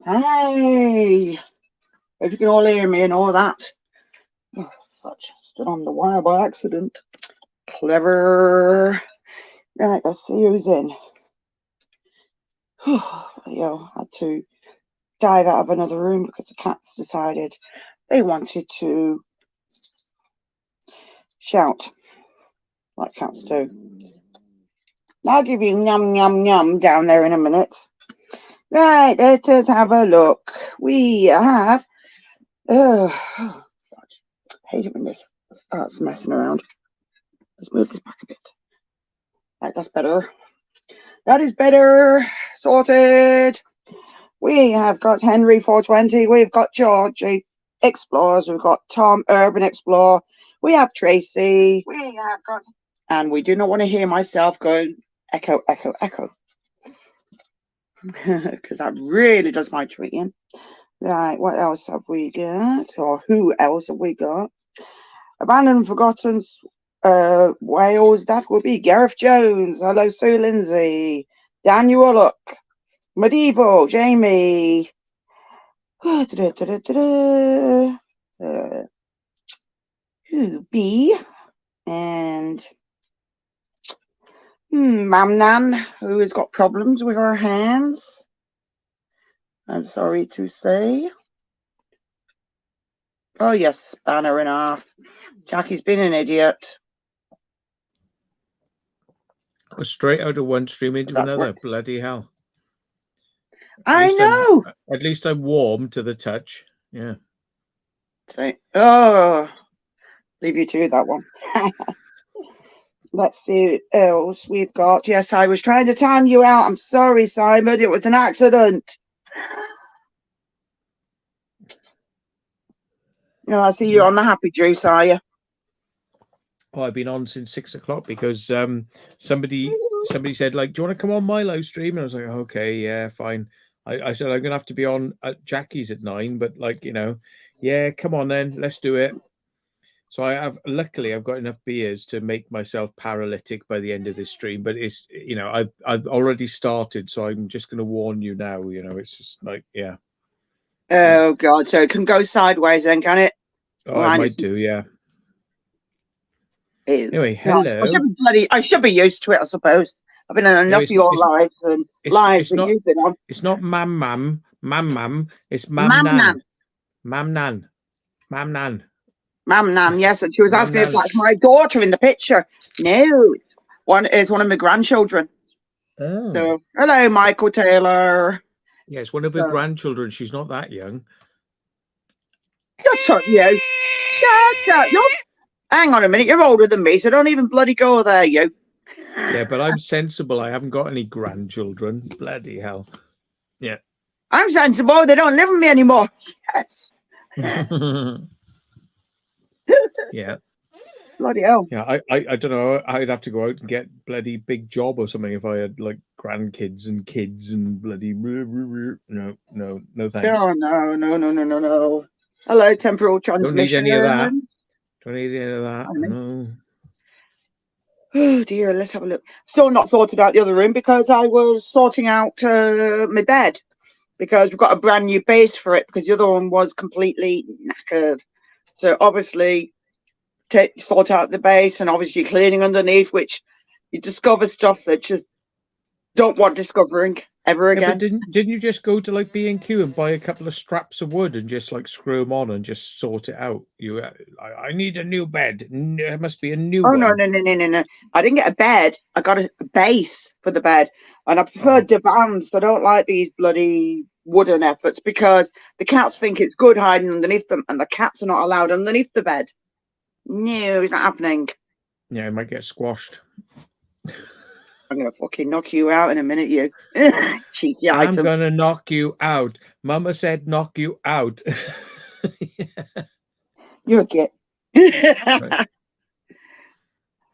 Hey, if you can all hear me and all that. Oh, such stood on the wire by accident. Clever. Right, let's see who's in. I had to dive out of another room because the cats decided they wanted to shout like cats do. I'll give you yum yum yum down there in a minute. Right, let us have a look. We have. Oh, I hate it when this starts messing around. Let's move this back a bit. Right, that's better. That is better. Sorted. We have got Henry 420. We've got Georgie Explorers. We've got Tom Urban Explorer. We have Tracy. We have got. And we do not want to hear myself going echo, echo, echo. Because that really does my treating. Right, what else have we got? Or who else have we got? Abandoned and Forgotten Wales. That would be Gareth Jones. Hello, Sue Lindsay. Daniel Look. Medieval. Jamie. Who B. And Mam Nan, who has got problems with her hands. I'm sorry to say. Oh, yes, banner and half. Jackie's been an idiot. Straight out of one stream into another. Bloody hell. I know. At least I'm warm to the touch. Yeah. Oh, leave you to that one. Let's see what else we've got. Yes, I was trying to time you out. I'm sorry, Simon. It was an accident. No, I see you on the happy juice, are you? Oh, I've been on since 6 o'clock because somebody said, like, do you want to come on my live stream? And I was like, okay, yeah, fine. I said I'm gonna have to be on at Jackie's at 9, but like, yeah, come on then, let's do it. So luckily I've got enough beers to make myself paralytic by the end of this stream, but it's I've already started, so I'm just gonna warn you now, it's just like, yeah. Oh God, so it can go sideways then, can it? Oh, I might do, yeah. Anyway, hello. I should be used to it, I suppose. I've been on enough of your lives and lives that you've been on. It's not mam. It's mam nan. Mam nan. Mam nan, yes, and she was asking if that's my daughter in the picture. No, one is one of my grandchildren. Oh. So, hello, Michael Taylor. Yes, one of her grandchildren. She's not that young. Shut up, you. Shut up. Hang on a minute, you're older than me, so don't even bloody go there, you. Yeah, but I'm sensible. I haven't got any grandchildren. Bloody hell. Yeah. I'm sensible. They don't live with me anymore. Yes. Yeah. Bloody hell. Yeah, I don't know. I'd have to go out and get bloody big job or something if I had like grandkids and kids and bloody no thanks. Oh, no. Hello, temporal transmission. Don't need any of that. Don't need any of that. No. Oh dear, let's have a look. Still not sorted out the other room because I was sorting out my bed because we've got a brand new base for it because the other one was completely knackered. So obviously sort out the base and obviously cleaning underneath, which you discover stuff that just don't want discovering ever again. But didn't you just go to like B&Q and buy a couple of straps of wood and just like screw them on and just sort it out? I need a new bed. It must be a new one. No. I didn't get a bed. I got a base for the bed, and I prefer divans. I don't like these bloody wooden efforts because the cats think it's good hiding underneath them, and the cats are not allowed underneath the bed. No, it's not happening. Yeah, it might get squashed. I'm gonna fucking knock you out in a minute, you cheeky I'm item. gonna knock you out. Mama said knock you out. You're a git. Right.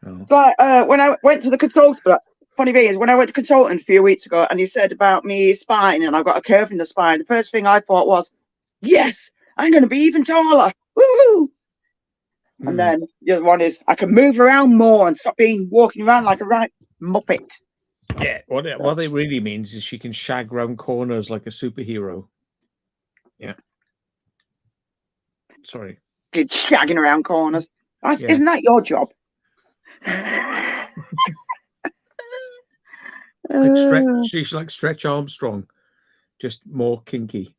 But when I went to the consultant, funny thing is, when I went to consultant a few weeks ago and he said about me spine and I've got a curve in the spine, the first thing I thought was, yes, I'm going to be even taller. Woo! And then the other one is I can move around more and stop walking around like a right muppet. Yeah, what it really means is she can shag round corners like a superhero. Yeah. Sorry. Did shagging around corners. Yeah. Isn't that your job? Like Stretch, she's like Stretch Armstrong, just more kinky.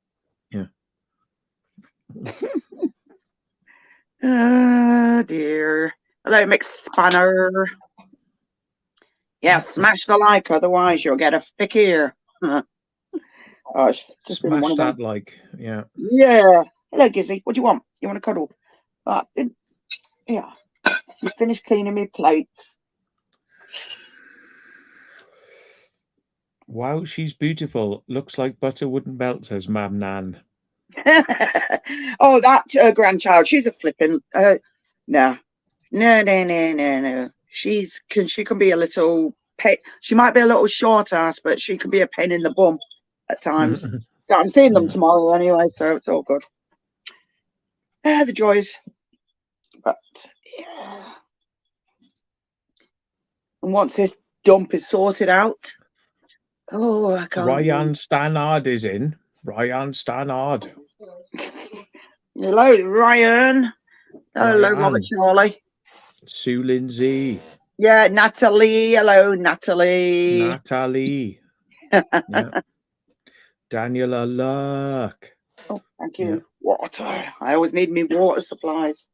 Yeah. Oh dear. Hello, Mick Spanner. Yeah, smash the like, otherwise you'll get a thick ear. Oh, it's just been one Smash of them. that like. Yeah. Yeah. Hello, Gizzy. What do you want? You want a cuddle? Yeah. You finished cleaning my plate. Wow, she's beautiful. Looks like butter wouldn't melt, says Mam Nan. Oh, that grandchild. She's a flipping. No. She can be a little. She might be a little short ass, but she can be a pain in the bum at times. I'm seeing them tomorrow anyway, so it's all good. The joys. But yeah. And once this dump is sorted out, oh, I can't. Ryan Stannard is in. Ryan Stannard. Hello, Ryan. Hello, Ryan. Robert Charlie. Sue Lindsay. Yeah, Natalie. Hello, Natalie. Natalie. Yeah. Daniela Luck. Oh, thank you. Yeah. Water. I always need me water supplies.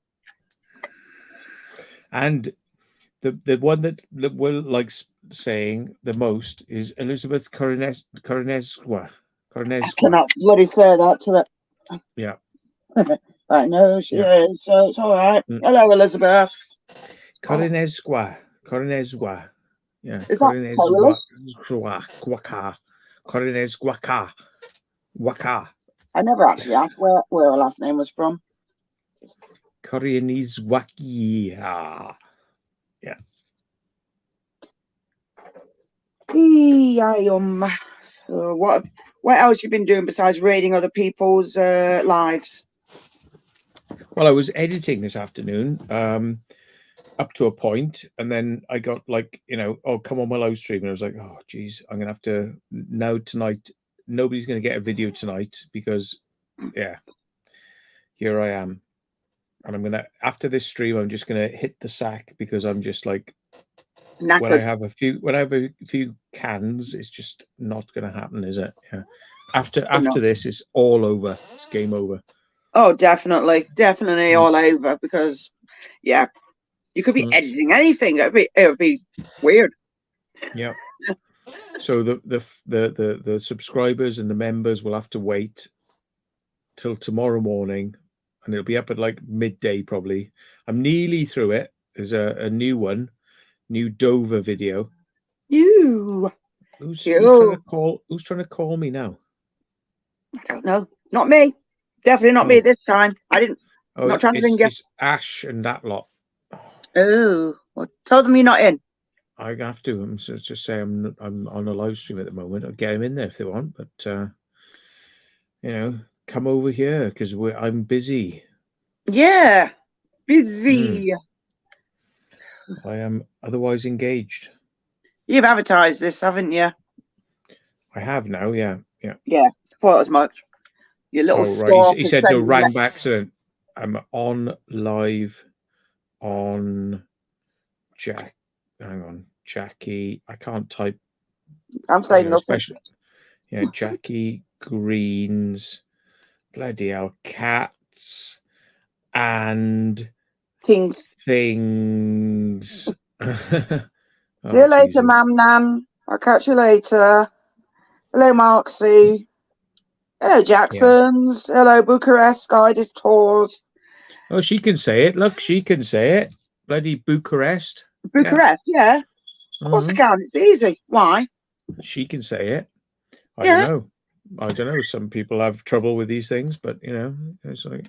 And the one that will like saying the most is Elizabeth Coronesqua. I cannot bloody say that to it. Yeah. I know she is, so it's all right. Hello, Elizabeth. Coronesqua. Yeah. Coronesqua. Waka. I never actually asked where her last name was from. Coroneswaki. Yeah. So what else you been doing besides reading other people's lives? Well, I was editing this afternoon, up to a point, and then I got like, oh, come on my live stream, and I was like, oh, geez, I'm gonna have to now tonight. Nobody's gonna get a video tonight because, here I am, and I'm gonna after this stream, I'm just gonna hit the sack because I'm just like. When I have a few cans, it's just not going to happen, is it? Yeah. After this, it's all over. It's game over. Oh, definitely all over because, you could be editing anything. It would be weird. Yeah. So the subscribers and the members will have to wait till tomorrow morning, and it'll be up at like midday probably. I'm nearly through it. There's a new one. New Dover video. Who's trying to call me now? I don't know. Not me. Definitely not me this time. I didn't. Not trying to ring you. It's Ash and that lot. Oh, well, tell them you're not in. I have to. Just say I'm on a live stream at the moment. I'll get them in there if they want, but come over here because I'm busy. Yeah, busy. I am otherwise engaged. You've advertised this, haven't you? I have now, yeah. Yeah, thought as much. Your little right. He said no, rang by accident. I'm on live on hang on, Jackie. I can't type. I'm saying nothing. Yeah, Jackie Green's bloody hell cats and things. See you later, Mam Nan. I'll catch you later. Hello, Marksy. Hello, Jacksons. Yeah. Hello, Bucharest guided tours. Oh, she can say it. Look, she can say it. Bloody Bucharest. Bucharest, yeah. Of course I can. It's easy. Why? She can say it. I don't know. Some people have trouble with these things, but it's like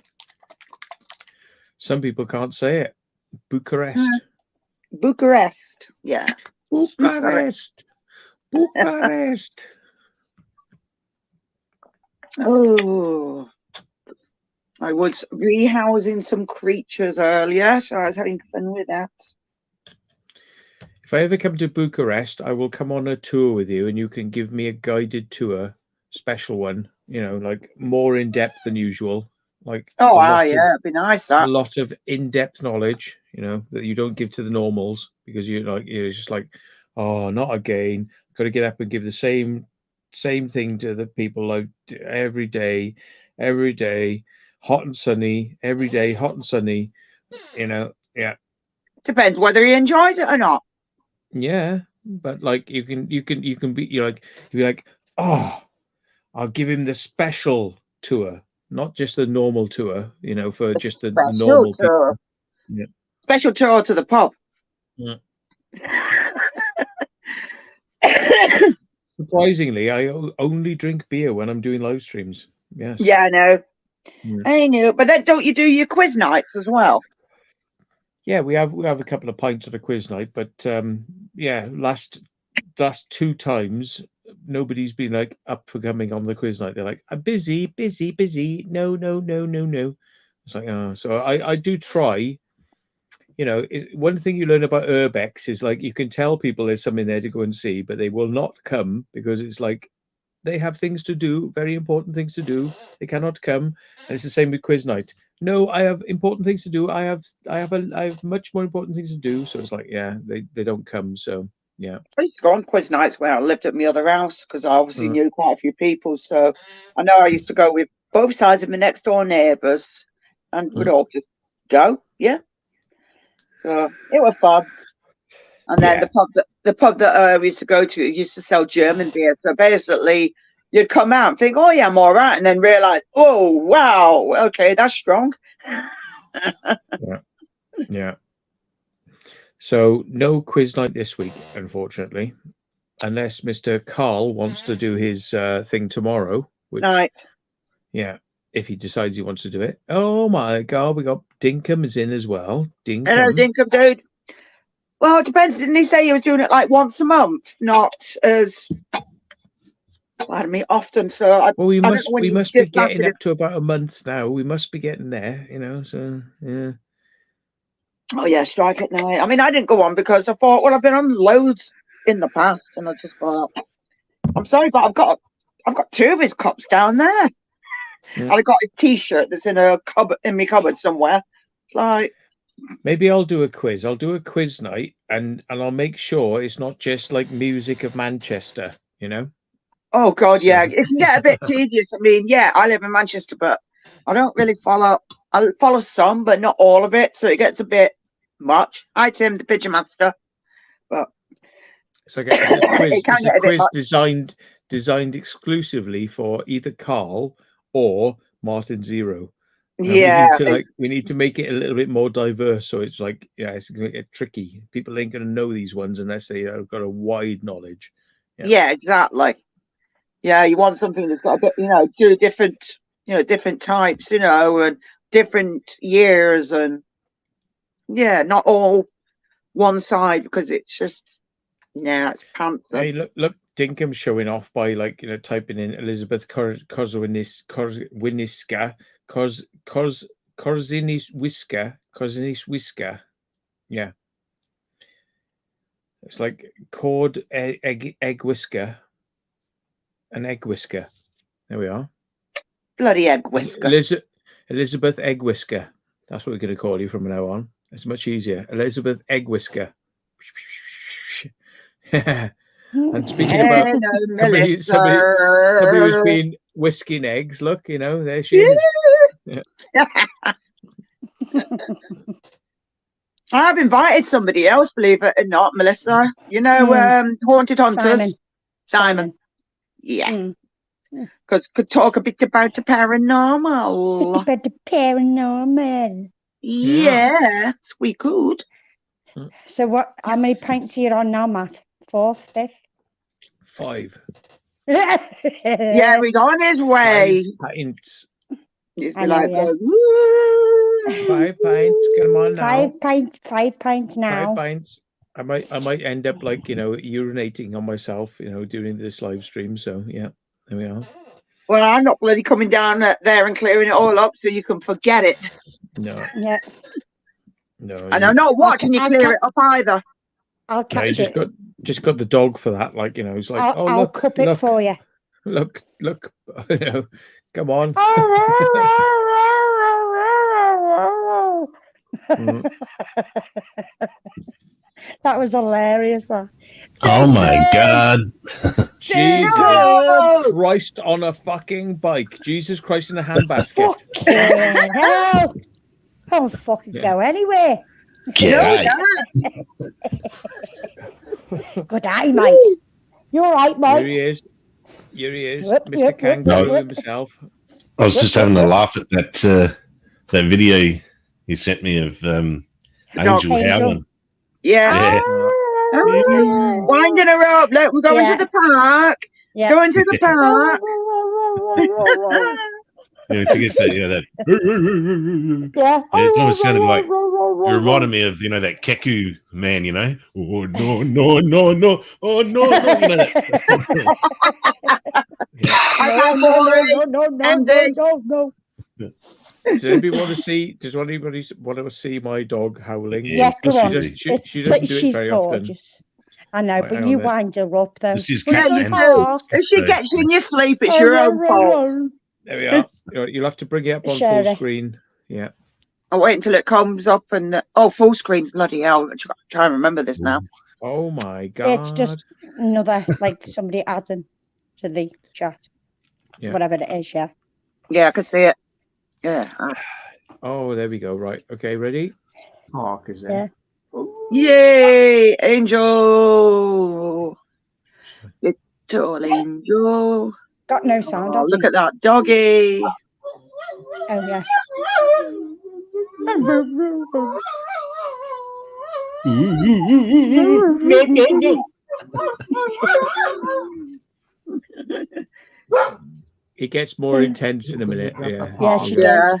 some people can't say it. Bucharest. Bucharest. Yeah. Bucharest. Bucharest. Oh. I was rehousing some creatures earlier, so I was having fun with that. If I ever come to Bucharest, I will come on a tour with you, and you can give me a guided tour, special one, you know, like more in depth than usual. Like Oh, yeah, it'd be nice a that. lot of in-depth knowledge, you know, that you don't give to the normals, because you're just like, oh, not again. Got to get up and give the same thing to the people like every day, hot and sunny, every day, hot and sunny, you know. Yeah. Depends whether he enjoys it or not. Yeah. But like you can be, you're like, oh, I'll give him the special tour, not just the normal tour, you know, for just the Special normal tour. people. Yeah. Special tour to the pub. Yeah. Surprisingly, I only drink beer when I'm doing live streams. Yes. Yeah, I know. Yeah. I know. But then don't you do your quiz nights as well? Yeah, we have a couple of pints at a quiz night, but yeah, last 2 times nobody's been like up for coming on the quiz night. They're like, I'm busy. No. It's like, oh, so I do try. You know, one thing you learn about urbex is like you can tell people there's something there to go and see, but they will not come because it's like they have things to do, very important things to do. They cannot come, and it's the same with quiz night. No, I have important things to do. I have much more important things to do. So it's like, yeah, they don't come. So yeah. I used to go on quiz nights when I lived at my other house because I obviously knew quite a few people. So I know I used to go with both sides of my next door neighbours, and we'd all just go. Yeah. So it was fun. And then the pub that we used to go to used to sell German beer. So basically, you'd come out and think, "Oh yeah, I'm all right," and then realize, "Oh wow, okay, that's strong." Yeah. So no quiz night this week, unfortunately, unless Mr. Carl wants to do his thing tomorrow. Which, Right. Yeah, if he decides he wants to do it. Oh my God, we got Dinkum is in as well. Dinkum. Hello, Dinkum dude. Well, it depends. Didn't he say he was doing it like once a month, not as, pardon me, often? So we must be getting up it. to about a month now. We must be getting there, you know. So yeah. Oh yeah, strike at night. I mean, I didn't go on because I thought, well, I've been on loads in the past, and I just thought, I'm sorry, but I've got 2 of his cups down there. And I got a T-shirt that's in a cupboard in my cupboard somewhere. Like, maybe I'll do a quiz. I'll do a quiz night, and I'll make sure it's not just like music of Manchester, you know. Oh God, yeah, it can get a bit tedious. I mean, yeah, I live in Manchester, but I don't really follow. I follow some, but not all of it, so it gets a bit much. Hi, Tim, the Pigeon Master. But it's like it's a quiz. It's a quiz designed exclusively for either Carl or Martin Zero. Yeah, we need to make it a little bit more diverse, so it's like, yeah, it's going to get tricky. People ain't going to know these ones unless they have got a wide knowledge. Yeah, exactly. Yeah, you want something that's got a bit, do different types, and different years, and yeah, not all one side, because it's just, it's pants. Hey, look, Dinkum showing off by typing in Elizabeth Korzinis-Whiska. Yeah. It's like cord egg whisker. An egg whisker. There we are. Bloody egg whisker. Elizabeth Egg Whisker. That's what we're going to call you from now on. It's much easier. Elizabeth Egg Whisker. And speaking about somebody who's been whisking eggs, look, there she is. I've invited somebody else, believe it or not, Melissa. Haunted Hunters. Simon. Yeah. Because could talk a bit about the paranormal. Yes, we could. So how many pints are you on now, Matt? 4, 5? 5. Yeah, he's on his way. 5 pints. He's I like, know, 5 pints. Come on now. 5 pints now. 5 pints. I might end up urinating on myself, during this live stream. So yeah, there we are. Well, I'm not bloody coming down there and clearing it all up, so you can forget it. No. Yeah. No. And I'm not watching you clear it up either. I'll catch it. Just got the dog for that. It's like, I'll cup it for you. Look, you know, come on. Mm. That was hilarious. That. Oh my God. Jesus No! Christ on a fucking bike. Jesus Christ in a handbasket. Fucking hell. Can't fucking Yeah. go anywhere. G'day. Good day, mate. You all right, Here mate? he is. Here he is. Whip, Mr. whip, whip, Kangaroo whip. himself. I was just having a laugh at that video you sent me of Angel Angel. howling. Yeah. Yeah. Oh, winding her up. Look, we're going Yeah. to the park. Yeah. Going to the park. Yeah, she gets that, that. Yeah. It almost sounded like it reminded me of that Keku man, Oh no, no, no, no, oh no, no, that. No. Does anybody want to see? Does anybody want to see my dog howling? Yeah, come on. She doesn't do it She's very gorgeous. I know, Right, but hang you on then. wind her up though. This is We're Cat's in the end. park. If she gets you in your sleep, it's your own fault. often. There we are. You'll have to bring it up on Share full it. screen. Yeah. I'll wait until it comes up and full screen. Bloody hell! I'm trying to remember this now. Oh my God. It's just another like somebody adding to the chat. Yeah. Whatever it is, yeah. Yeah, I can see it. Yeah. Oh, there we go. Right. Okay. Ready? Park is there. Yay, Angel! Little Angel. Got no sound. Oh, have look we? at that doggy. Oh yeah. It gets more intense in a minute. Yeah. Yeah, she Yeah.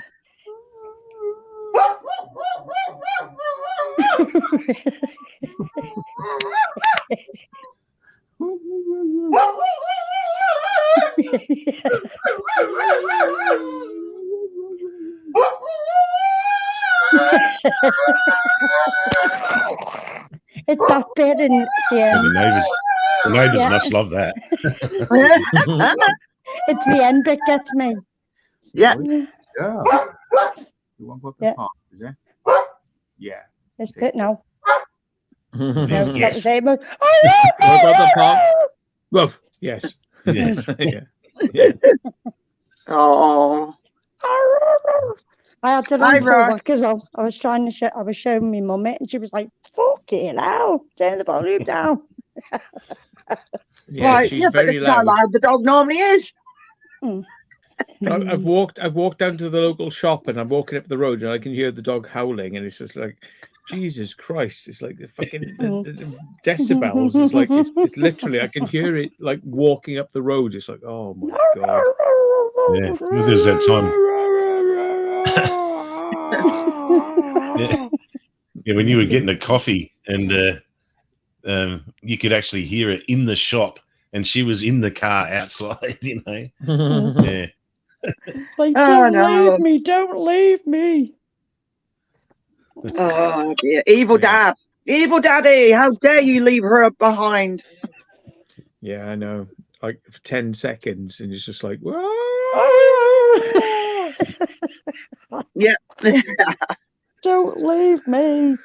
It's that bit in the The neighbours Yeah. must love that. it's the end bit gets me. Yeah. Yeah. You want to go to Yeah. park, is it? Yeah. This bit now. No, Yes. that was it. But- What about the park? Woof. Yes. Yes. Yeah. Yeah. Oh. I had to Hi, run Rod. back as well. I was trying to show. I was showing my mum it, and she was like, "Fucking hell, turn the volume down." Yeah, Right. she's Yeah, but very it's not loud. loud the dog normally is. I've walked down to the local shop and I'm walking up the road and I can hear the dog howling and it's just like, Jesus Christ! It's like the fucking the decibels. It's like it's literally I can hear it like walking up the road. It's like, oh my God. Yeah. There's that time. Yeah, when you were getting a coffee and you could actually hear it in the shop, and she was in the car outside. Yeah. Like, Oh, don't no. leave me! Don't leave me! Oh dear. Evil dad. Evil daddy. How dare you leave her behind? Yeah, I know. Like for 10 seconds, and it's just like, Yeah. Don't leave me!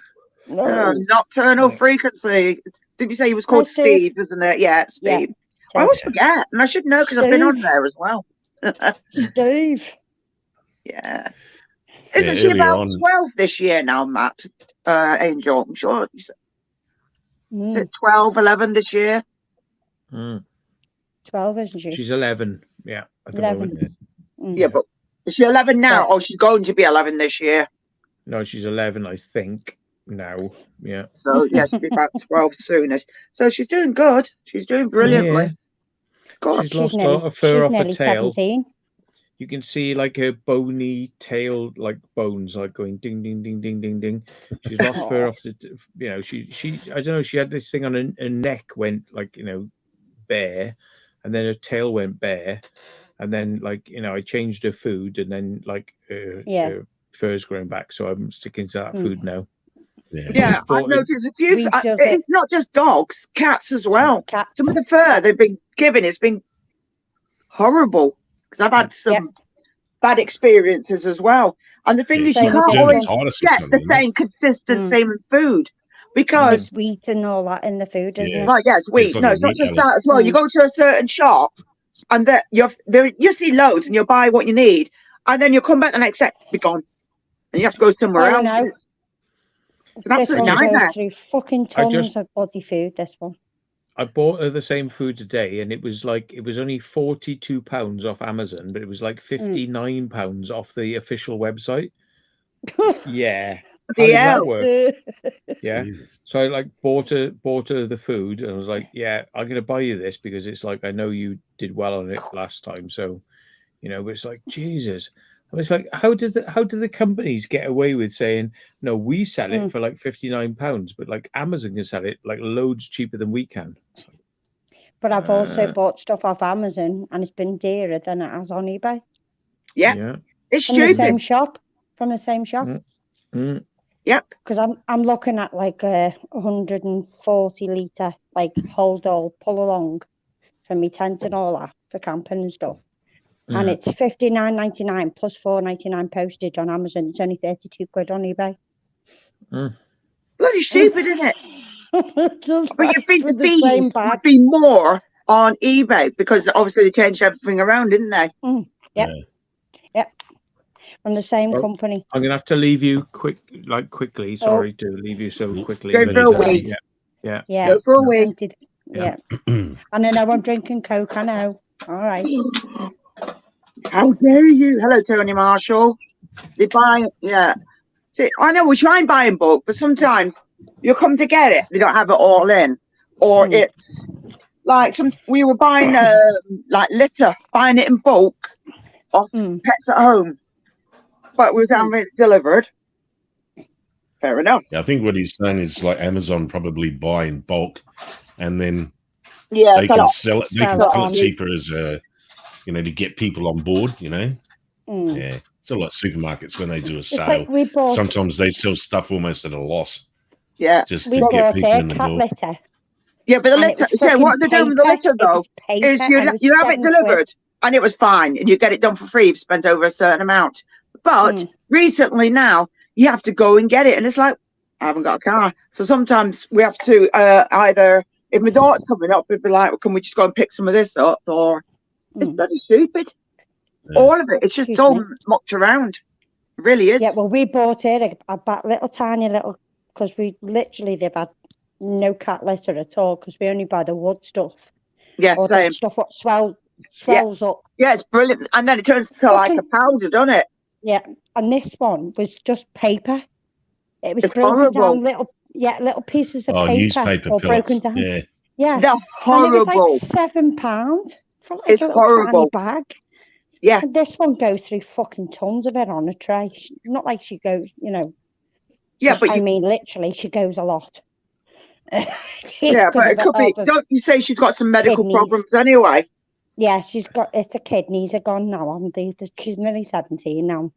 No. Nocturnal Yeah. frequency. Did you say he was called Steve. Steve, isn't it? Yeah, Steve. Yeah. I always forget, and I should know because I've been on Steve. there as well. Steve. Yeah. Yeah, Isn't she earlier about on- 12 this year now, Matt? Angel, I'm sure. Is Mm, it 12, 11 this year? 12, isn't she? she's 11. Yeah, at the 11. moment. Mm. Yeah, but is she 11 now? Yeah. Oh, she's going to be 11 this year. No, she's 11, I think. Now, yeah. So, yeah, she'll be about 12 soonish. So she's doing good. She's doing brilliantly. Yeah. God. She's lost a nearly, lot of fur off her nearly tail. 17. You can see like her bony tail, like bones, like going ding, ding, ding, ding, ding, ding. She's lost fur off the, she, I don't know, she had this thing on her neck went like, bare, and then her tail went bare, and then like, I changed her food, and then like her fur's growing back, so I'm sticking to that food now. Yeah, Just I've bought it. noticed a few. We just- It's not just dogs, cats as well. Cat. Some of the fur they've been given, it's been horrible. Because I've had some bad experiences as well. And the thing is, you Same can't with always dermatitis or get the something, isn't it? same consistency in food because, Wheat and all that in the food, isn't it? well, yes, wheat. It's like No, a it's not wheat just allergy. that as well. You go to a certain shop and you see loads and you'll buy what you need, and then you'll come back the next day, be gone, and you have to go somewhere Oh, else. no. It's an This absolute one nightmare. goes through fucking tons of bloody food, this one. I bought her the same food today, and it was only £42 off Amazon, but it was like £59 off the official website. Yeah. How does that work? Yeah. Jesus. So I bought her the food, and I was like, yeah, I'm gonna buy you this because it's like I know you did well on it last time. So, but it's like, Jesus. I was like, how do the companies get away with saying, no, we sell it for like £59, but like Amazon can sell it like loads cheaper than we can? But I've also bought stuff off Amazon, and it's been dearer than it has on eBay. Yeah. It's From the stupid. same shop. From the same shop. Yep. Because I'm looking at like a 140 litre like hold all pull along for me tent and all that for camping and stuff. And it's $59.99 plus $4.99 postage on Amazon. It's only 32 quid on eBay. Bloody stupid, isn't it? Just But you think with the the same fees bag. would be more on eBay because obviously they changed everything around, didn't they? Yep. From the same company. I'm gonna have to leave you quickly. Sorry to leave you so quickly. Go but for a it's- week. Yeah. Go for a week. Yeah. And I know I'm drinking Coke, I know. All right. How dare you? Hello, Tony Marshall. They buy, See, I know we try and buy in bulk, but sometimes you come to get it, they don't have it all in, or it's like we were buying like litter, buying it in bulk off Pets at Home, but we was having it delivered. Fair enough. Yeah, I think what he's saying is like Amazon probably buy in bulk, and then they can sell it. They can sell on. it cheaper as to get people on board. Yeah, it's a lot of supermarkets when they do a sale. Like sometimes they sell stuff almost at a loss. Yeah, just we to get bought people in the cat door. litter. Yeah, but the litter. What they're doing with the litter though is you have it delivered and it was fine, and you get it done for free if you spent over a certain amount. But recently now you have to go and get it, and it's like I haven't got a car, so sometimes we have to either. If my daughter's coming up, we'd be like, well, can we just go and pick some of this up? Or it's bloody stupid. Yeah. All of it. It's just all mucked around. It really is. Yeah, well, we bought it a tiny little, because they've had no cat litter at all, because we only buy the wood stuff. Yeah, or same. The stuff what swells up. Yeah, it's brilliant. And then it turns to like a powder, doesn't it? Yeah, and this one was just paper. It was It's broken horrible. down little pieces of paper. Newspaper or pellets. broken down. Yeah. They're horrible. And it was like £7 for like It's a little horrible. tiny bag. Yeah. And this one goes through fucking tons of it on a tray. Not like she goes, Yeah, but I mean, literally, she goes a lot. Yeah, but it could be. Don't you say she's got some medical kidneys. problems anyway? Yeah, it's her kidneys are gone now, haven't they? She's nearly 17 now.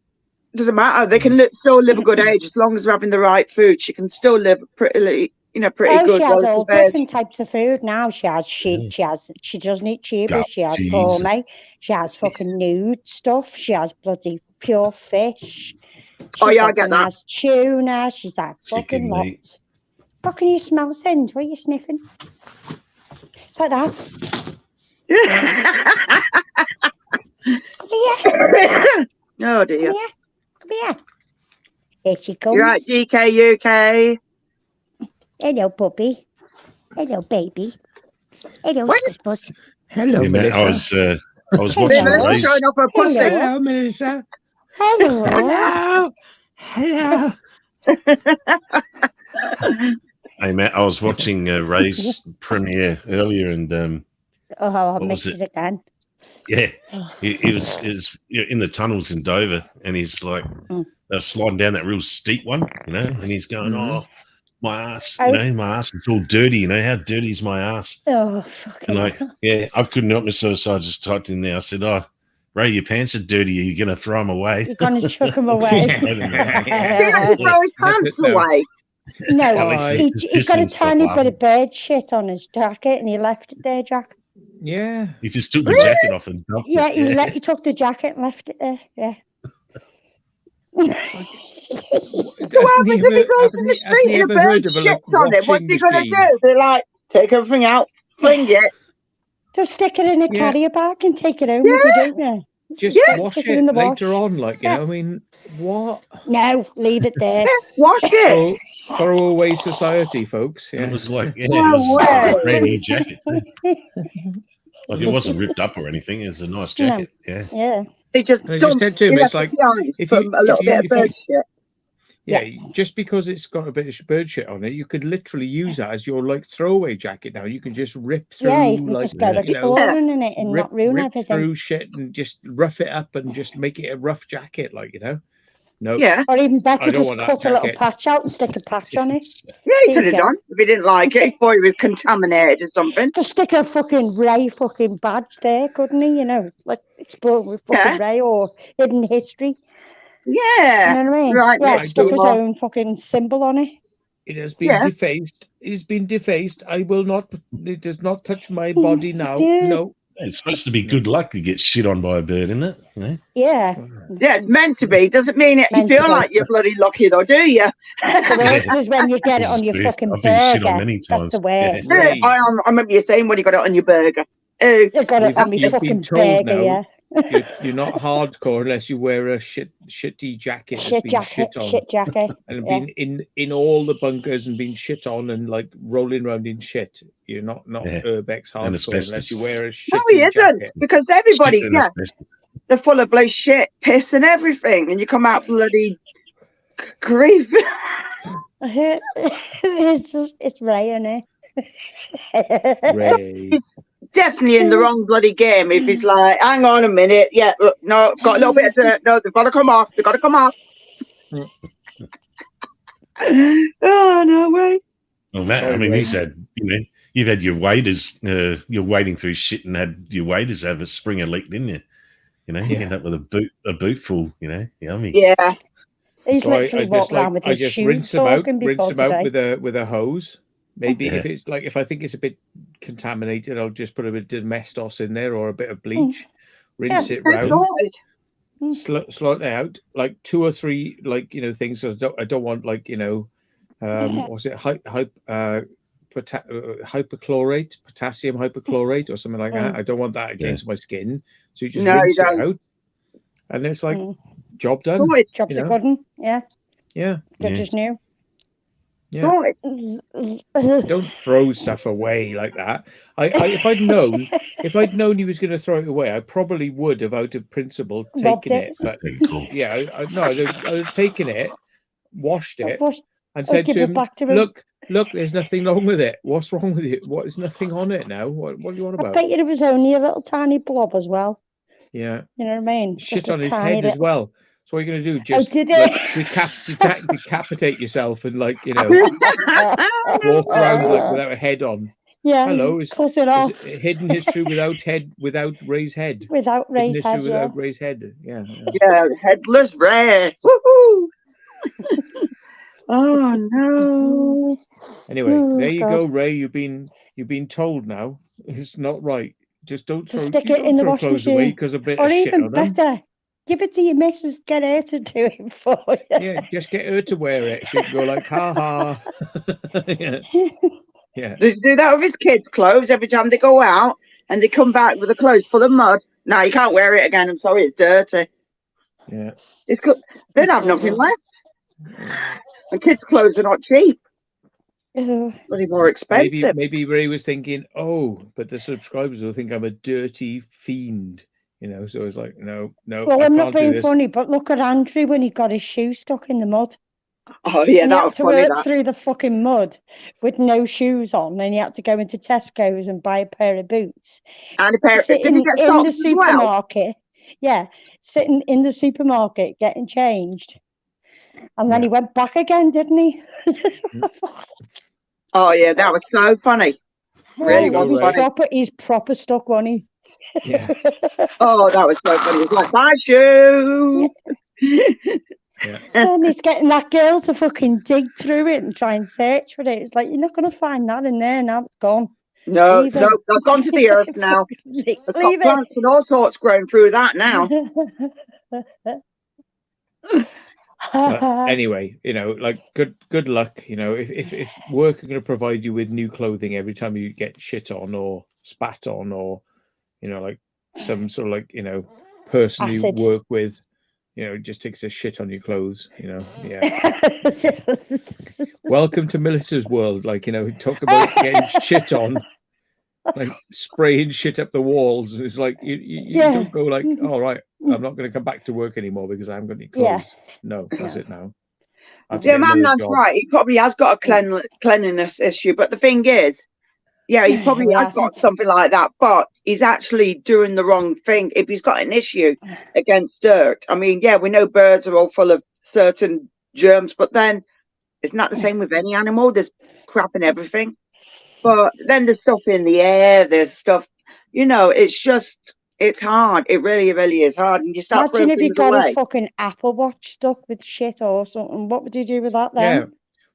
Doesn't matter. They can still live a good age as long as they're having the right food. She can still live pretty good. She has all different types of food now. She doesn't eat tubers. She has gourmet. She has fucking nude stuff. She has bloody pure fish. I get that. Has tuna. She's had fucking lots. What can you smell, Cindy? What are you sniffing? It's like that. Come here. Oh dear. Come here. Here she comes. You're right, GK UK. Hello, puppy. Hello, baby. Hello, Buzz. Hello, Yeah, man, Melissa. I was watching Ray's. Showing off her pussy. Hello, Melissa. Hello. Hello. Hey, Matt, I was watching Ray's premiere earlier, and I missed it again. yeah, he was in the tunnels in Dover, and he's like sliding down that real steep one, and he's going, "Oh, my ass, my ass is all dirty, how dirty is my ass?" Oh, fucking and I couldn't help myself, so I just typed in there. I said, "Oh, Ray, your pants are dirty. Are you going to throw them away?" You're going to chuck them away. He has to throw his pants away. No, Alex he's got a tiny bit of bird shit on his jacket, and he left it there, Jack. Yeah. He just took the jacket off and dumped Yeah, it. he took the jacket and left it there. Yeah. Well, if he goes to the street and a bird shits on him, what's he going to do? They're like, take everything out, fling it. Just stick it in a Yeah. carrier bag and take it home with you, don't you? Just wash stick it in the later wash. on, like, you know, I mean, what? No, leave it there. Wash it. Throw away society, folks. Yeah. It was like, yeah, No it was like way. a brand new jacket. Like, it wasn't ripped up or anything. It was a nice jacket. Yeah. Yeah. He just I just said to him, it's like, if you- a little if you- bit of if bird you- shit. Yeah, just because it's got a bit of bird shit on it, you could literally use that as your like throwaway jacket now. You can just rip through, Yeah, you can like, just go you know, exploring in it and rip, not ruin rip everything. through shit and just rough it up and just make it a rough jacket, like, you know. No, Yeah. Or even I better, don't just want that cut a little jacket. patch out and stick a patch on it. Yeah, There he you could have go. done if he didn't like it. He thought he was contaminated or something. Just stick a fucking Ray fucking badge there, couldn't he? You know, like explore with fucking Yeah. Ray or hidden history. Yeah. You know what I mean? Right Yeah, next stick to his him. own fucking symbol on it. it has been Yeah. defaced. It has been defaced. I will not. It does not touch my body now. Yeah. No. It's supposed to be good luck to get shit on by a bird, isn't it? You know? Yeah. Yeah, it's meant to be. Doesn't mean it. You Meant to feel be. like you're bloody lucky though, do you? The worst is when you get it on your This is fucking I've been shit on burger. many That's times. the worst. Yeah. Ray, I remember you saying when you got it on your burger. You got it on my You've been fucking told burger, now. yeah. You're not hardcore unless you wear a shitty jacket that's Shit been jacket, shit on. shit jacket. And Yeah. been in all the bunkers and been shit on and like rolling around in shit. You're not Yeah. urbex And hardcore unless asbestos. you wear a No, shitty he isn't. jacket. Because everybody, Shit and yeah, asbestos. they're full of bloody shit, piss and everything. And you come out bloody grief. It's Ray, isn't it? Ray. Definitely in the wrong bloody game if he's like, hang on a minute. Yeah, look, no, got a little bit of dirt. No, they've got to come off. They've got to come off. Oh, no way. Well, Matt, I mean, he's had, you know, you've had your waders, you're wading through shit and had your waders have a springer leak, didn't you? You know, you Yeah. end up with a boot full, you know, yummy. Yeah. He's So I literally just walked around like with I his just shoes rinse them out talking before today. with a hose. Maybe Yeah. if it's like if I think it's a bit contaminated, I'll just put a bit of domestos in there or a bit of bleach, rinse it That's round, right. slot it out like 2 or 3 like you know things. So I don't want like you know what's it hypochlorate, potassium hypochlorate or something like that. I don't want that against my skin. So you just No, you rinse it don't. out, and it's like job done. Good. Job's you a know? good one. Yeah. Yeah, Good Yeah. as new. yeah. Good. Don't throw stuff away like that. If I'd known he was going to throw it away, I probably would have, out of principle, Robbed taken it. it. But Pretty cool. yeah, I'd have taken it, washed it, and I'll said give to it him, back to him. "Look, there's nothing wrong with it. What's wrong with it? What is nothing on it now? What do you want I about?" bet you it was only a little tiny blob as well. Yeah, You know what I mean? shit Just a on his tiny head as little- well. So what are you going to do? Just did like, it? decapitate yourself and like you know walk around like without a head on. Yeah. Hello, Cut it off. Is it hidden history without raised head? Without Hidden raised history head, yeah. without raised head. Yeah. Yeah, headless Ray. Woohoo! Oh no. Anyway, Oh, there you God. go, Ray. You've been told now. It's not right. Just don't To throw, stick you it don't in the throw washing clothes away machine. because a bit Or of shit even on them. better, give it to your missus, get her to do it for you. Yeah, just get her to wear it. She can go like, ha ha. Yeah. Yeah. Does he do that with his kids' clothes every time they go out and they come back with the clothes full of mud? No, you can't wear it again. I'm sorry, it's dirty. Yeah. It's good. They'd have nothing left. And kids' clothes are not cheap. Ugh. Bloody more expensive. Maybe Ray was thinking, oh, but the subscribers will think I'm a dirty fiend, you know. So it's like, no, Well, I I'm not can't do being this. funny, but look at Andrew when he got his shoe stuck in the mud. Oh yeah, And he that had was to funny. work That. through the fucking mud with no shoes on. Then he had to go into Tesco's and buy a pair of boots. And a pair. Did Sitting he get in socks the as well? supermarket. Yeah, sitting in the supermarket getting changed. And then he went back again, didn't he? Oh yeah, that was so funny. Really Yeah, was Right. funny. he's proper stuck, wasn't he? Yeah. Oh, that was so funny. It was like, my shoe. And he's getting that girl to fucking dig through it and try and search for it. It's like, you're not going to find that in there now. It's gone. No, Leave no, it. I've gone to the earth now. Leave I've got it. plants and all sorts growing through that now. But anyway, like good luck. If work are going to provide you with new clothing every time you get shit on or spat on, or like some sort of like person you Acid. work with, just takes a shit on your clothes. Yeah. Welcome to Melissa's world. Like talk about getting shit on, like spraying shit up the walls. It's like you don't go like, all right, I'm not going to come back to work anymore because I haven't got any clothes. No, that's it now. Yeah, man, that's right. He probably has got a cleanliness issue, but the thing is, yeah, he probably has got something like that, but he's actually doing the wrong thing if he's got an issue against dirt. I mean, yeah, we know birds are all full of certain germs, but then it's not the same with any animal. There's crap in everything. But then there's stuff in the air, there's stuff, it's hard. It really, really is hard. And you start Imagine throwing if you things got away. a fucking Apple Watch stuck with shit or something. What would you do with that then? Yeah.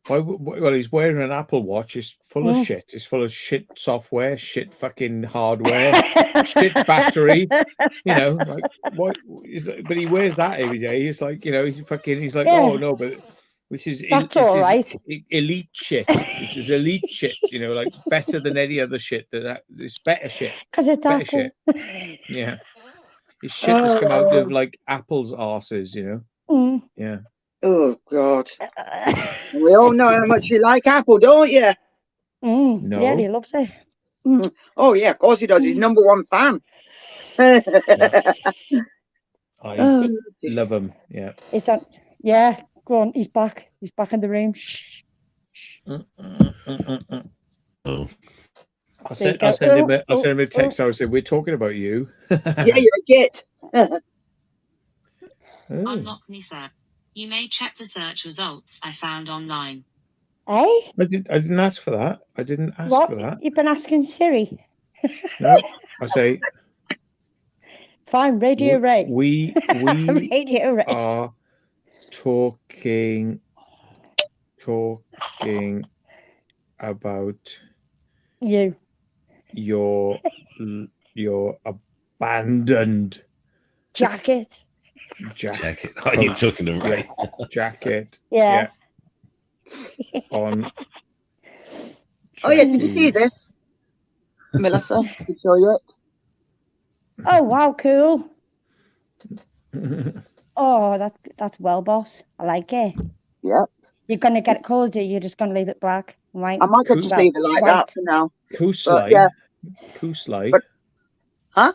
Well, he's wearing an Apple Watch. It's full of shit. It's full of shit software, shit fucking hardware, shit battery. Like what? But he wears that every day. It's like he's like, oh no, but this is right. Elite shit. It is elite shit. Like better than any other shit. It's better shit. Because it's better Apple. Shit. Yeah, it's shit that's come out of like Apple's arses. Yeah. Oh God. We all know how much you like Apple, don't you? No. Yeah, he loves it. Oh yeah, of course he does. He's number one fan. I love him. Yeah. It's on. Yeah, go on. He's back. He's back in the room. Shh. Oh. I'll send him a text. I would say, we're talking about you. Yeah, you're a git. Unlock me fair. You may check the search results I found online. Hey? I didn't ask for that. I didn't ask for that. You've been asking Siri. No, I say. Fine, Radio Ray. We Radio Ray. are talking about you. Your abandoned jacket. Oh, you're talking to Ray. Jacket. Yeah. On. Oh yeah, did you see this, Melissa? I'll show you it. Oh wow, cool. Oh, that's well, boss. I like it. Yep. You're gonna get it cold, or you're just gonna leave it black and white? I might just leave it like that for now. Kuslai. Yeah. Kuslai. Huh?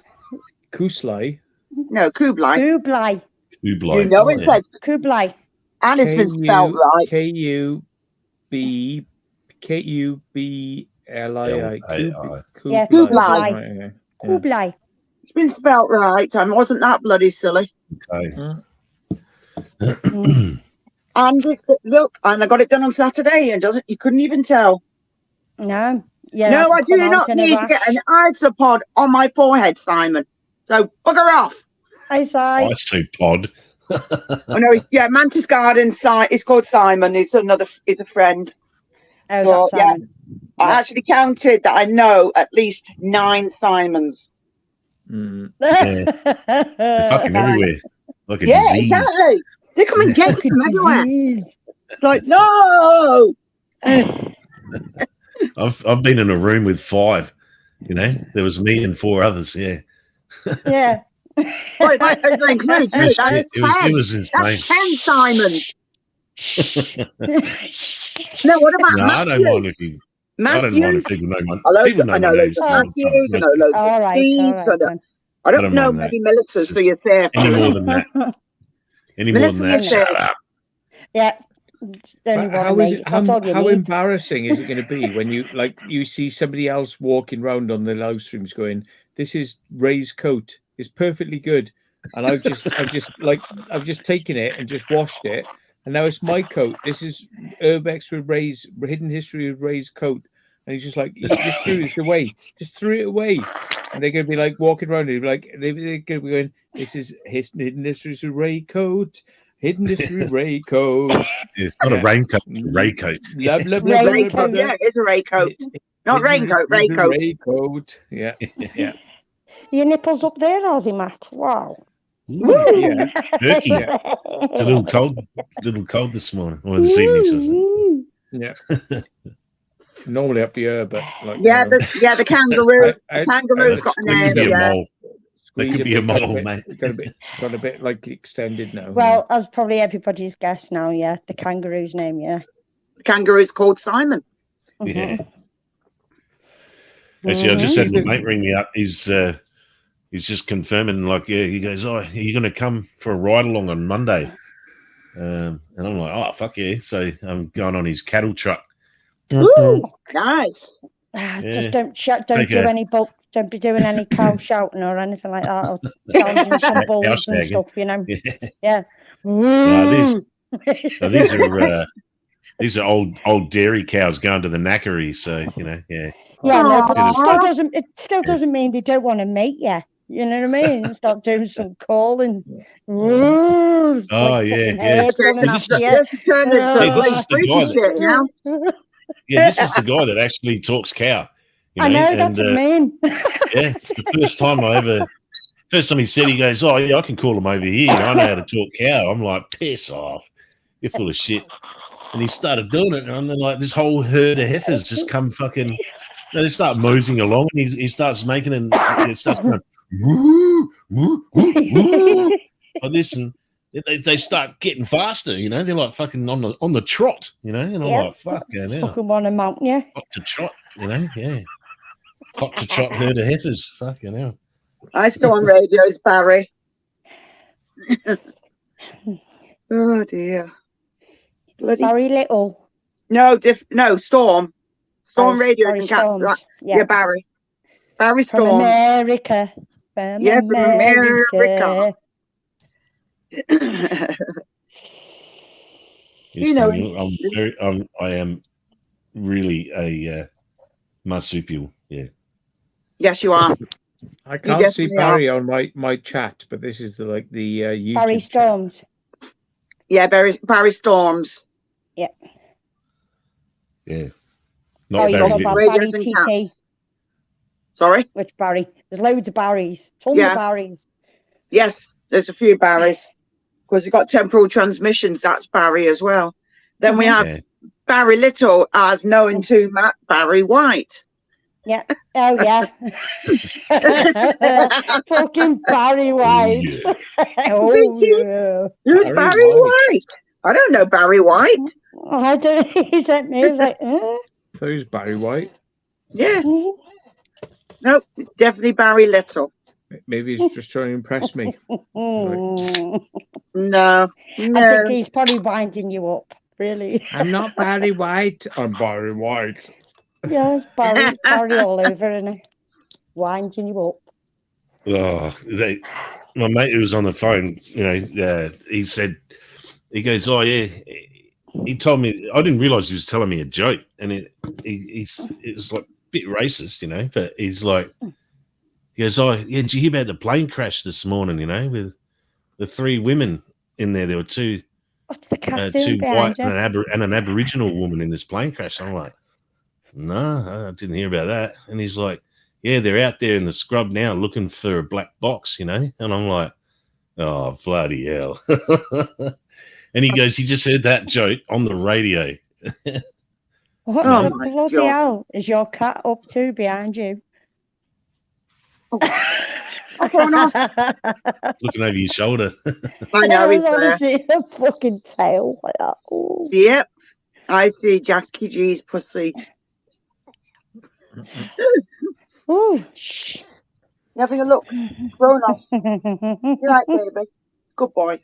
Kuslai. No, Kublai. Kublai. You know it says Kublai. And it's been spelled right. Kublai. Yeah, Kublai. Kublai. It's been spelled right. I wasn't that bloody silly. Okay. And look, and I got it done on Saturday, and you couldn't even tell. No. Yeah. No, I do not need to get an isopod on my forehead, Simon. So bugger off. Isopod. Oh no, yeah, Mantis Garden. It's called Simon. It's a friend. Oh, that's Simon. Yeah, I actually counted that. I know at least 9 Simons. Yeah. They're fucking everywhere. Like a disease. Exactly. They come and get them everywhere. It's like, no. I've been in a room with 5. There was me and 4 others. Yeah. Yeah. Wait, include you. It was insane. That's 10 Simons. No, what about Matthew? I don't mind if you. Matthew? I don't mind if people know my People know loads of Matthews. All right. I don't know many Melissas for your therapy. Any more than that. Shut up. Yeah. How embarrassing is it going to be when you see somebody else walking around on the live streams going, "This is Ray's coat. It's perfectly good," and I've just taken it and just washed it, and now it's my coat. This is Urbex with Ray's Hidden History of Ray's coat, and he's just like, he just threw it away, and they're going to be like walking around and they're going to be going, "This is Hidden History of Ray coat." Hidden this raincoat. It's not a raincoat, it's a raycoat. Blah, blah, blah, blah, blah, Raincoat, blah. yeah, it's a raincoat. Not Hidden this raincoat, little raincoat. raincoat. Yeah, yeah. Your nipples up there, are they, Matt? Wow. Ooh, Yeah. turkey. Yeah. It's a little cold this morning or this evening. So Yeah. Normally up the air, but like Yeah, the kangaroo. I- Kangaroo's got a That could name, be a yeah. mole. That could be a mole, mate. Got a bit like extended now. Well, as probably everybody's guessed now, yeah. The kangaroo's name, yeah. The kangaroo's called Simon. Yeah. Mhm. Actually, I just had my Mhm. mate ring me up. He's just confirming, like, yeah, he goes, "Oh, are you going to come for a ride along on Monday?" And I'm like, "Oh, fuck yeah!" So I'm going on his cattle truck. Woo, nice. Ah, Yeah. Just don't Take do a- any bulk. Don't be doing any cow shouting or anything like that, or challenging some Cow bulls and shagging. stuff, you know. Yeah. Yeah. No, these are old dairy cows going to the knackery. So yeah. Yeah, no, but Aw. it still doesn't mean they don't want to mate you. You know what I mean? Start doing some calling. Oh, yeah. Yes, This is- yes, you turned into Yeah, this is the freaky guy that- shit now. Yeah, this is the guy that actually talks cow. You know, I know, and that's what I mean. yeah, the first time he said, he goes, "Oh yeah, I can call him over here. I know how to talk cow." I'm like, "Piss off, you're full of shit." And he started doing it, and then like this whole herd of heifers just come fucking. They start moseying along, and he starts making and it starts going woo, woo, woo, woo, like this, and they start getting faster. You know, they're like fucking on the trot. You know, and I'm Yeah. like, "Fuck yeah, now Fucking want to mount you. hot to trot." You know, yeah, hot to trot herd of heifers. Fuck you know. I still on radio's Barry. Oh dear. Bloody Barry Little. no, Storm. Storm Oh, radio Barry and cat. Storms. Right. Yeah. Yeah, Barry. Barry From Storm. America. From Yeah, from America. You know, I am really a marsupial. Yeah. yes, you are. I can't see definitely Barry on my chat, but this is the YouTube Barry chat. Storms. Yeah, Barry Storms. Yeah. Oh, Not you very talk little. about Radio Barry and TT. Sorry. Which Barry? There's loads of Barrys. Tons Yeah. of Barrys. Yes, there's a few Barrys because we've got temporal transmissions. That's Barry as well. Then we have Yeah. Barry Little as known to Matt Barry White. Yeah. Oh, yeah. Fucking Barry White. Yeah. Oh, yeah. Who's Barry Barry White? I don't know Barry White. I don't. He sent me. He was like, Who's Barry White? Yeah, no, definitely Barry Little. Maybe he's just trying to impress me. Mm. No, I no. think he's probably winding you up. Really. I'm not Barry White. I'm Barry White. Yes, Barry all over, and winding you up. Oh, my mate who was on the phone, he said, he goes, "Oh yeah," he told me, I didn't realize he was telling me a joke, and it was like a bit racist, but he's like, he goes, "Oh yeah, did you hear about the plane crash this morning? With the three women in there. There were two What's the cat two doing white behind you? and an Aboriginal woman in this plane crash." I'm like, "No, I didn't hear about that." And he's like, "Yeah, they're out there in the scrub now looking for a black box, And I'm like, "Oh, bloody hell." And he goes, he just heard that joke on the radio. What Oh the my bloody God. hell is your cat up to behind you? What's going on? Looking over your shoulder. I know he's there. Honestly, a fucking tail like that. Ooh. Yep, I see Jackie G's pussy. Ooh, shh. You having a look? Grown up. You right, baby? Good boy.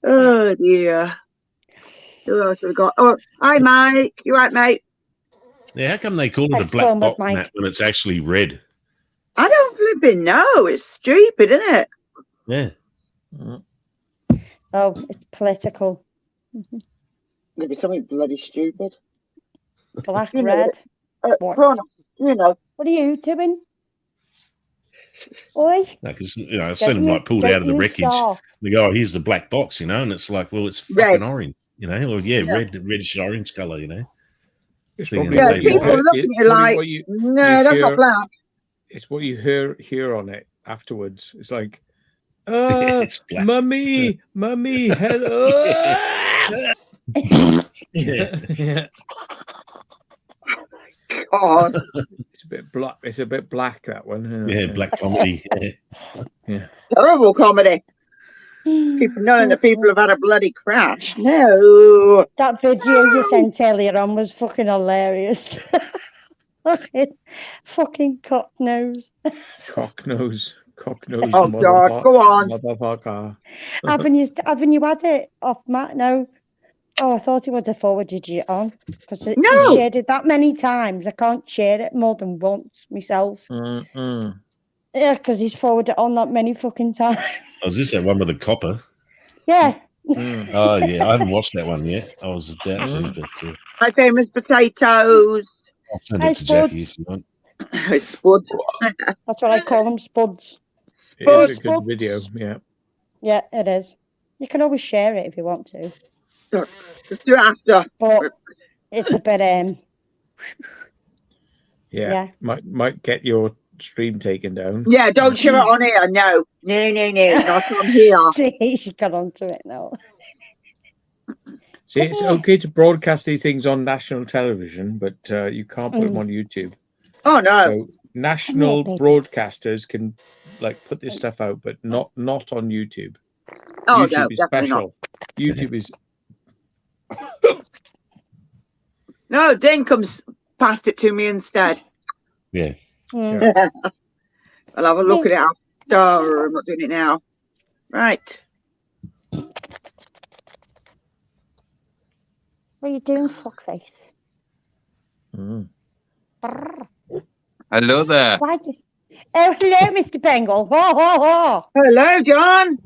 Oh dear. Who else have we got? Oh, hi, Mike. You right, mate? Yeah, how come they call it a Let's black go with box Mike. and that when it's actually red? I don't flipping know. It's stupid, isn't it? Yeah. Oh, it's political. Maybe something bloody stupid. Black, You know red. it. What? Grown up. What are you doing? Oi, Because I seen them like pulled out of the wreckage. They go, "Oh, here's the black box," and it's like, well, it's fucking Red. orange, or reddish orange color, It's Thinking probably Yeah, what you people hear- looking at you probably like, what you no, that's hear- not black. It's what you hear on it afterwards. It's like, it's black. mummy, hello. Yeah. God. It's a bit black. It's a bit black, that one. isn't it? Yeah, black comedy. Yeah. Terrible comedy. People knowing that people have had a bloody crash. No. That video you sent earlier on was fucking hilarious. fucking cock nose. Cock nose. Oh God, go on. Motherfucker. Haven't you had it off Matt? No. Oh, I thought he would have forwarded you on because he shared it that many times. I can't share it more than once myself. Mm-mm. Yeah, because he's forwarded it on that many fucking times. Oh, is this that one with the copper? Yeah. Mm. Oh yeah, I haven't watched that one yet. I was about to, but My famous potatoes. I'll send Hey, it to Jackie Spuds. if you want. It's Spuds. That's what I call them, spuds. It is a good video. Yeah. Yeah, it is. You can always share it if you want to, Just do it after. but it's a bit Yeah. Might get your stream taken down. Yeah, don't share it on here. No, not on here. She's got onto it now. See, it's okay to broadcast these things on national television, but you can't put them on YouTube. Oh no. So national broadcasters can put this stuff out, but not on YouTube. Oh YouTube no, is definitely special. YouTube is no. Dane comes past it to me instead. Yeah. I'll have a look at it after. I'm not doing it now. Right. What are you doing, fuckface? Hello there. Oh, hello, Mr. Bengal. Hello, John.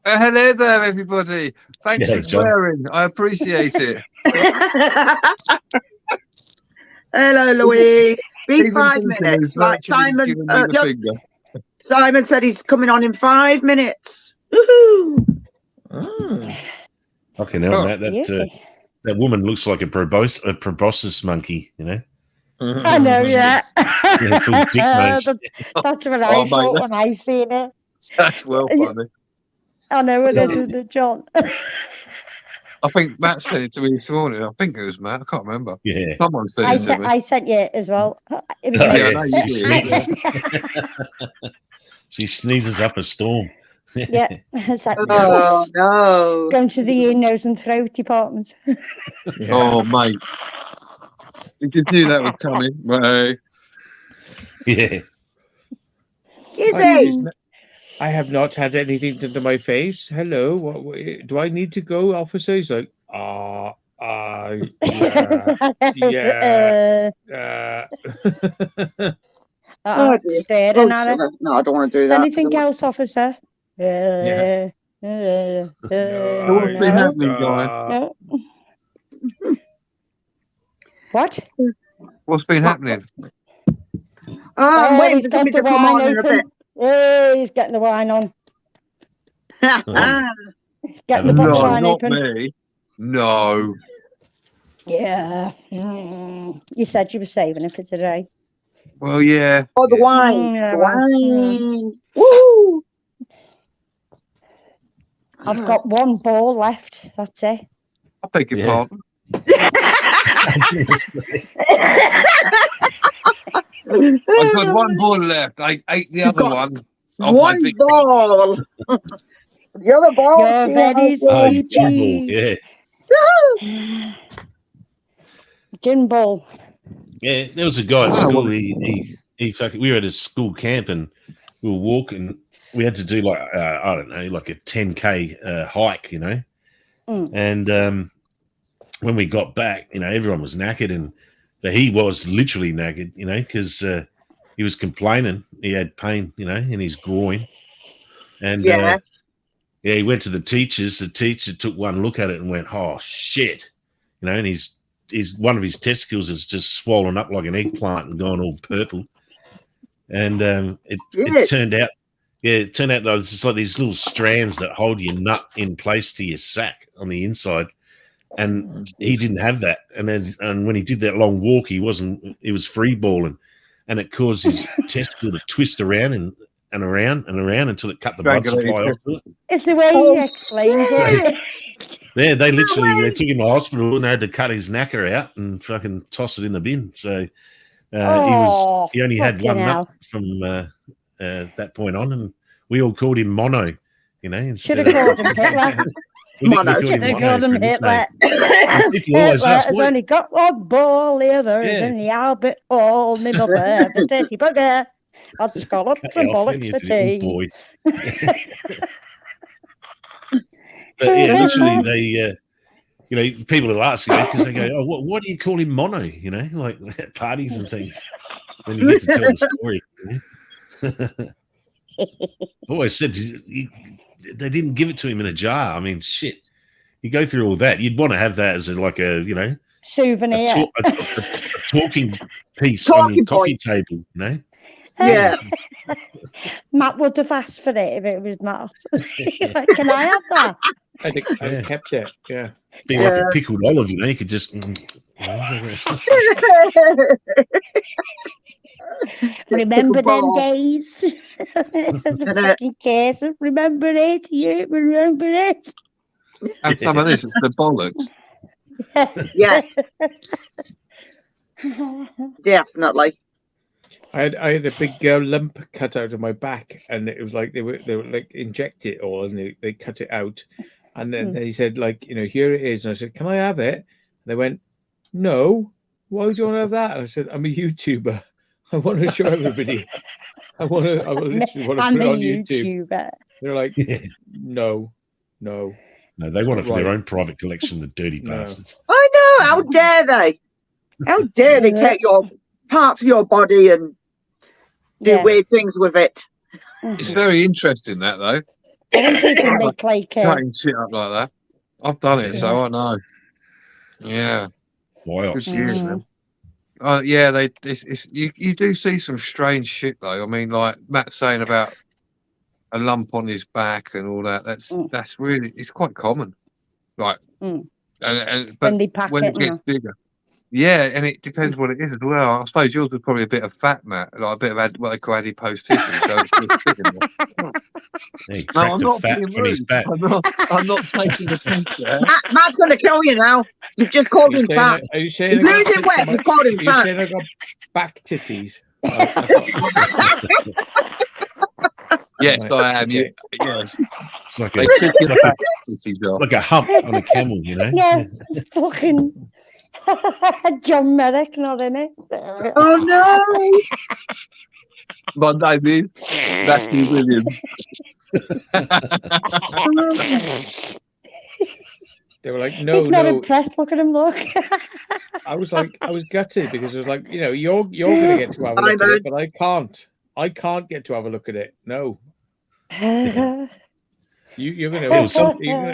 Hello there, everybody. Thanks Yeah, for John. swearing. I appreciate it. Hello, Louise. Be Even 5 Peter minutes. is Like actually Simon. giving me the finger. Simon said he's coming on in 5 minutes. Woohoo! Okay, now Matt, Beauty. that woman looks like a proboscis monkey, I know, yeah. Yeah, full dick nose. That's what Oh, I mate, thought when I seen it. That's well funny. I know it is, isn't it, John? I think Matt said it to me this morning. I think it was Matt. I can't remember. Yeah. Someone said it to me. I sent you it as well. It was Oh, Yeah, I yeah. know you She did, sneezes. She sneezes up a storm. yeah, it's like Oh no. going to the ear, nose, and throat department. Oh, mate. You could do that was coming. Right. Yeah. I have not had anything done to my face. Hello, what do I need to go, officer? He's like, yeah. Oh, dear. Staring at it. No, I don't want to do Is that. anything else, officer? Yeah. What's been happening, guys? No. What? What's been happening? I'm waiting he's for got somebody the to come wine on in a open. bit. Hey, he's getting the wine on. He's getting the No, box wine not open. me. No. Yeah. You said you were saving it for today. Well, yeah. Oh, the wine. Yeah, The well, wine. Woo! I've got one ball left. That's it. I beg your Yeah. pardon. I've got one ball left. I ate the other got one. Of my One victory. ball. The other ball. You're very Oh, you sleepy. yeah. Gin ball. Yeah, there was a guy at Oh, school. well- He fucking. We were at a school camp and we were walking. We had to do like I don't know, like a 10K hike, And when we got back, everyone was knackered, but he was literally knackered, because he was complaining. He had pain, in his groin, and Yeah. he went to the teachers. The teacher took one look at it and went, "Oh shit," and his one of his testicles is just swollen up like an eggplant and gone all purple. and it turned out, it turned out that it's just like these little strands that hold your nut in place to your sack on the inside, and he didn't have that. And when he did that long walk, he was free balling, and it caused his testicle to twist around and around and around until it cut the blood supply off to it. It's the way he explained it. Yeah, they took him to hospital and they had to cut his knacker out and fucking toss it in the bin. So he only had one nut from that point on, and we all called him Mono. You know, should have called him Hitler. Mono. Should have called him Hitler. Hitler has only got one ball, the other is in the Albert Hall. My mother, the dirty bugger, had scallops and bollocks for tea. Boy. But yeah, literally, they, you know, people will ask you because they go, "Oh, what do you call him Mono?" You know, like at parties and things. When you get to tell the story, I always said they didn't give it to him in a jar. I mean, shit, you go through all that, you'd want to have that as a souvenir, a talking piece on your coffee table. You know. Yeah. Matt would have asked for it if it was Matt. Like, can I have that? I'd kept it. Yeah. Be like a pickled olive, you know. You could just. Remember them days? There's a fucking case of remember it. You remember it. And some of this, it's the bollocks. Yeah. Definitely. I had a big lump cut out of my back, and it was like they were like inject it all, and they cut it out, and then they said, like, you know, here it is, and I said, can I have it? And they went, no. Why would you want to have that? And I said, I'm a YouTuber. I want to show everybody. I literally want to put it on YouTube. They're like, no. No, they want it for their own private collection, the dirty bastards. I know. How dare they? How dare they take your parts of your body and do weird things with it? It's very interesting, that, though. Cutting shit up like that. I've done it, so I know. Yeah. Wow. Yeah, you do see some strange shit, though. I mean, like Matt's saying about a lump on his back and all that. That's really, it's quite common. Like, but when it gets bigger. Yeah, and it depends what it is as well. I suppose yours was probably a bit of fat, Matt, like a bit of what they call adipose tissue. So it's no, I'm not being rude. I'm not taking the piss there. Matt's going to kill you now. You've just called him fat. Are you saying you called him fat? Are you saying I got back titties? Yes, I am. Yes. It's like a hump on a camel, you know? Yeah, fucking John Merrick, not in it. Oh no! My name is Matthew Williams. They were like, no, He's not impressed. Look at him, look. I was gutted because it was like, you know, you're gonna get to have a look at it, but I can't. I can't get to have a look at it. No. You're gonna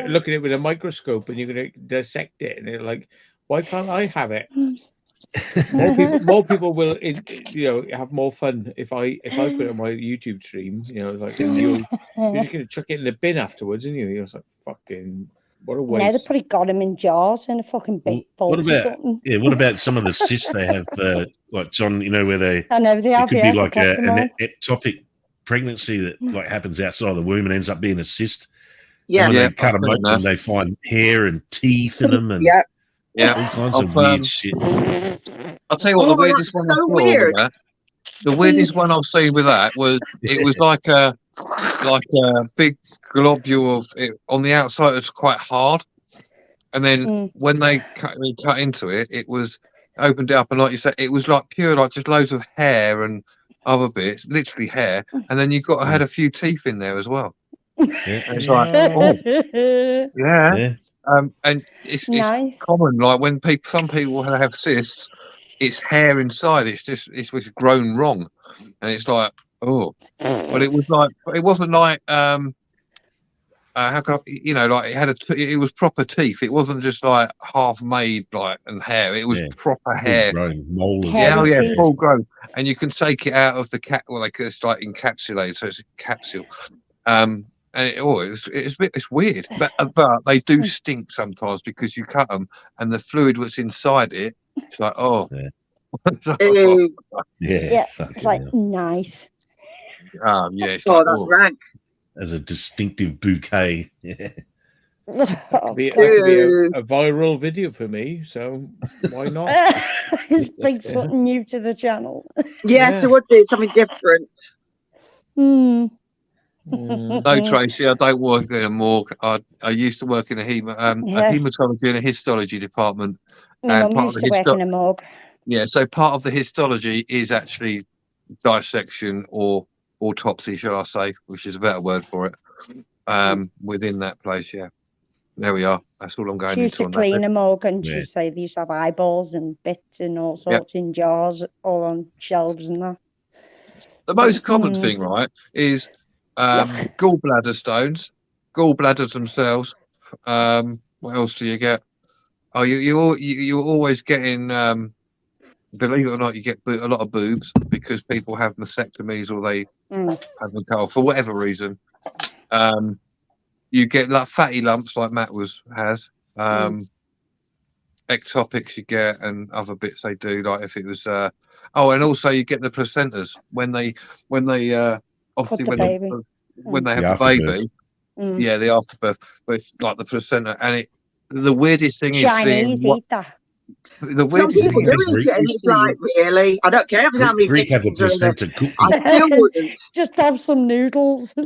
look at it with a microscope and you're gonna dissect it, and you're like, why can't I have it? More people will, you know, have more fun if I put it on my YouTube stream. You know, like you're just gonna chuck it in the bin afterwards, and you're like, fucking, what a waste. Now they probably got him in jars in a fucking big bowl. What about some of the cysts they have, like John? You know, where it could be like an ectopic pregnancy that like happens outside the womb and ends up being a cyst. Yeah, and when they cut them open, they find hair and teeth in them, and all kinds of weird shit. I'll tell you what, the weirdest one I saw with that. The weirdest one I've seen with that was it was like a big globule of it on the outside. It was quite hard, and then when they cut into it, it was opened it up, and like you said, it was like pure, like just loads of hair and other bits, literally hair, and then you had a few teeth in there as well. Yeah. And it's like, and it's nice. Common, like when some people have cysts, it's hair inside. It's grown wrong, and it's like, but it was like, it wasn't like how can I, like it had it was proper teeth. It wasn't just like half made and hair. It was proper hair. Molars. Hairy Full grown. And you can take it out of the it's like encapsulated, so it's a capsule. And it's weird, but they do stink sometimes because you cut them and the fluid that's inside it. It's like it's like nice. It's that's rank. As a distinctive bouquet. Yeah. That could be a viral video for me, so why not? It's like something new to the channel. Yes, it would be something different. No, Tracy, I don't work in a morgue. I used to work in a hematology and a histology department. My mum used to work in a morgue. Yeah, so part of the histology is actually dissection or autopsy, shall I say, which is a better word for it. Within that place, there we are. That's all I'm going into. She used to clean a morgue, and she'd say they used to have eyeballs and bits and all sorts in jars, all on shelves and that. The most common thing, right, is gallbladder stones, gallbladders themselves. What else do you get? Oh, you're always getting. Believe it or not, you get a lot of boobs because people have mastectomies or they have them cut off for whatever reason. You get like fatty lumps like Matt has. Ectopics you get and other bits they do, like if it was and also you get the placentas when they obviously when they have the baby. Yeah, the afterbirth. But it's like the placenta, and the weirdest thing is Chinese eat that. The Some people do eat it, and it's like, really? I don't care how many Greek have the placenta cooking. I still wouldn't. Just have some noodles. You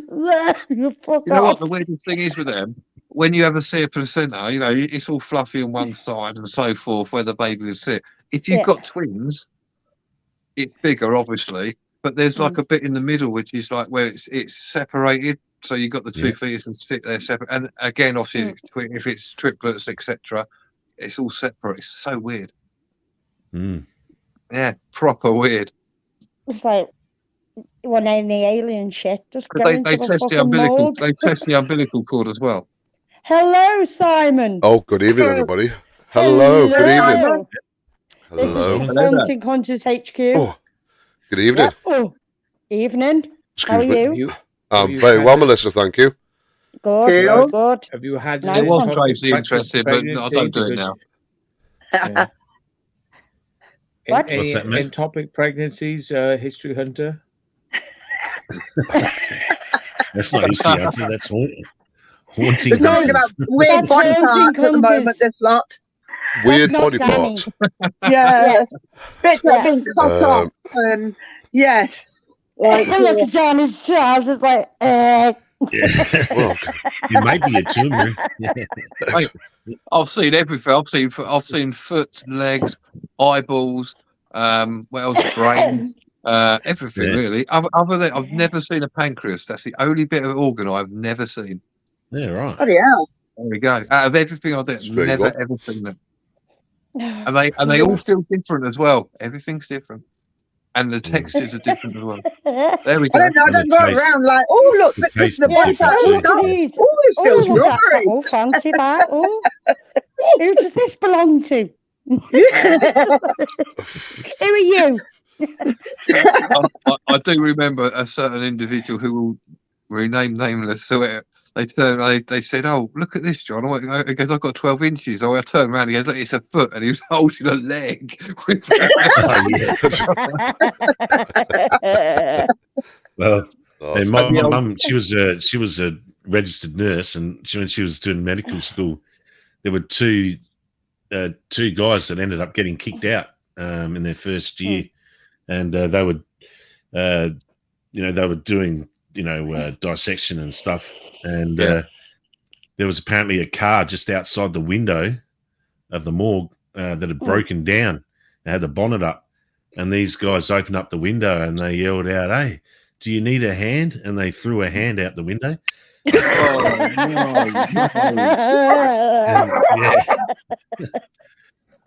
know what the weirdest thing is with them? When you ever see a placenta, it's all fluffy on one side and so forth, where the baby would sit. If you've got twins, it's bigger, obviously, but there's like a bit in the middle, which is like where it's separated. So you've got the two fetuses and sit there separate. And again, obviously, if it's triplets, etc., it's all separate. It's so weird. Yeah, proper weird. It's like when any alien shit just go they into test the fucking umbilical. morgue. They test the umbilical cord as well. Hello, Simon. Oh, good evening, everybody. Hello, good evening. Hello. This is Haunting Conscious HQ. Oh, good evening. Evening. How are Excuse you? I'm very well, Melissa, thank you. Good, good. Have you had? It was Tracy interested, but I don't do it now. What? What's that, in topic pregnancies, History Hunter? That's not History Hunter. That's haunting. We're talking about weird body parts at the moment. This lot. Weird body parts. Yeah. Bits that have been cut off. Yes. Like, look at Johnny's trousers, like, Yeah. Well, it might be a tumor. I've seen everything. I've seen foot, legs, eyeballs. What else? Brains. Everything really. Other than I've never seen a pancreas. That's the only bit of organ I've never seen. Yeah, right. Oh yeah. There we go. Out of everything I did, never ever seen them. And they all feel different as well. Everything's different. And the textures are different as well. There we go. I don't go around like, oh look, the body parts. Oh, it feels rubbery. Oh, fancy that. Oh, who does this belong to? Who are you? I do remember a certain individual who will remain nameless. So they said, "Oh, look at this, John." He goes, "I've got 12 inches." I turned around. He goes, "Look, it's a foot," and he was holding a leg. Well, my mum, she was a registered nurse, and when she was doing medical school, there were two guys that ended up getting kicked out in their first year, and they were doing dissection and stuff, and there was apparently a car just outside the window of the morgue that had broken down. They had the bonnet up, and these guys opened up the window and they yelled out, "Hey, do you need a hand?" And they threw a hand out the window.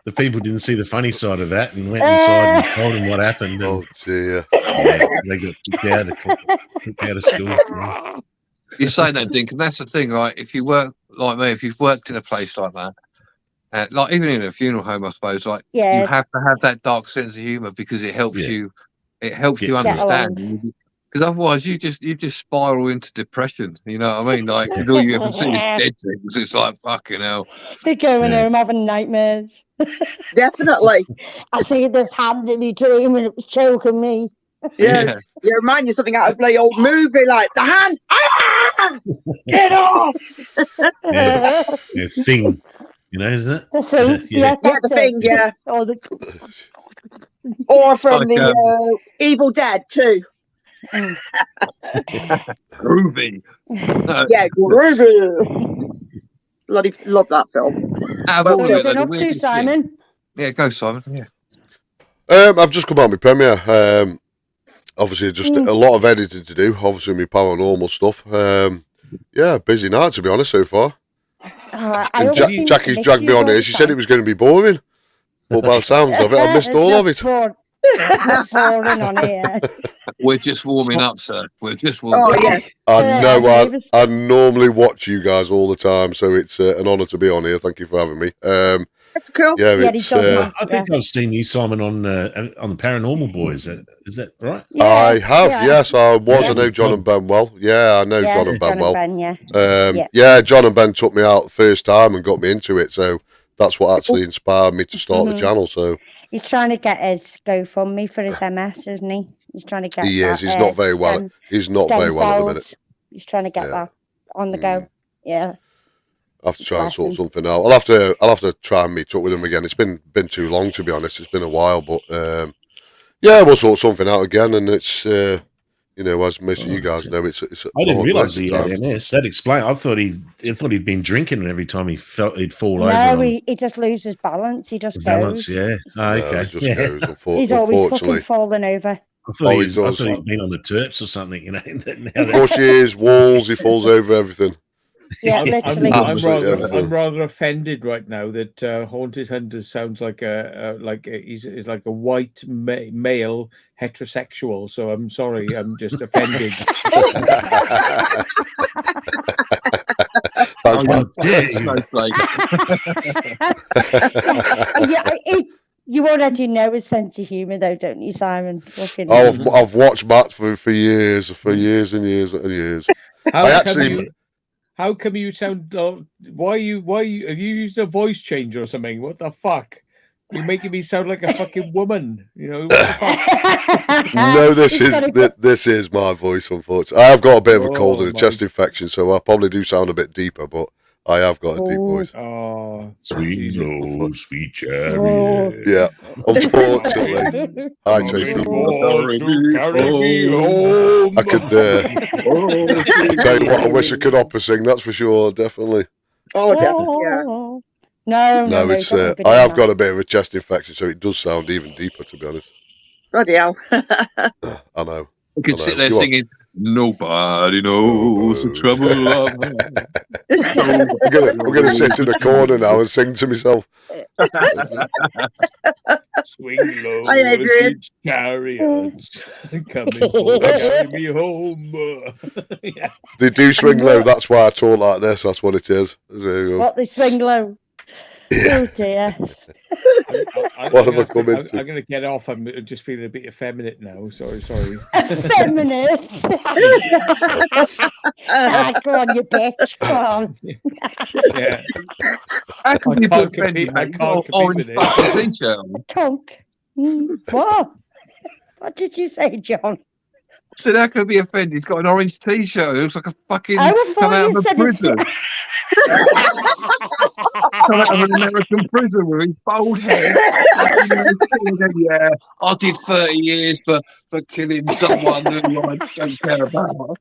The people didn't see the funny side of that and went inside and told them what happened. Oh dear! They got kicked out of school. Yeah. You're saying that, Dink, and that's the thing, right? If you work like me, if you've worked in a place like that, like even in a funeral home, I suppose, like you have to have that dark sense of humour because it helps you. It helps you understand. Because otherwise, you just spiral into depression. You know what I mean? Like, all you ever see is dead things. It's like fucking hell. They're going home having nightmares. Definitely. I see this hand in my dream and it was choking me. Yeah. You remind you of something out of the old movie, like the hand. Ah! Get off! Thing, you know, isn't it? The thing, the thing, yeah. Or from the Evil Dead too. Groovy. Yeah, groovy. Bloody love that film. What have you been up to, Simon? Yeah, go, Simon. Yeah. I've just come out with premiere. Obviously, just a lot of editing to do. Obviously, my paranormal stuff. Busy night to be honest so far. And Jackie's dragged me on here. She said it was going to be boring, but by the sounds of it, I missed all of it. Boring on here. We're just warming up, sir. We're just warming up. I know. I normally watch you guys all the time, so it's an honour to be on here. Thank you for having me. That's cool. Yeah, it's, I think I've seen you, Simon, on the Paranormal Boys. Is that right? Yeah, I have. Yeah. Yes, I was. I know John and Ben well. Yeah, I know John and Ben well. John and Ben took me out the first time and got me into it. So that's what actually inspired me to start the channel. So he's trying to get his GoFundMe for his MS, isn't he? He's trying to get. He is. He's not very well. He's not very well at the minute. He's trying to get that on the go. Yeah. I have to try and sort something out. I'll have to try and meet up with him again. It's been too long, to be honest. It's been a while, but we'll sort something out again. And it's as most of you guys know, it's I didn't realise he had MS. That explains. I thought he'd been drinking, and every time he felt he'd fall over. No, he just loses balance. He just goes. Yeah. Okay. He just goes. He's always fucking falling over. I thought he'd been on the Terps or something. You know. Bushes, walls. He falls over everything. Yeah, literally. I'm rather offended right now that Haunted Hunters sounds like he's like a white male heterosexual. So I'm sorry, I'm just offended. You already know his sense of humour, though, don't you, Simon? I've watched Matt for years and years and years. How come you sound? Why you? Have you used a voice change or something? What the fuck? You're making me sound like a fucking woman. You know. What the fuck? No, this is my voice. Unfortunately, I have got a bit of a cold and a chest infection, so I probably do sound a bit deeper. But I have got a deep voice. Oh, sweet low, sweet cherry. Yeah, unfortunately. Hi, Tracy. Carry me home. I could tell you what, I wish I could opera sing. That's for sure, definitely. Oh, definitely. Yeah. No, it's. I have got a bit of a chest infection, so it does sound even deeper, to be honest. Bloody hell. I know. You can sit there singing. Nobody knows the trouble of I'm gonna sit in the corner now and sing to myself. Swing low, sweet chariots, coming to carry me home. Yeah. They do swing low. That's why I talk like this. That's what it is. What, they swing low? Yeah. Oh dear. I'm going to get off. I'm just feeling a bit effeminate now. Sorry. Effeminate? Go on, you bitch. Go on. Yeah. I can't compete with it. Tonk. What? What did you say, John? So how can I be offended? He's got an orange t-shirt. It looks like a fucking come out of a prison. Come out of an American prison with his bald head. Yeah, I did 30 years for killing someone who I don't care about.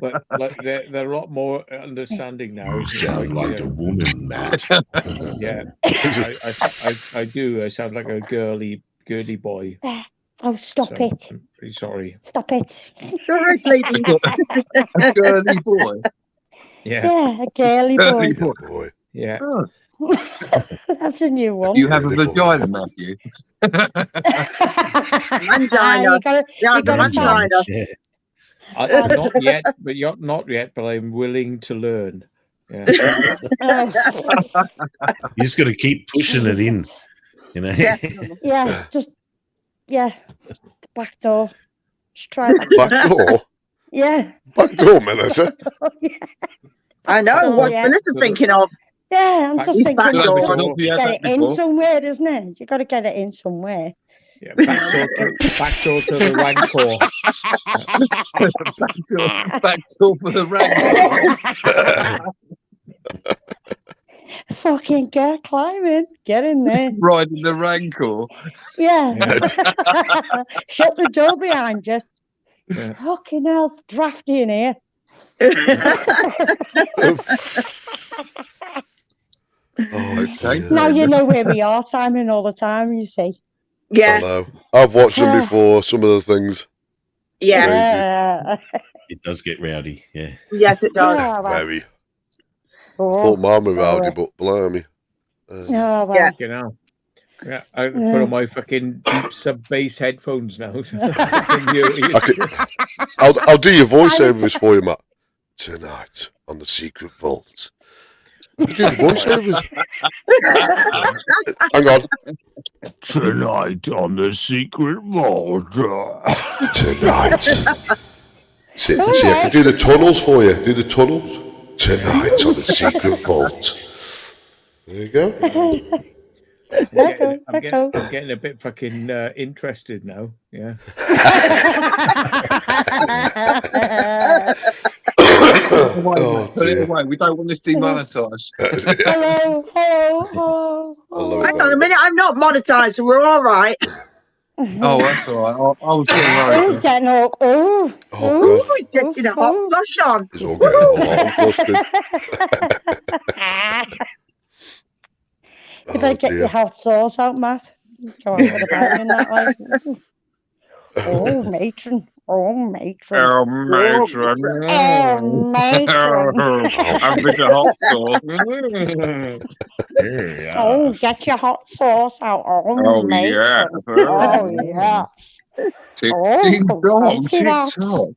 But like, they're a lot more understanding now. You sound like a woman, Matt. Yeah, I do. I sound like a girly boy. Oh, stop it. I'm pretty sorry. Stop it. Sorry, lady. A girly boy. Yeah, a girly boy. Yeah. Oh. That's a new one. You have a vagina, Matthew. Angina. You gotta, Yeah, you the gotta angina. Yeah. Not yet, but I'm willing to learn. Yeah. You just got to keep pushing it in. You know. Yeah, just back door. Just try that. Back door? Yeah. Back door, Melissa? I know. Oh, What's yeah. Melissa thinking of? Yeah, I'm just Back thinking door. get it in somewhere, isn't it? You got to get it in somewhere. Yeah, back door to the Rancor. Back door for the Rancor. Fucking climbing. Get in there. Riding the Rancor. Yeah. Shut the door behind you. Yeah. Fucking hell, it's drafty in here. Okay. Now you know where we are, Simon, all the time, you see. I Yeah. know. I've watched them before, some of the things. Yeah. It does get rowdy. Yeah. Yes, it does. Yeah, well, Very. I thought mine were rowdy, but blimey. yeah, well. You know. Yeah, I put on my fucking deep sub bass headphones now. I'll do your voiceovers for you, Matt. Tonight on the Secret Vault. You do the voiceovers. Hang on. Tonight on the Secret Vault. Tonight. See, I can do the tunnels for you. Do the tunnels. Tonight on the Secret Vault. There you go. I'm getting a bit fucking interested now. Yeah. Put it away. We don't want this demonetised. Hello. Hang on a minute. I'm not monetized, so we're all right. Oh, that's all right. I was getting Oh, worried. getting all. Oh, Ooh, God. it's getting a hot flush on. It's all getting hot and flustered. You better get your hot sauce out, Matt. Go on with the bag in that way. Oh, matron. Oh, matron. Oh, matron. Oh, matron. I'm with the hot sauce. Oh, get your hot sauce out. Oh, Oh, matron. yeah. Oh, yeah. Tick, Oh, ding, dong, fancy tick, that. tock.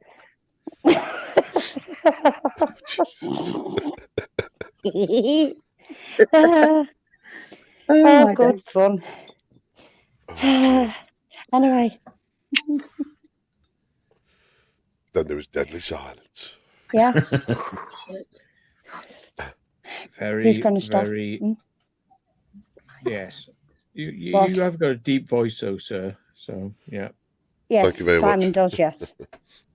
Oh, good fun. Anyway. Then there was deadly silence. Yeah. Very, Who's gonna stop? very. Yes. You What? have got a deep voice, though, sir. So, yeah. Yes, Thank you very Simon much. does, yes.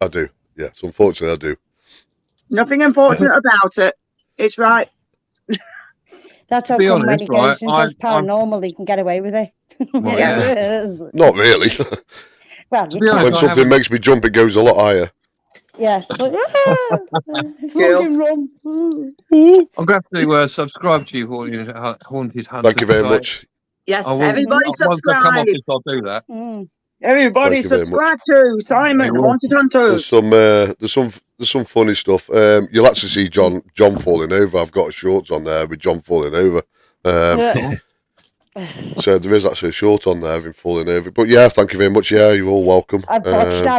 I do. Yes, unfortunately, I do. Nothing unfortunate about it. It's right. That's how be come when honest, he goes and right, does paranormal, he can get away with it. Well, yeah. Not really. Well, To you be can. honest, When I something haven't- makes me jump, it goes a lot higher. Yeah. Like, fucking run. I'm going to subscribe to you, Haunted Hunters. Thank you very site. much. Yes, I will, everybody once I come off subscribe. this, I'll do that. Everybody Thank you very subscribe to Simon Yeah. Haunted There's Hunters. some funny stuff. You'll actually see John falling over. I've got shorts on there with John falling over. So there is actually a short on there of him falling over. But yeah, thank you very much. Yeah, you're all welcome. I've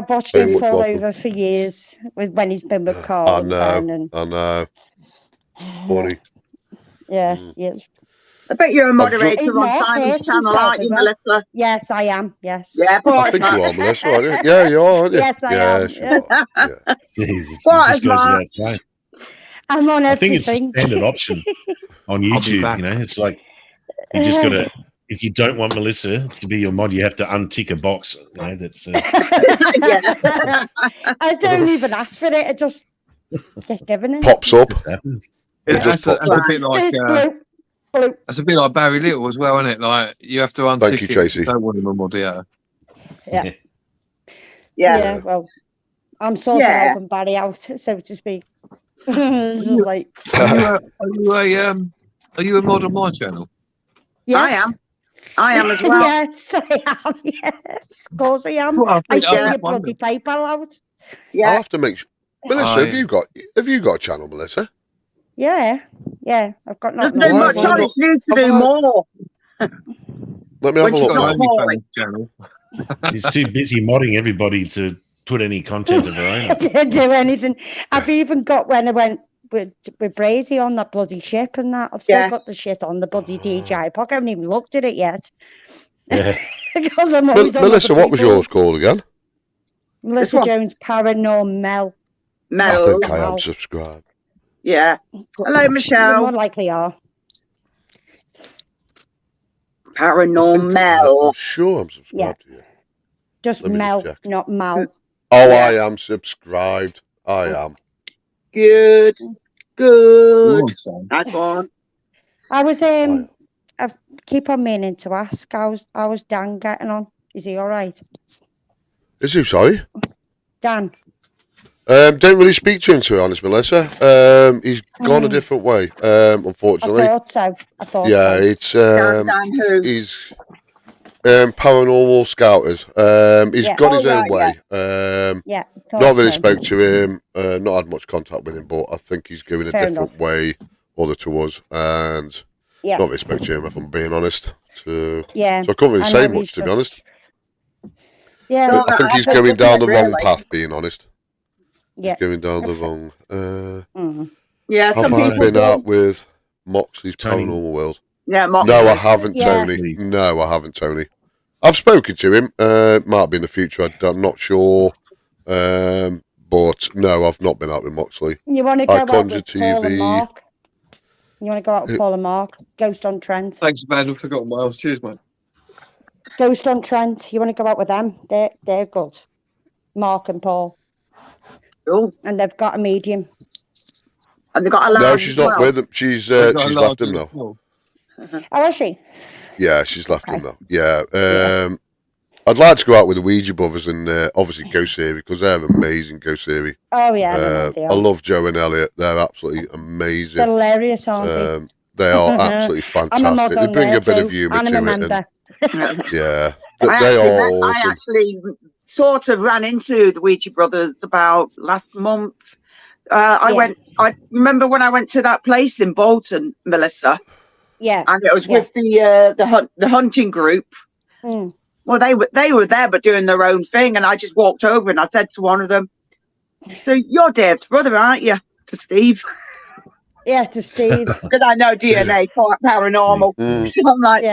watched very him much fall welcome. over for years when he's been with Carl. I and know. Ben and, I know. Funny. yeah, yes. I bet you're a He's moderator on not Simon's hurt channel, himself aren't you, as well. Melissa? Yes, I am. Yes. Yeah, I think you are, Melissa, aren't you? Yeah, you are, aren't you? Yes, I am. Yes, you are. Yeah. Jesus, What it is just goes that? without saying. I'm on I think it's a everything. standard option on I'll be YouTube. back. You know, it's like you just got to. If you don't want Melissa to be your mod, you have to untick a box. You know, that's. I don't even ask for it. I just get given it. Pops up. What happens? It just That's pops a up. bit like that's a bit like Barry Little as well, isn't it? Like you have to untick Thank you, it if Tracy. you don't want him a moderator. Yeah. Yeah. Yeah, well, I'm sort of helping Barry out, so to speak. It's just like, Are you a mod on my channel? yes. I am as well. Yes, I am. Yes, of course I am. Well, I show I your bloody PayPal out. I'll Yeah. have to make sure. Melissa, have you got a channel, Melissa? Yeah, I've got There's nothing. no Why much have I on. not- It needs to have do I- more. Let me have When a she's look. not now. poorly. channel. She's too busy modding everybody to put any content of her own up. Didn't do anything. I've even got when I went with Brady on that bloody ship and that. I've still got the shit on the bloody DJI Pocket. I haven't even looked at it yet. Yeah. Because I'm always on Melissa, other what was yours people's. called again? Melissa Jones Paranormal. I think I am subscribed. Yeah. Hello, You Michelle. more likely are. Paranormal. I'm sure I'm subscribed to you. Just Let me Mel, just check. not Mal. Oh, I am subscribed. I am. Good. Nice one. I was I keep on meaning to ask. How's Dan getting on? Is he all right? Is who, sorry? Dan. Don't really speak to him, to be honest, Melissa. He's gone a different way, unfortunately. I thought so. Yeah, it's he's paranormal scouters. He's got his own way. Not really spoke to him. Not had much contact with him, but I think he's going a different way, other to us, and not really spoke to him, if I'm being honest. So I can't really say much, to be honest. Yeah, I think he's going down the wrong path, being honest. Yeah, he's going down the wrong. Yeah, have I been out with Moxley's Paranormal World? Yeah, Moxley. No, I haven't, Tony. No, I haven't, Tony. I've spoken to him. Might be in the future. I'm not sure. But no, I've not been out with Moxley. You want to go out with TV. Paul and Mark? You want to go out with Paul and Mark? Ghost on Trent. Thanks, man. I've forgotten Miles. Cheers, mate. Ghost on Trent. You want to go out with them? They're good. Mark and Paul. Oh. And they've got a medium. And they've got a No, she's not with him. She's left him now. Oh, is she? Yeah, she's left him now. Yeah. I'd like to go out with the Ouija brothers and obviously Ghost Theory, because they're amazing, Ghost Theory. Oh, yeah. I love Joe and Elliot. They're absolutely amazing. They're hilarious, aren't they? They are absolutely fantastic. They bring a bit of humour to it. Yeah. They are awesome. I actually sort of ran into the Ouija brothers about last month. I remember when I went to that place in Bolton, Melissa. Yeah. And it was with the hunting group. Mm. Well, they were there, but doing their own thing. And I just walked over and I said to one of them, "So you're Dave's brother, aren't you?" To Steve. Yeah, to Steve. Because I know DNA paranormal. So I'm like,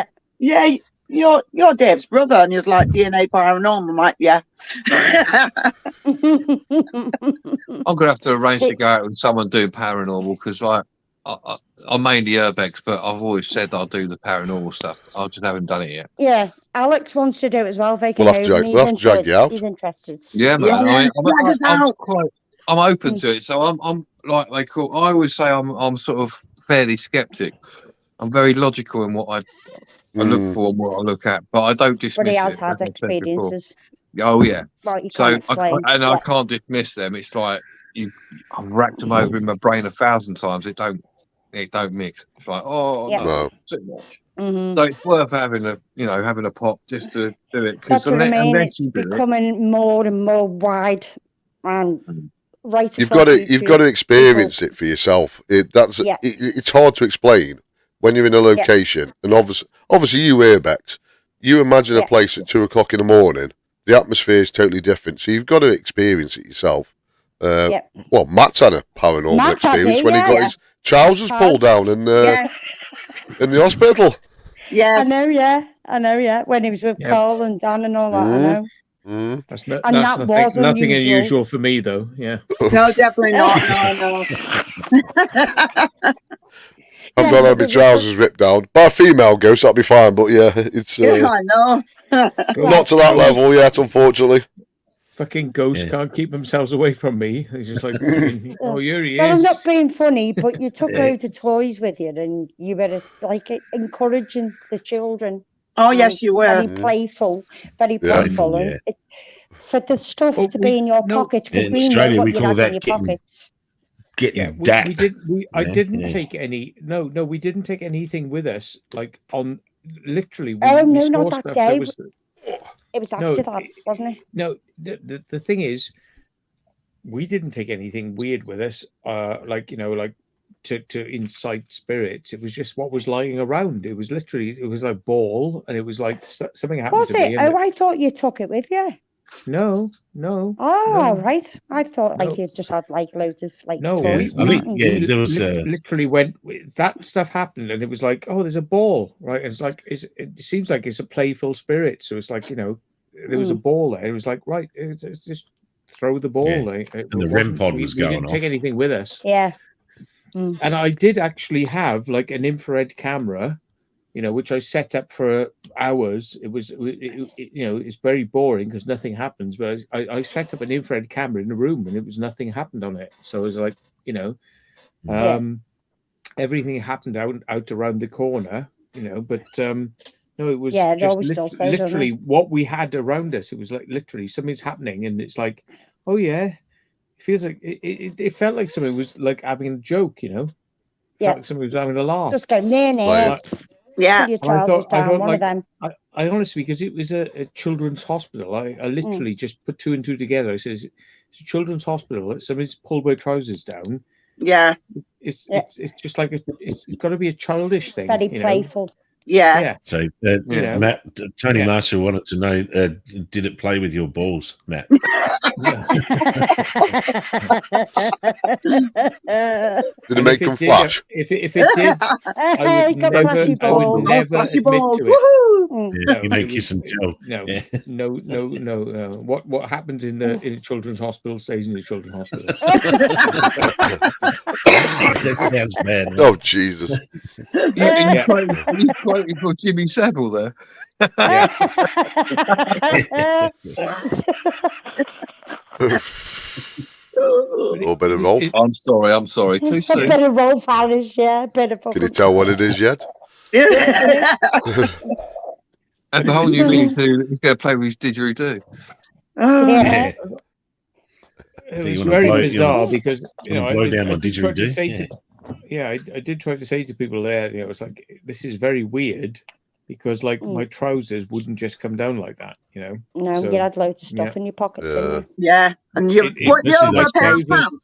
yeah, you're Dave's brother. And he was like, DNA paranormal. I'm like, yeah. I'm gonna have to arrange to go out with someone doing paranormal, because like I'm mainly urbex, but I've always said that I'll do the paranormal stuff. I just haven't done it yet. Yeah, Alex wants to do it as well. We'll have to drag you out. He's interested. Yeah, man. I'm open to it. So I'm like they call. I always say I'm sort of fairly skeptic. I'm very logical in what I look for and what I look at, but I don't dismiss it. But he has had experiences. Oh yeah. Right, so I can't dismiss them. It's like I've racked them over in my brain 1,000 times. It don't mix. It's like no, too much. So it's worth having a pop just to do it, because unless you do becoming more and more wide and right. You've got to experience it for yourself. It's hard to explain when you're in a location, and obviously you urbex. You imagine a place at 2:00 in the morning. The atmosphere is totally different, so you've got to experience it yourself. Well, Matt's had a paranormal experience when he got his trousers pulled down in the hospital. Yeah, I know. When he was with Carl and Dan and all that, I know. That's nothing unusual for me, though. Yeah. No, definitely not. No. I've not had my trousers ripped down by a female ghost. That'd be fine, but it's. I know. Not to that level yet, unfortunately. Fucking ghosts can't keep themselves away from me. They're just like, oh, here he is. Well, I'm not being funny, but you took loads of toys with you, and you were like encouraging the children. Oh yes, you were. Very playful, and for the stuff to be in your pockets. In Australia, we call that getting dapped. I didn't take any. No, we didn't take anything with us. Like on literally. No, not that day. It was after that, wasn't it? No, the thing is, we didn't take anything weird with us. Like to incite spirits. It was just what was lying around. It was like a ball, and it was like something happened Was to me. it? Oh, I thought you took it with you. No. Oh, right. I thought like you just had like loads of like No, toys. I think there was literally when that stuff happened, and it was like, oh, there's a ball, right? And it's like it seems like it's a playful spirit, so it's like, you know, there was a ball there. It was like, right, it's just throw the ball. Like, and the REM pod was going we didn't take off. anything with us. Yeah. And I did actually have like an infrared camera, you know, which I set up for hours. It was, you know, it's very boring because nothing happens. But I set up an infrared camera in the room, and it was nothing happened on it. So it was like, you know, everything happened out around the corner, you know. But no, it was just literally what we had around us. It was like literally something's happening, and it's like, oh yeah, it feels like it felt like somebody was like having a joke, you know. Felt like somebody was having a laugh. Just go near. Yeah, your trousers down, one like, of them. I honestly, because it was a children's hospital, I literally just put two and two together. I says, it's a children's hospital. Somebody's pulled my trousers down. Yeah, it's just like it's got to be a childish thing. Very playful. Yeah. So Matt, Tony Marshall wanted to know, did it play with your balls, Matt? Did it make them flash? If it did, I would never admit to it. You may kiss and tell. No. What happens in a children's hospital stays in the children's hospital. That sounds bad. Oh Jesus! You quoted for Jimmy Savile there. Or bit of Rolf. I'm sorry. Too soon. A bit of Rolf Harris, yeah. Bit of. Can you tell what it is yet? That's a whole new meaning to he's going to play with his didgeridoo. Yeah. It was very bizarre because blow down my didgeridoo. I did try to say to people there, you know, it's like, this is very weird because like my trousers wouldn't just come down like that, you know. No, you had loads of stuff in your pockets. Yeah, and you put your over a pair of pants.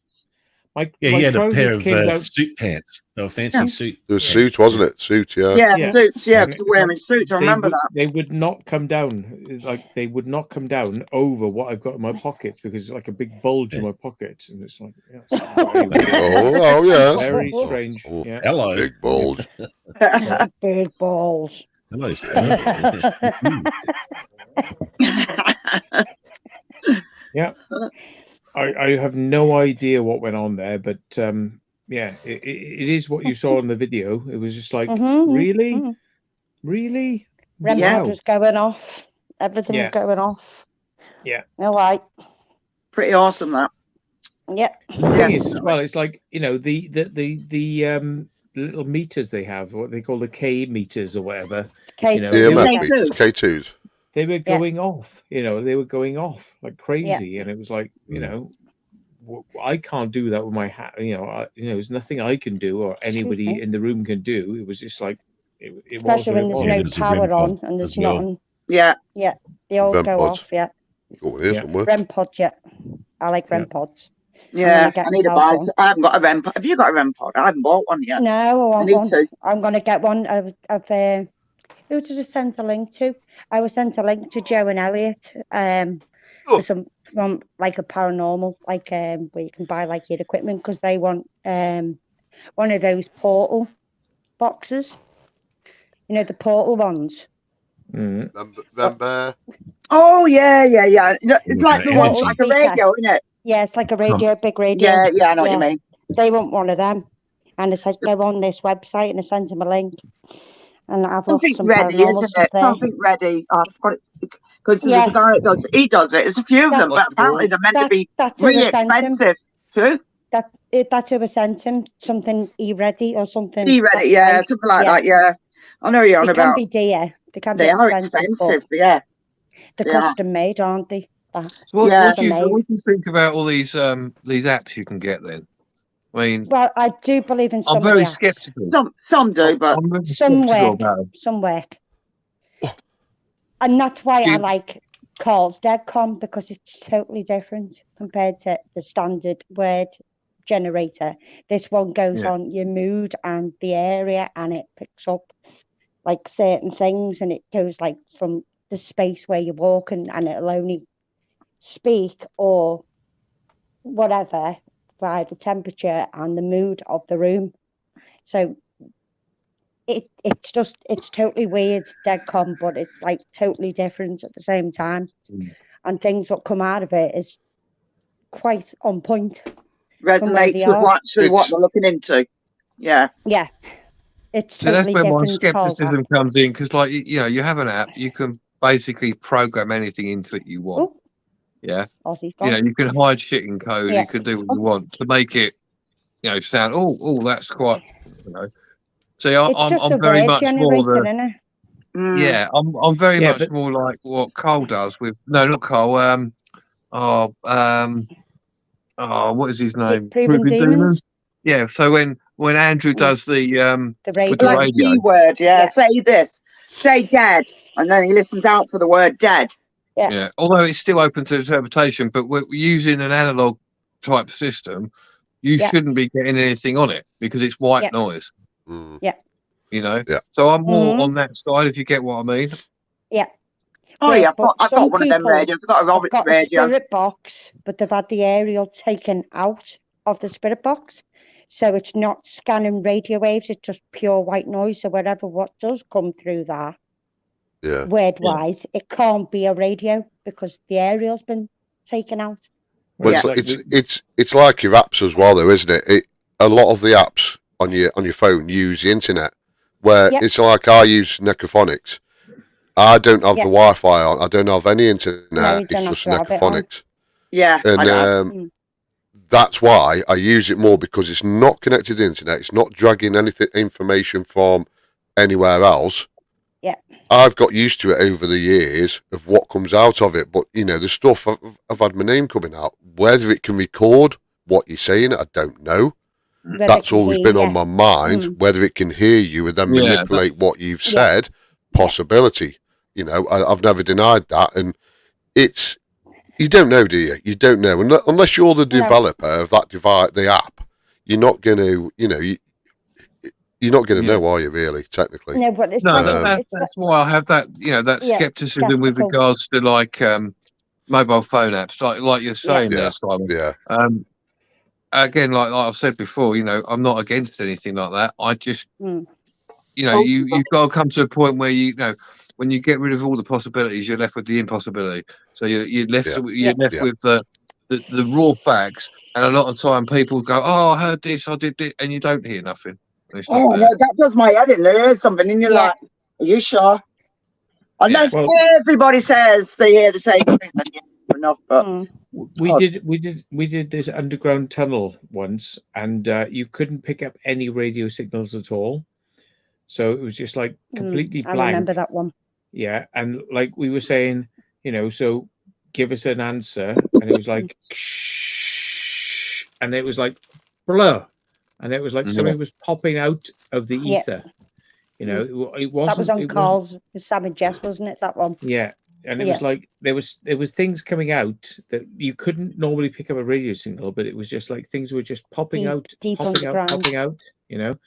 He had a pair of suit pants. They were fancy suit. The suit, wasn't it? Suit, yeah. Suits, wearing suits. I remember that. They would not come down. Like they would not come down over what I've got in my pockets because it's like a big bulge in my pockets, and it's like, oh yes, very strange. Hello, big bulge. Big balls. Hello. Yeah. I have no idea what went on there, but it is what you saw in the video. It was just like, really? REM was going off. Everything was going off. Yeah. All right. Pretty awesome, that. Yep. The thing is, as well, it's like, you know, the little meters they have, what they call the K meters or whatever. K2. You know, EMF meters, K2s. They were going off, you know, like crazy. And it was like, you know, I can't do that with my hat. You know, there's nothing I can do or anybody in the room can do. It was just like, it especially when there's no power on and there's nothing. Yeah. They all go off, REM pod, I like REM pods. Yeah, I need to buy. I haven't got a REM pod. Have you got a REM pod? I haven't bought one yet. No, I want one. I'm going to get one. Who did I send a link to? I was sent a link to Joe and Elliot from like a paranormal, like where you can buy like your equipment because they want one of those portal boxes. You know, the portal ones. Remember? Oh yeah. It's like the one, like a radio, isn't it? Yeah, it's like a radio, big radio. Yeah, I know what you mean. They want one of them, and I said go on this website, and I sent them a link. And I've something some ready, isn't it? Something ready. I've got it because there's a guy that does it. He does it. There's a few of them, but apparently they're meant to be really expensive. True. That's who I sent him. Something E-ready or something. E-ready, something like that. Yeah, I know you're on about. They can be dear. They are expensive. Yeah. They're custom made, aren't they? What do you think about all these apps you can get then? I mean, well, I do believe in some. I'm very skeptical. Some do, but some work. And that's why I like calls.com because it's totally different compared to the standard word generator. This one goes on your mood and the area, and it picks up like certain things, and it goes like from the space where you're walking, and it'll only speak or whatever by the temperature and the mood of the room. So it's totally weird, dead calm, but it's like totally different at the same time. And things that come out of it is quite on point. Resonates with what they're looking into. Yeah. Yeah. It's So that's totally where my different. skepticism comes in, because, like, you know, you have an app, you can basically program anything into it you want. Yeah. You know, you can hide shit in code. You can do what you want to make it, you know, sound. Oh, that's quite. You know. See, I'm very much more the. Yeah, I'm very much more like what Cole does with. No, not Cole. What is his name? Proven Demons. Yeah. So when Andrew does the radio, with the radio. Keyword, say this, say dead, and then he listens out for the word dead. Yeah. Although it's still open to interpretation, but we're using an analog type system. You shouldn't be getting anything on it because it's white noise. Yeah. You know. Yeah. So I'm more on that side, if you get what I mean. Yeah. Oh yeah, I've got one of them radios. I've got a Roberts radio. A spirit box, but they've had the aerial taken out of the spirit box, so it's not scanning radio waves. It's just pure white noise. So whatever what does come through that, word-wise, it can't be a radio because the aerial's been taken out. Well, it's like your apps as well, though, isn't it? A lot of the apps on your phone use the internet, where it's like I use Necrophonics. I don't have the Wi-Fi on. I don't have any internet. No, it's just Necrophonics. Yeah, and that's why I use it more, because it's not connected to the internet. It's not dragging information from anywhere else. Yeah, I've got used to it over the years of what comes out of it. But you know, the stuff I've had my name coming out. Whether it can record what you're saying, I don't know. That's always been on my mind. Whether it can hear you and then manipulate what you've said, possibility. You know, I've never denied that, and you don't know, do you? You don't know unless you're the developer of that the app. You're not going to, you know, you're not going to know, are you? Really, technically. No, but that's why I have that, you know, that skepticism with regards to like mobile phone apps, like you're saying there, Simon. Yeah. Again, like I've said before, you know, I'm not against anything like that. I just, you know, you've got to come to a point where you know. When you get rid of all the possibilities, you're left with the impossibility. So you're left with the raw facts. And a lot of time people go, "Oh, I heard this, I did this," and you don't hear nothing. No, that does my head in. There is something, and you're like, "Are you sure?" Unless everybody says they hear the same thing, then you're enough. But we did this underground tunnel once, and you couldn't pick up any radio signals at all. So it was just like completely blank. I remember that one. Yeah, and like we were saying, you know, so give us an answer, and it was like, shh, and it was like, blur, and it was like something was popping out of the ether. You know, it wasn't. That was on calls with Sam and Jess, wasn't it? That one. Yeah, and it was like there was things coming out that you couldn't normally pick up a radio signal, but it was just like things were just popping out. You know.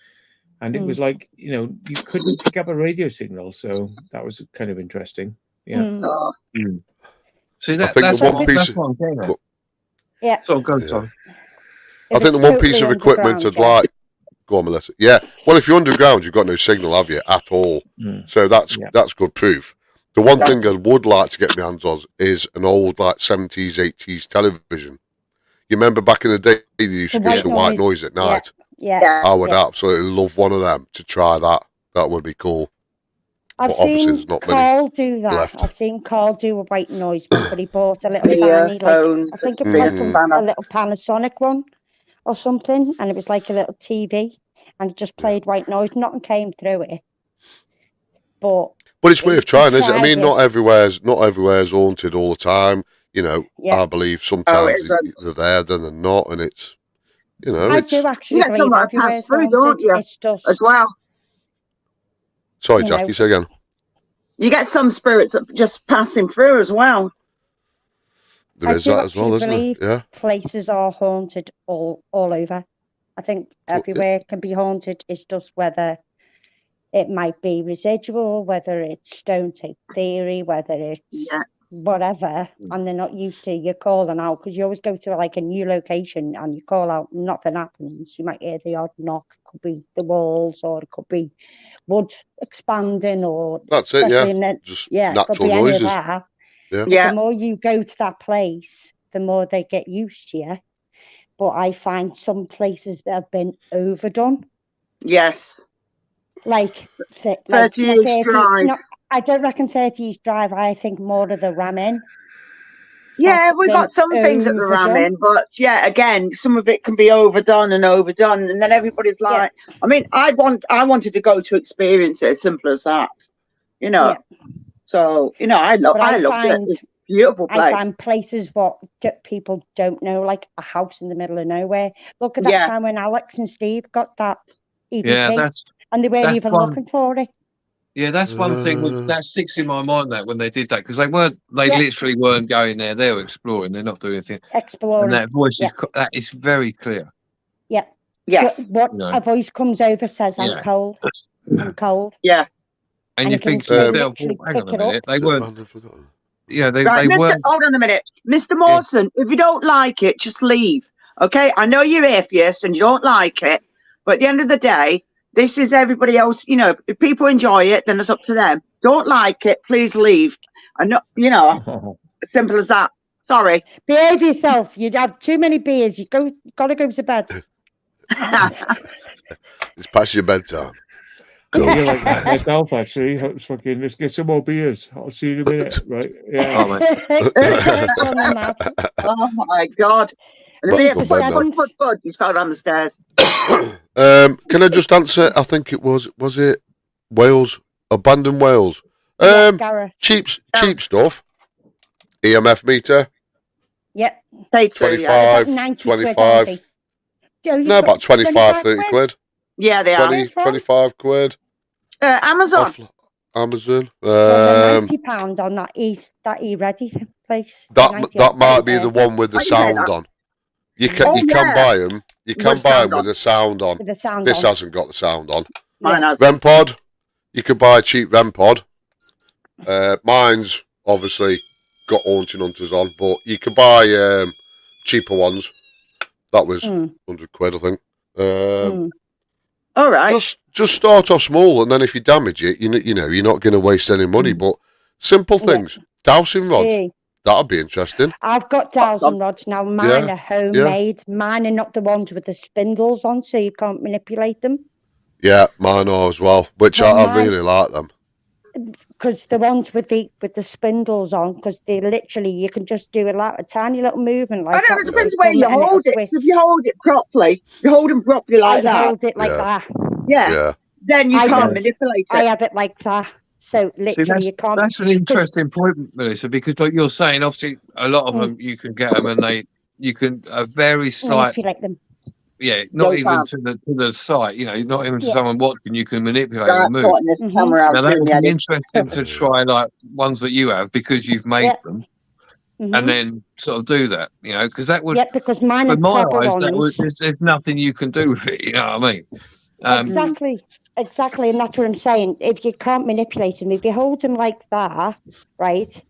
And it was like, you know, you couldn't pick up a radio signal, so that was kind of interesting. Yeah. See, that's one piece of So go, Tom. I think the one piece of equipment I'd like. Go on, Melissa. Yeah. Well, if you're underground, you've got no signal, have you, at all? So that's good proof. The one thing I would like to get my hands on is an old like 70s, 80s television. You remember back in the day, they used to be the white noise at night. Yeah, I would absolutely love one of them to try that. That would be cool. I've seen Carl do that. Left. I've seen Carl do a white noise, but he bought a little tiny, like, I think it was like a little Panasonic one or something, and it was like a little TV, and it just played white noise. Nothing came through it, but it's worth trying, isn't it? I mean, not everywhere's haunted all the time. You know, I believe sometimes they're there, then they're not, and it's. You know, I do actually believe everywhere's haunted, don't you? It's just, as well. Sorry, Jackie, say again. You get some spirits that just passing through as well. There is that as well, isn't believe there? Yeah. places are haunted all over. I think everywhere can be haunted. It's just whether it might be residual, whether it's stone tape theory, whether it's whatever, and they're not used to you calling out, because you always go to like a new location and you call out, nothing happens. You might hear the odd knock. It could be the walls, or it could be wood expanding, or that's it. Yeah, Just it could natural be any of noises. that. Yeah. But the more you go to that place, the more they get used to you. But I find some places that have been overdone. Yes. Like 30 Years Drive. No, I don't reckon 30 Years Drive. I think more of the ramming. Yeah, we've got some things at the ramming, but yeah, again, some of it can be overdone, and then everybody's like, I mean, I wanted to go to experience it, as simple as that, you know. Yeah. So, you know, I loved it. It's a beautiful place. I find places what people don't know, like a house in the middle of nowhere. Look at that time when Alex and Steve got that EVP, and they weren't even looking for it. Yeah, that's one thing that sticks in my mind, that when they did that, because they literally weren't going there. They were exploring. They're not doing anything. Exploring. And that voice that is very clear. Yeah. Yes. So what a voice comes over says, "I'm cold. I'm cold." Yeah. And you think to yourself, hang on a minute, they weren't. Yeah, they weren't. Hold on a minute, Mr. Mawson. If you don't like it, just leave. Okay, I know you're atheist and you don't like it, but at the end of the day, this is everybody else. You know, if people enjoy it, then it's up to them. Don't like it, please leave. I know, you know, as simple as that. Sorry. Behave yourself. You'd have too many beers. Gotta go to bed. It's past your bedtime. Yeah, like myself, actually. Let's get some more beers. I'll see you in a minute, right? Yeah. Oh my God. And if he had 1 foot bud, he fell down the stairs. Can I just answer? I think it was it Wales, abandoned Wales? Cheap stuff. EMF meter. Yep. 25. No, about 25, 30 quid. Yeah, they 20, 25 quid. Amazon. Amazon. £90 on that E-Ready place. That might be the one with the sound on. You can buy them. You can buy them with the sound on. This hasn't got the sound on. REM pod. You could buy a cheap REM pod. Mine's obviously got Haunting Hunters on, but you can buy cheaper ones. That was 100 quid, I think. All right. Just start off small, and then if you damage it, you know you're not going to waste any money. But simple things, dowsing rods, that'd be interesting. I've got dowsing rods now. Mine are homemade. Mine are not the ones with the spindles on, so you can't manipulate them. Yeah, mine are as well, which I really like them. Because the ones with the spindles on, because they literally, you can just do a tiny little movement like that. It depends the way you hold it. If you hold it properly, you hold them properly like that. I hold it like that. Yeah. Then you can't manipulate it. I have it like that. So literally, you can't. That's an interesting point, Melissa, because like you're saying, obviously, a lot of them you can get them, and you can a very slight. Manipulate them. Yeah, not even to the site, you know, not even to someone watching, you can manipulate and move. Now that would be interesting to try, like ones that you have, because you've made them, and then sort of do that, you know, because that would. Yeah, because mine are proper ones. There's nothing you can do with it, you know what I mean? Exactly, and that's what I'm saying. If you can't manipulate them, if you hold them like that, right,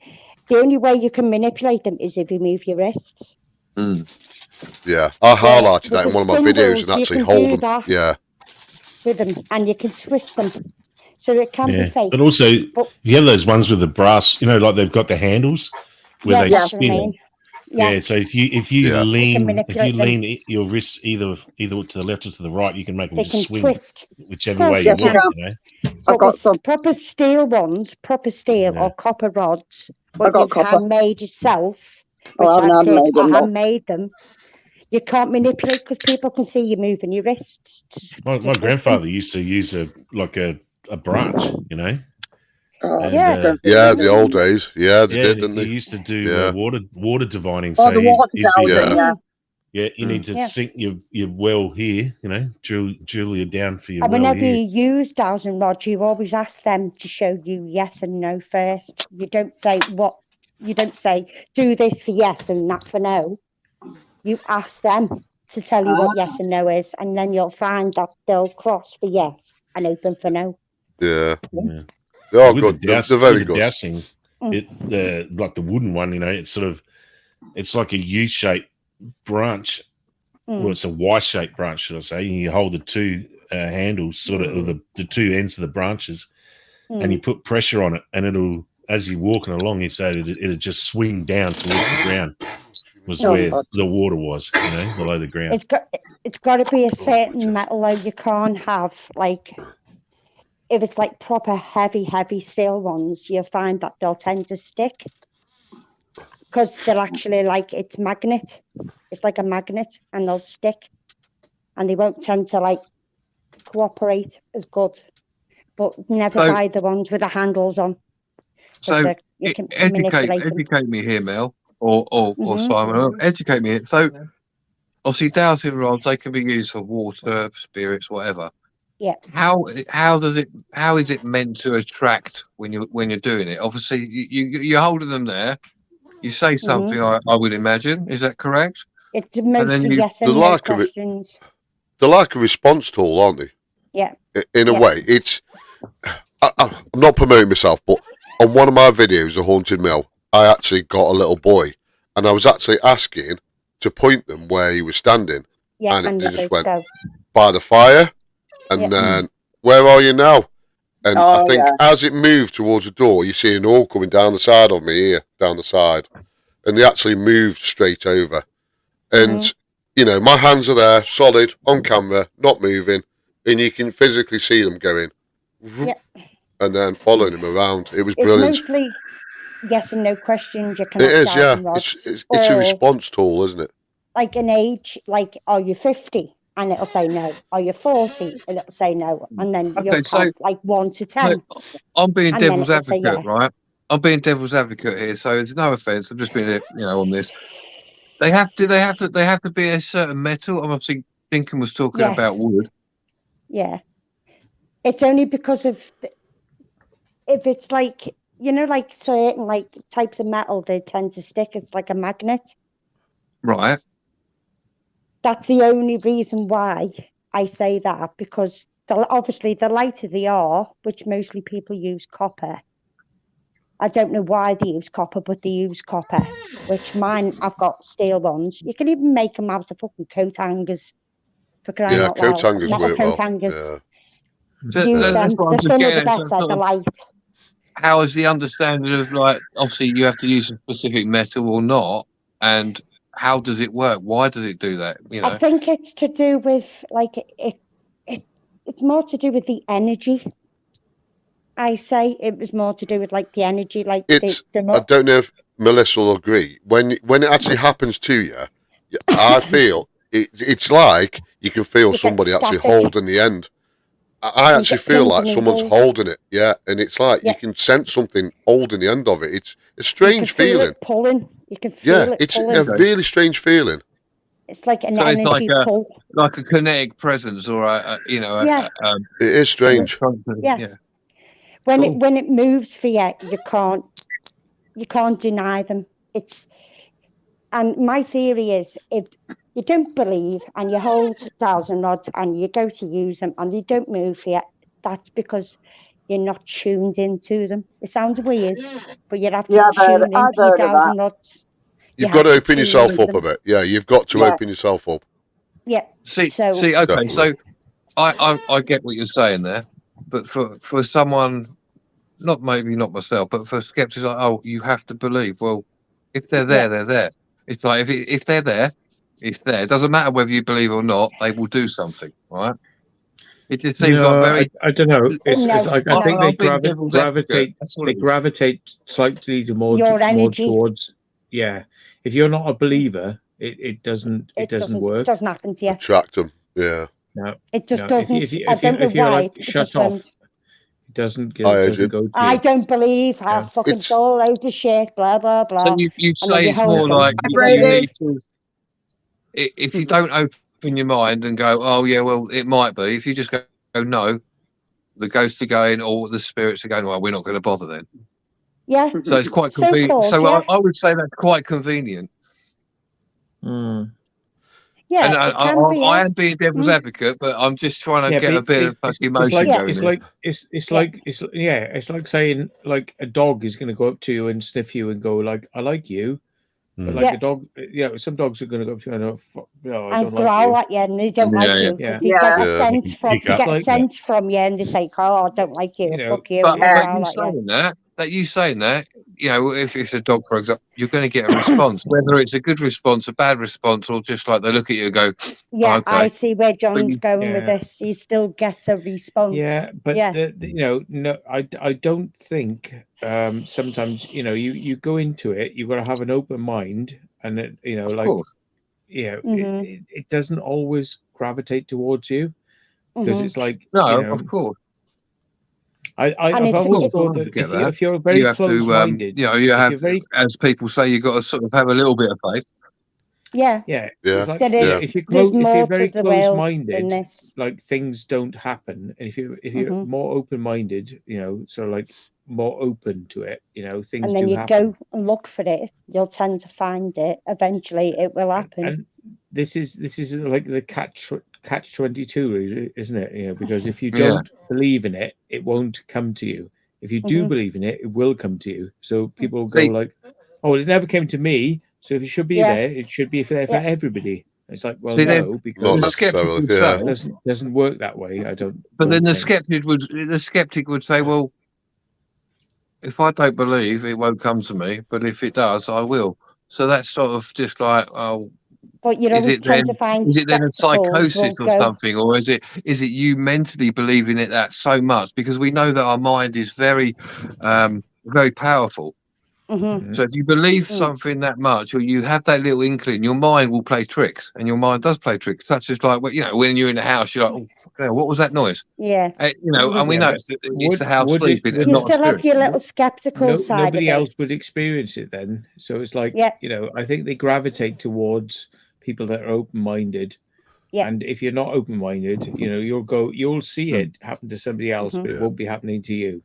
the only way you can manipulate them is if you move your wrists. Yeah, I highlighted that in one of my videos and actually hold them. Yeah, with them, and you can twist them, so it can be fake. But also, you have those ones with the brass, you know, like they've got the handles where they spin. Yeah, so if you lean your wrists either to the left or to the right, you can make them just swing whichever way you want. You know, I've got some proper steel ones, or copper rods. But you've handmade yourself. I handmade them. You can't manipulate because people can see you moving your wrists. My grandfather used to use a branch, you know. The old days. Yeah, they did, didn't they? He used to do water divining. So you need to sink your well here, you know, drill you down for your and well whenever here. you use dowsing rods, you always ask them to show you yes and no first. You don't say what You don't say, do this for yes and that for no. You ask them to tell you what yes and no is, and then you'll find that they'll cross for yes and open for no. Yeah. Yeah. They are With good. the douse- They're very with the good. dousing, like the wooden one, you know, it's like a U-shaped branch. Well, it's a Y-shaped branch, should I say? And you hold the two handles, sort of the two ends of the branches, and you put pressure on it, and it'll, as you're walking along, you say it'll just swing down towards the ground. Was where the water was, you know, below the ground. It's got to be a certain metal, though. You can't have, like, if it's like proper heavy steel ones, you'll find that they'll tend to stick because they're actually like, it's magnet. It's like a magnet, and they'll stick, and they won't tend to like cooperate as good. But never buy the ones with the handles on. So educate me here, Mel, or Simon. Educate me here. So obviously dowsing rods, they can be used for water, spirits, whatever. Yeah. How is it meant to attract when you're doing it? Obviously you're holding them there. You say something, I would imagine. Is that correct? It's mostly yes and no questions. They're like a response tool, aren't they? Yeah. In a way, it's. I'm not promoting myself, but on one of my videos, A Haunted Mill, I actually got a little boy, and I was actually asking to point them where he was standing, and it just went by the fire, and then where are you now? And I think as it moved towards the door, you see an all coming down the side of me here, down the side, and they actually moved straight over, and you know my hands are there, solid on camera, not moving, and you can physically see them going. And then following him around. It was brilliant. It's mostly yes and no questions. You can. It is, yeah. It's a response tool, isn't it? Like an age, like, are you 50? And it'll say no. Are you 40? And it'll say no. And then you'll count like 1 to 10. I'm being devil's advocate, right? I'm being devil's advocate here, so it's no offense. I'm just being, on this. They have to be a certain metal. I'm obviously thinking was talking about wood. Yeah. It's only because of if it's like, like certain like types of metal, they tend to stick. It's like a magnet. Right. That's the only reason why I say that, because obviously the lighter they are, which mostly people use copper. I don't know why they use copper, but they use copper, which mine, I've got steel ones. You can even make them out of fucking coat hangers. For crying out loud. Coat hangers work well. Yeah. That's what I'm just getting at. The light. How is the understanding of, like, obviously you have to use a specific metal or not, and how does it work? Why does it do that? I think it's to do with, like, it's more to do with the energy. I say it was more to do with, like, the energy, like it's. I don't know if Melissa will agree. When it actually happens to you, I feel it's like you can feel somebody actually holding the end. I actually feel like someone's holding it, and it's like you can sense something holding the end of it. It's a strange feeling. It pulling. You can feel it it's pulling. a really strange feeling. It's like an energy pull, like a kinetic presence, or it is strange. Yeah. When it moves for you, you can't deny them. And my theory is, if you don't believe and you hold dowsing rods and you go to use them and they don't move for you, that's because you're not tuned into them. It sounds weird, but you have to tune into your dowsing rods. You've got to open yourself up a bit. Yeah, you've got to open yourself up. Yeah. Okay. So I get what you're saying there, but for someone, not myself, but for skeptics, like, you have to believe. Well, if they're there, they're there. It's like if they're there, it's there. It doesn't matter whether you believe or not. They will do something, right? It just seems like very. I don't know. It's like I think they gravitate slightly more towards. Yeah, if you're not a believer, it doesn't work. It doesn't happen to you. Attract them. Yeah. No. It just doesn't. If you're like shut off, it doesn't go. I don't believe. I fucking all loads of shit. Blah blah blah. So you'd say it's more like you need to. If you don't open your mind and go, oh yeah, well it might be. If you just go no, the ghosts are going or the spirits are going, well, we're not going to bother then. Yeah. So it's quite convenient. So-called, So yeah. I would say that's quite convenient. Yeah, And it can be. I am being devil's advocate, but I'm just trying to get a bit of fucking emotion going. It's like saying like a dog is going to go up to you and sniff you and go like, I like you. But like a dog, some dogs are going to go up to you and I don't growl like at you and they don't like you because they get a sense from sense from you and they say, "Oh, I don't like you, fuck you." But you saying that, you know, if it's a dog, for example, you're going to get a response, whether it's a good response, a bad response, or just like they look at you and go, "Yeah, okay. I see where John's going with this." You still get a response. Yeah, but no, I don't think sometimes you go into it, you've got to have an open mind, and it doesn't always gravitate towards you because it's like of course. I've always thought that if you're very close-minded, as people say, you've got to sort of have a little bit of faith. Yeah. It's like, if you're very close-minded, like things don't happen, and if you're more open-minded, sort of like more open to it, things and then do happen. Go and look for it, you'll tend to find it. Eventually, it will happen. And this is like the catch-22, isn't it? Because if you don't believe in it, it won't come to you. If you do believe in it, it will come to you. So people go like, "Oh, it never came to me. So if it should be there, it should be there for everybody." It's like, well, no, because not necessarily. doesn't work that way. I don't. But then the skeptic would say, well, if I don't believe, it won't come to me. But if it does, I will. So that's sort of just like, oh. But you're always trying to find. Is it then a psychosis or something, or is it you mentally believing it that so much? Because we know that our mind is very, very powerful. So if you believe something that much, or you have that little inkling, your mind will play tricks, and your mind does play tricks, such as like, when you're in the house, you're like, oh, what was that noise? Yeah. And we know it's the house sleeping. You still have your little skeptical side. Nobody else would experience it then. So it's like, I think they gravitate towards people that are open-minded. Yeah. And if you're not open-minded, you'll see it happen to somebody else, but it won't be happening to you.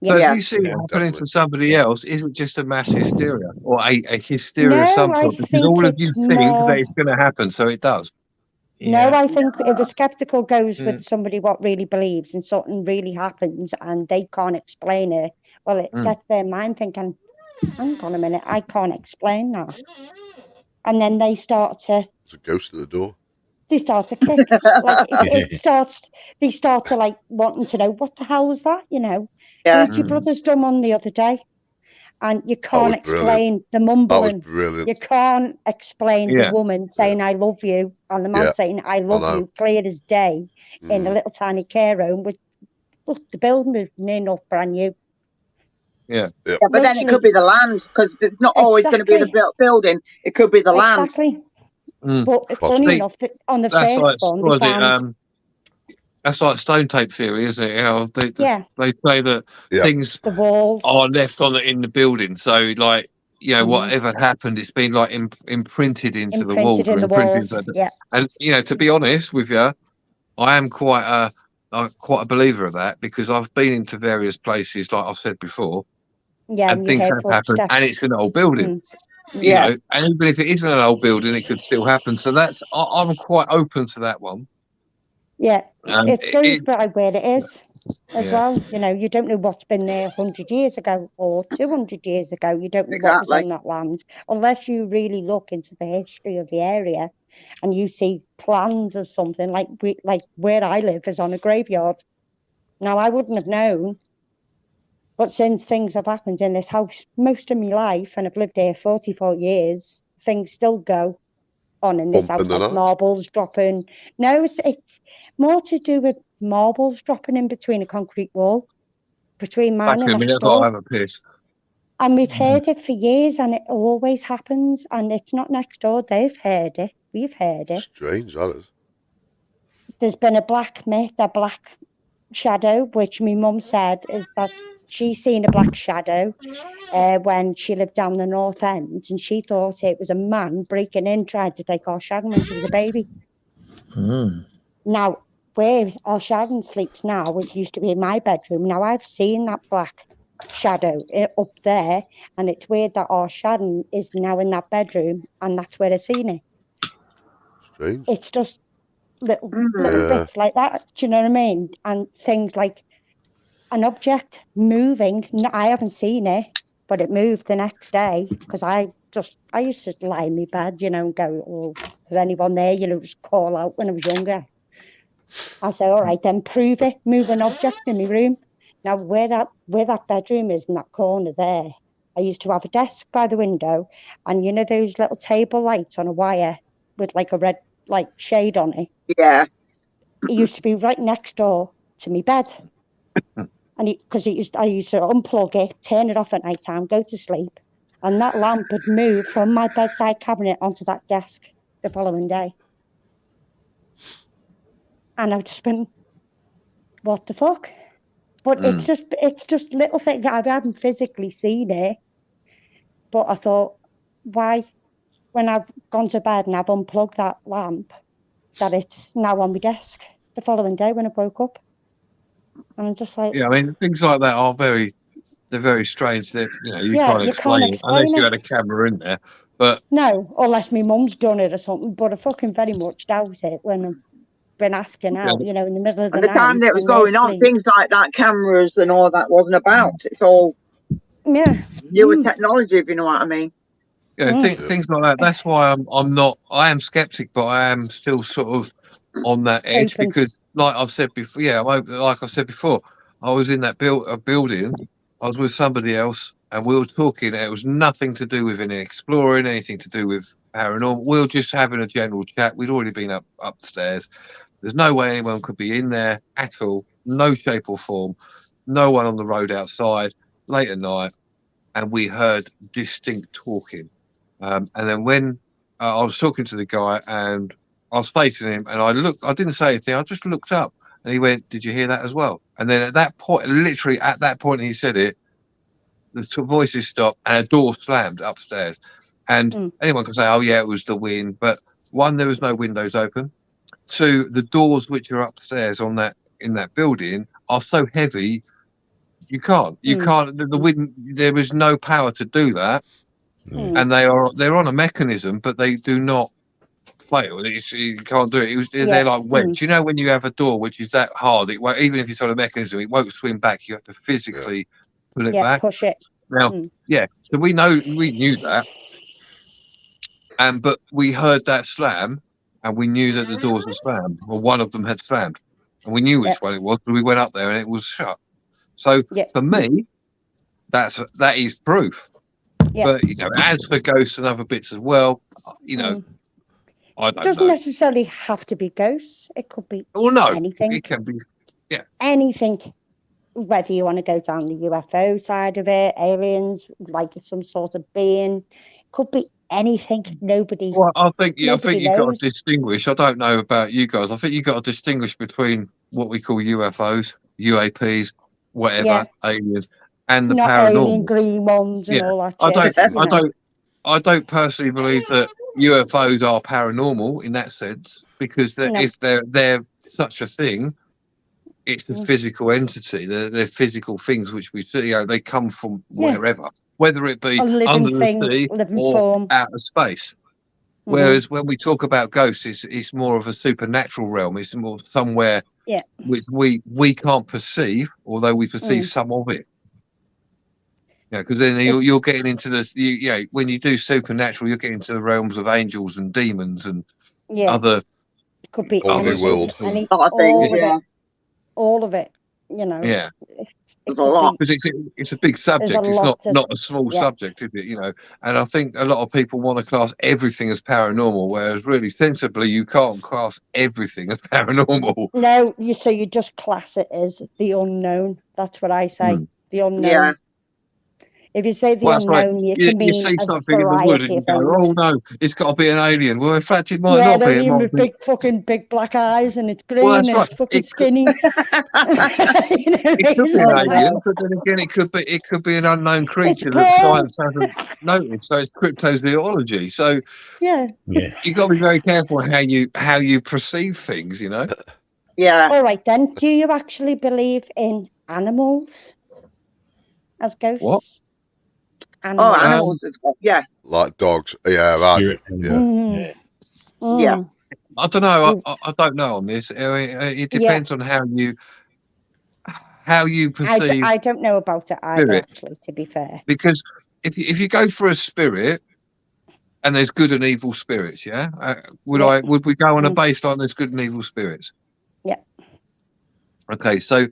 So if you see it happening to somebody else, is it just a mass hysteria or a hysteria of some sort? Because all of you think that it's going to happen, so it does. No, I think if a skeptical goes with somebody what really believes and something really happens and they can't explain it, well, it gets their mind thinking, hang on a minute, I can't explain that. And then they start to... There's a ghost at the door. They start to kick. They start to like wanting to know, what the hell was that, What your brother's done on the other day? And you can't explain the mumbling. You can't explain the woman saying, I love you, and the man saying, I love you, clear as day, in a little tiny care home with, look, the building was near enough brand new. Yeah, but then it could be the land, because it's not always going to be the building. It could be the land. Exactly. But funny enough, on the first one, they found... That's like stone tape theory, isn't it? They say that things the walls are left in the building. So, like, whatever happened, it's been like imprinted into the walls. And to be honest with you, I am quite a believer of that, because I've been into various places, like I've said before, and things have happened, and it's an old building. And even if it isn't an old building, it could still happen. So I'm quite open to that one. Yeah, it goes by where it is as well. You don't know what's been there 100 years ago or 200 years ago. You don't know what was on that land unless you really look into the history of the area and you see plans of something like where I live is on a graveyard. Now, I wouldn't have known, but since things have happened in this house most of my life, and I've lived here 44 years, things still go on in this house, like marbles dropping. No, it's more to do with marbles dropping in between a concrete wall, between mine and next door. I have a piss. And we've heard it for years, and it always happens, and it's not next door. They've heard it. We've heard it. Strange, that is. There's been a black myth, a black shadow, which my mum said is that she's seen a black shadow when she lived down the North End, and she thought it was a man breaking in, trying to take our Sharon when she was a baby. Now, where our Sharon sleeps now, which used to be in my bedroom, now I've seen that black shadow up there, and it's weird that our shadow is now in that bedroom, and that's where I seen it. Strange. It's just little bits like that. Do you know what I mean? And things like an object moving. I haven't seen it, but it moved the next day because I used to lie in my bed, you know, and go, "Oh, is there anyone there?" You know, just call out when I was younger. I said, "All right, then prove it. Move an object in my room." Now, where that bedroom is in that corner there, I used to have a desk by the window, and you know those little table lights on a wire with like a red like shade on it. Yeah. It used to be right next door to my bed, and because I used to unplug it, turn it off at night time, go to sleep, and that lamp would move from my bedside cabinet onto that desk the following day, and I've just been, what the fuck? But it's just little things. I haven't physically seen it, but I thought, why, when I've gone to bed and I've unplugged that lamp, that it's now on my desk the following day when I woke up, and I'm just like, yeah, I mean, things like that are they're very strange. That you can't explain it unless you had a camera in there. But no, unless my mum's done it or something. But I fucking very much doubt it when I've been asking out, you know, in the middle of the night. And the time that it was going on, things like that, cameras and all that wasn't about. It's all newer technology, if you know what I mean. Yeah, things like that. That's why I am skeptic, but I am still sort of on that edge because, like I've said before, like I said before, I was in that building. I was with somebody else, and we were talking. And it was nothing to do with any exploring, anything to do with paranormal. We were just having a general chat. We'd already been upstairs. There's no way anyone could be in there at all. No shape or form. No one on the road outside. Late at night, and we heard distinct talking. And then when I was talking to the guy and I was facing him and I didn't say anything. I just looked up and he went, "Did you hear that as well?" And then at that point, literally at that point he said it, the voices stopped and a door slammed upstairs. And anyone can say, "Oh yeah, it was the wind." But one, there was no windows open. Two, the doors which are upstairs in that building are so heavy, you can't. The wind. There is no power to do that. And they're on a mechanism, but they do not fail. You can't do it. They're like wedge. You know, when you have a door which is that hard, it won't, even if it's on a mechanism, it won't swing back. You have to physically pull it back. Push it. Now, so we knew that, but we heard that slam, and we knew that the doors were slammed, or one of them had slammed, and we knew which one it was. So we went up there, and it was shut. So for me, that is proof. But as for ghosts and other bits as well, I don't know. It doesn't necessarily have to be ghosts. It could be anything. It can be, anything. Whether you want to go down the UFO side of it, aliens, like some sort of being, could be anything. Nobody. Well, I think you've got to distinguish. I don't know about you guys. I think you've got to distinguish between what we call UFOs, UAPs, whatever, aliens. And the paranormal, green ones and all that. I don't personally believe that UFOs are paranormal in that sense, because if they're such a thing, it's a physical entity. They're physical things which we see. They come from wherever, whether it be under the sea or out of space. Whereas when we talk about ghosts, it's more of a supernatural realm. It's more somewhere which we can't perceive, although we perceive some of it. Because then you're getting into this. When you do supernatural, you're getting into the realms of angels and demons and other. Could be other world. All of it. You know. Yeah. It's a lot because it's a big subject. It's not a small subject, is it? And I think a lot of people want to class everything as paranormal, whereas really sensibly you can't class everything as paranormal. No, you just class it as the unknown. That's what I say. The unknown. Yeah. If you say the unknown, you can mean you see something in the wood and you go, "Oh no, it's got to be an alien." Well, in fact, it might not be. It might be big black eyes and it's green and it's fucking skinny. It could be an alien, but then again, it could be an unknown creature that science hasn't noticed. So it's cryptozoology. So you've got to be very careful how you perceive things. Yeah. All right then. Do you actually believe in animals? as ghosts? What? Oh, animals. Yeah. Like dogs. Yeah, I do. Spirit Yeah. Mm. Yeah. Mm. I don't know. I don't know on this. It depends on how you perceive I don't know about it either, spirit. actually, to be fair. Because if you go for a spirit, and there's good and evil spirits, yeah. Would we go on a baseline? There's good and evil spirits. Yeah. Okay, so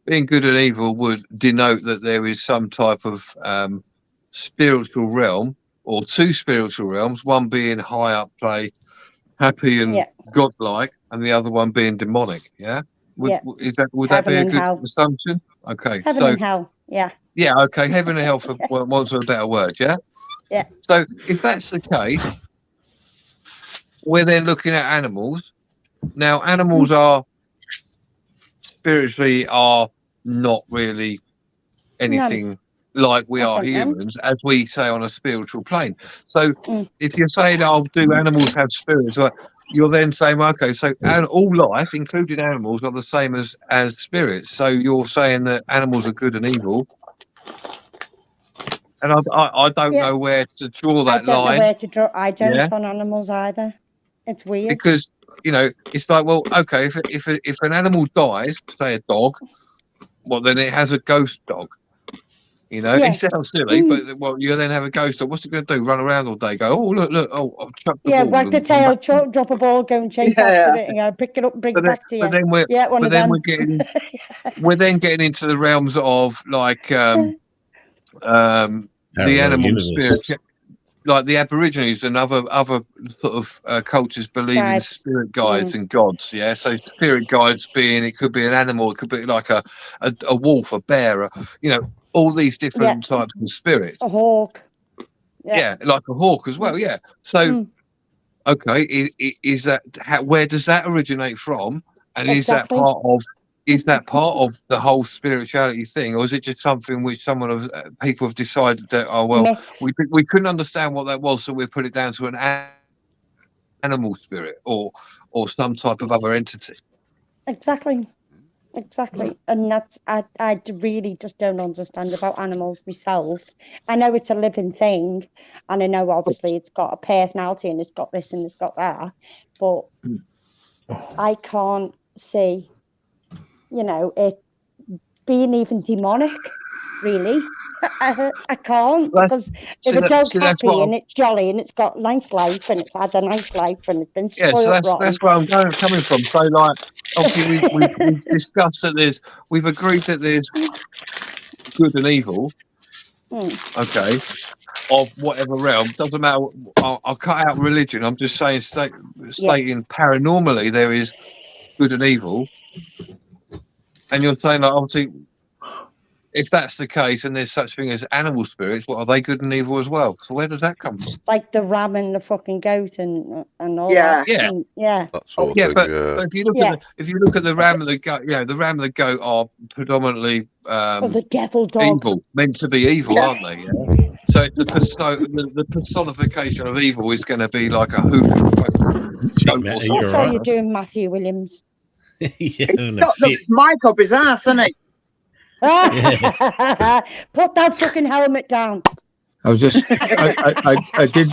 being good and evil would denote that there is some type of spiritual realm, or two spiritual realms. One being high up play, happy and godlike, and the other one being demonic. Yeah. Would that be a good assumption? Okay. Heaven and hell. Yeah. Yeah. Okay. Heaven and hell, for want of a better word. Yeah. Yeah. So if that's the case, we're then looking at animals. Now, animals are spiritually not really anything like we are humans, as we say, on a spiritual plane. So if you're saying, "Oh, do animals have spirits?" Well, you're then saying, okay, so all life, including animals, are the same as spirits. So you're saying that animals are good and evil. And I don't know where to draw that line. I don't know where to draw. I don't on animals either. It's weird. Because, it's like, well, okay, if an animal dies, say a dog, well, then it has a ghost dog. It sounds silly, but you then have a ghost dog. What's it going to do? Run around all day? Go, oh, look, oh, I've chucked the ball. Wag the tail, drop a ball, go and chase after it, and pick it up, bring it back to you. But then we're then getting into the realms of like the animal spirits, like the Aborigines and other sort of cultures believe in spirit guides and gods. Yeah, so spirit guides it could be an animal, it could be like a wolf, a bear, all these different types of spirits. A hawk. Yeah, like a hawk as well. Yeah. So, okay, is that where does that originate from? And is that part of the whole spirituality thing, or is it just something which people have decided that we couldn't understand what that was, so we put it down to an animal spirit or some type of other entity? Exactly, and that's I really just don't understand about animals myself. I know it's a living thing, and I know obviously it's got a personality and it's got this and it's got that, but I can't see, it being even demonic, really. I can't, because if a dog's happy and it's jolly and it's got a nice life and it's had a nice life and it's been spoiled that's where I'm coming from. So, like, obviously we've discussed that we've agreed that there's good and evil. Okay, of whatever realm, doesn't matter. I'll cut out religion. I'm just saying, stating paranormally there is good and evil, and you're saying, like, obviously, if that's the case and there's such thing as animal spirits, what are they good and evil as well? So where does that come from? Like the ram and the fucking goat and all that. Yeah. That sort of thing, but if you look at the ram and the goat, the ram and the goat are predominantly the devil dog. Evil, meant to be evil, aren't they? Yeah. So the personification of evil is going to be like a hoof. That's how you're doing, Matthew Williams. He's got the mic up his ass, hasn't he? Put that fucking helmet down. I was just, I did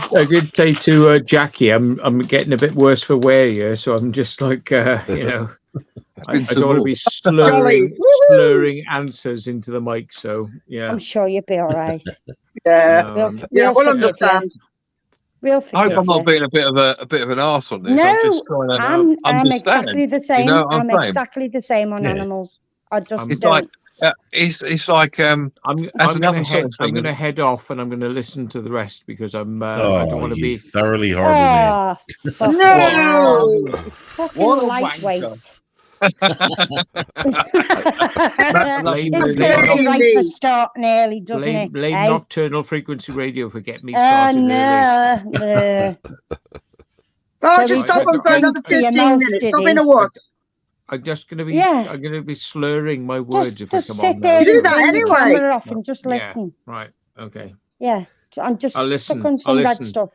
say to Jackie, I'm getting a bit worse for wear here, so I'm just like, I don't want to be slurring answers into the mic. So I'm sure you'll be all right. We'll understand. I hope I'm not being a bit of an arse on this. No, I'm exactly the same. I'm exactly the same on animals. I just don't. It's like I'm going to head off and I'm going to listen to the rest because I don't want to be thoroughly horrible. No, fucking lightweight. Right for starting early, doesn't it? Blame Nocturnal Frequency Radio for getting me started early. Just stop on for another 15 minutes. Stop in a what? I'm just going to be. I'm going to be slurring my words if I come on. You do that anyway. Off and just listen. Right. Okay. Yeah. I'm just. I'll listen. Stuck on some red stuff.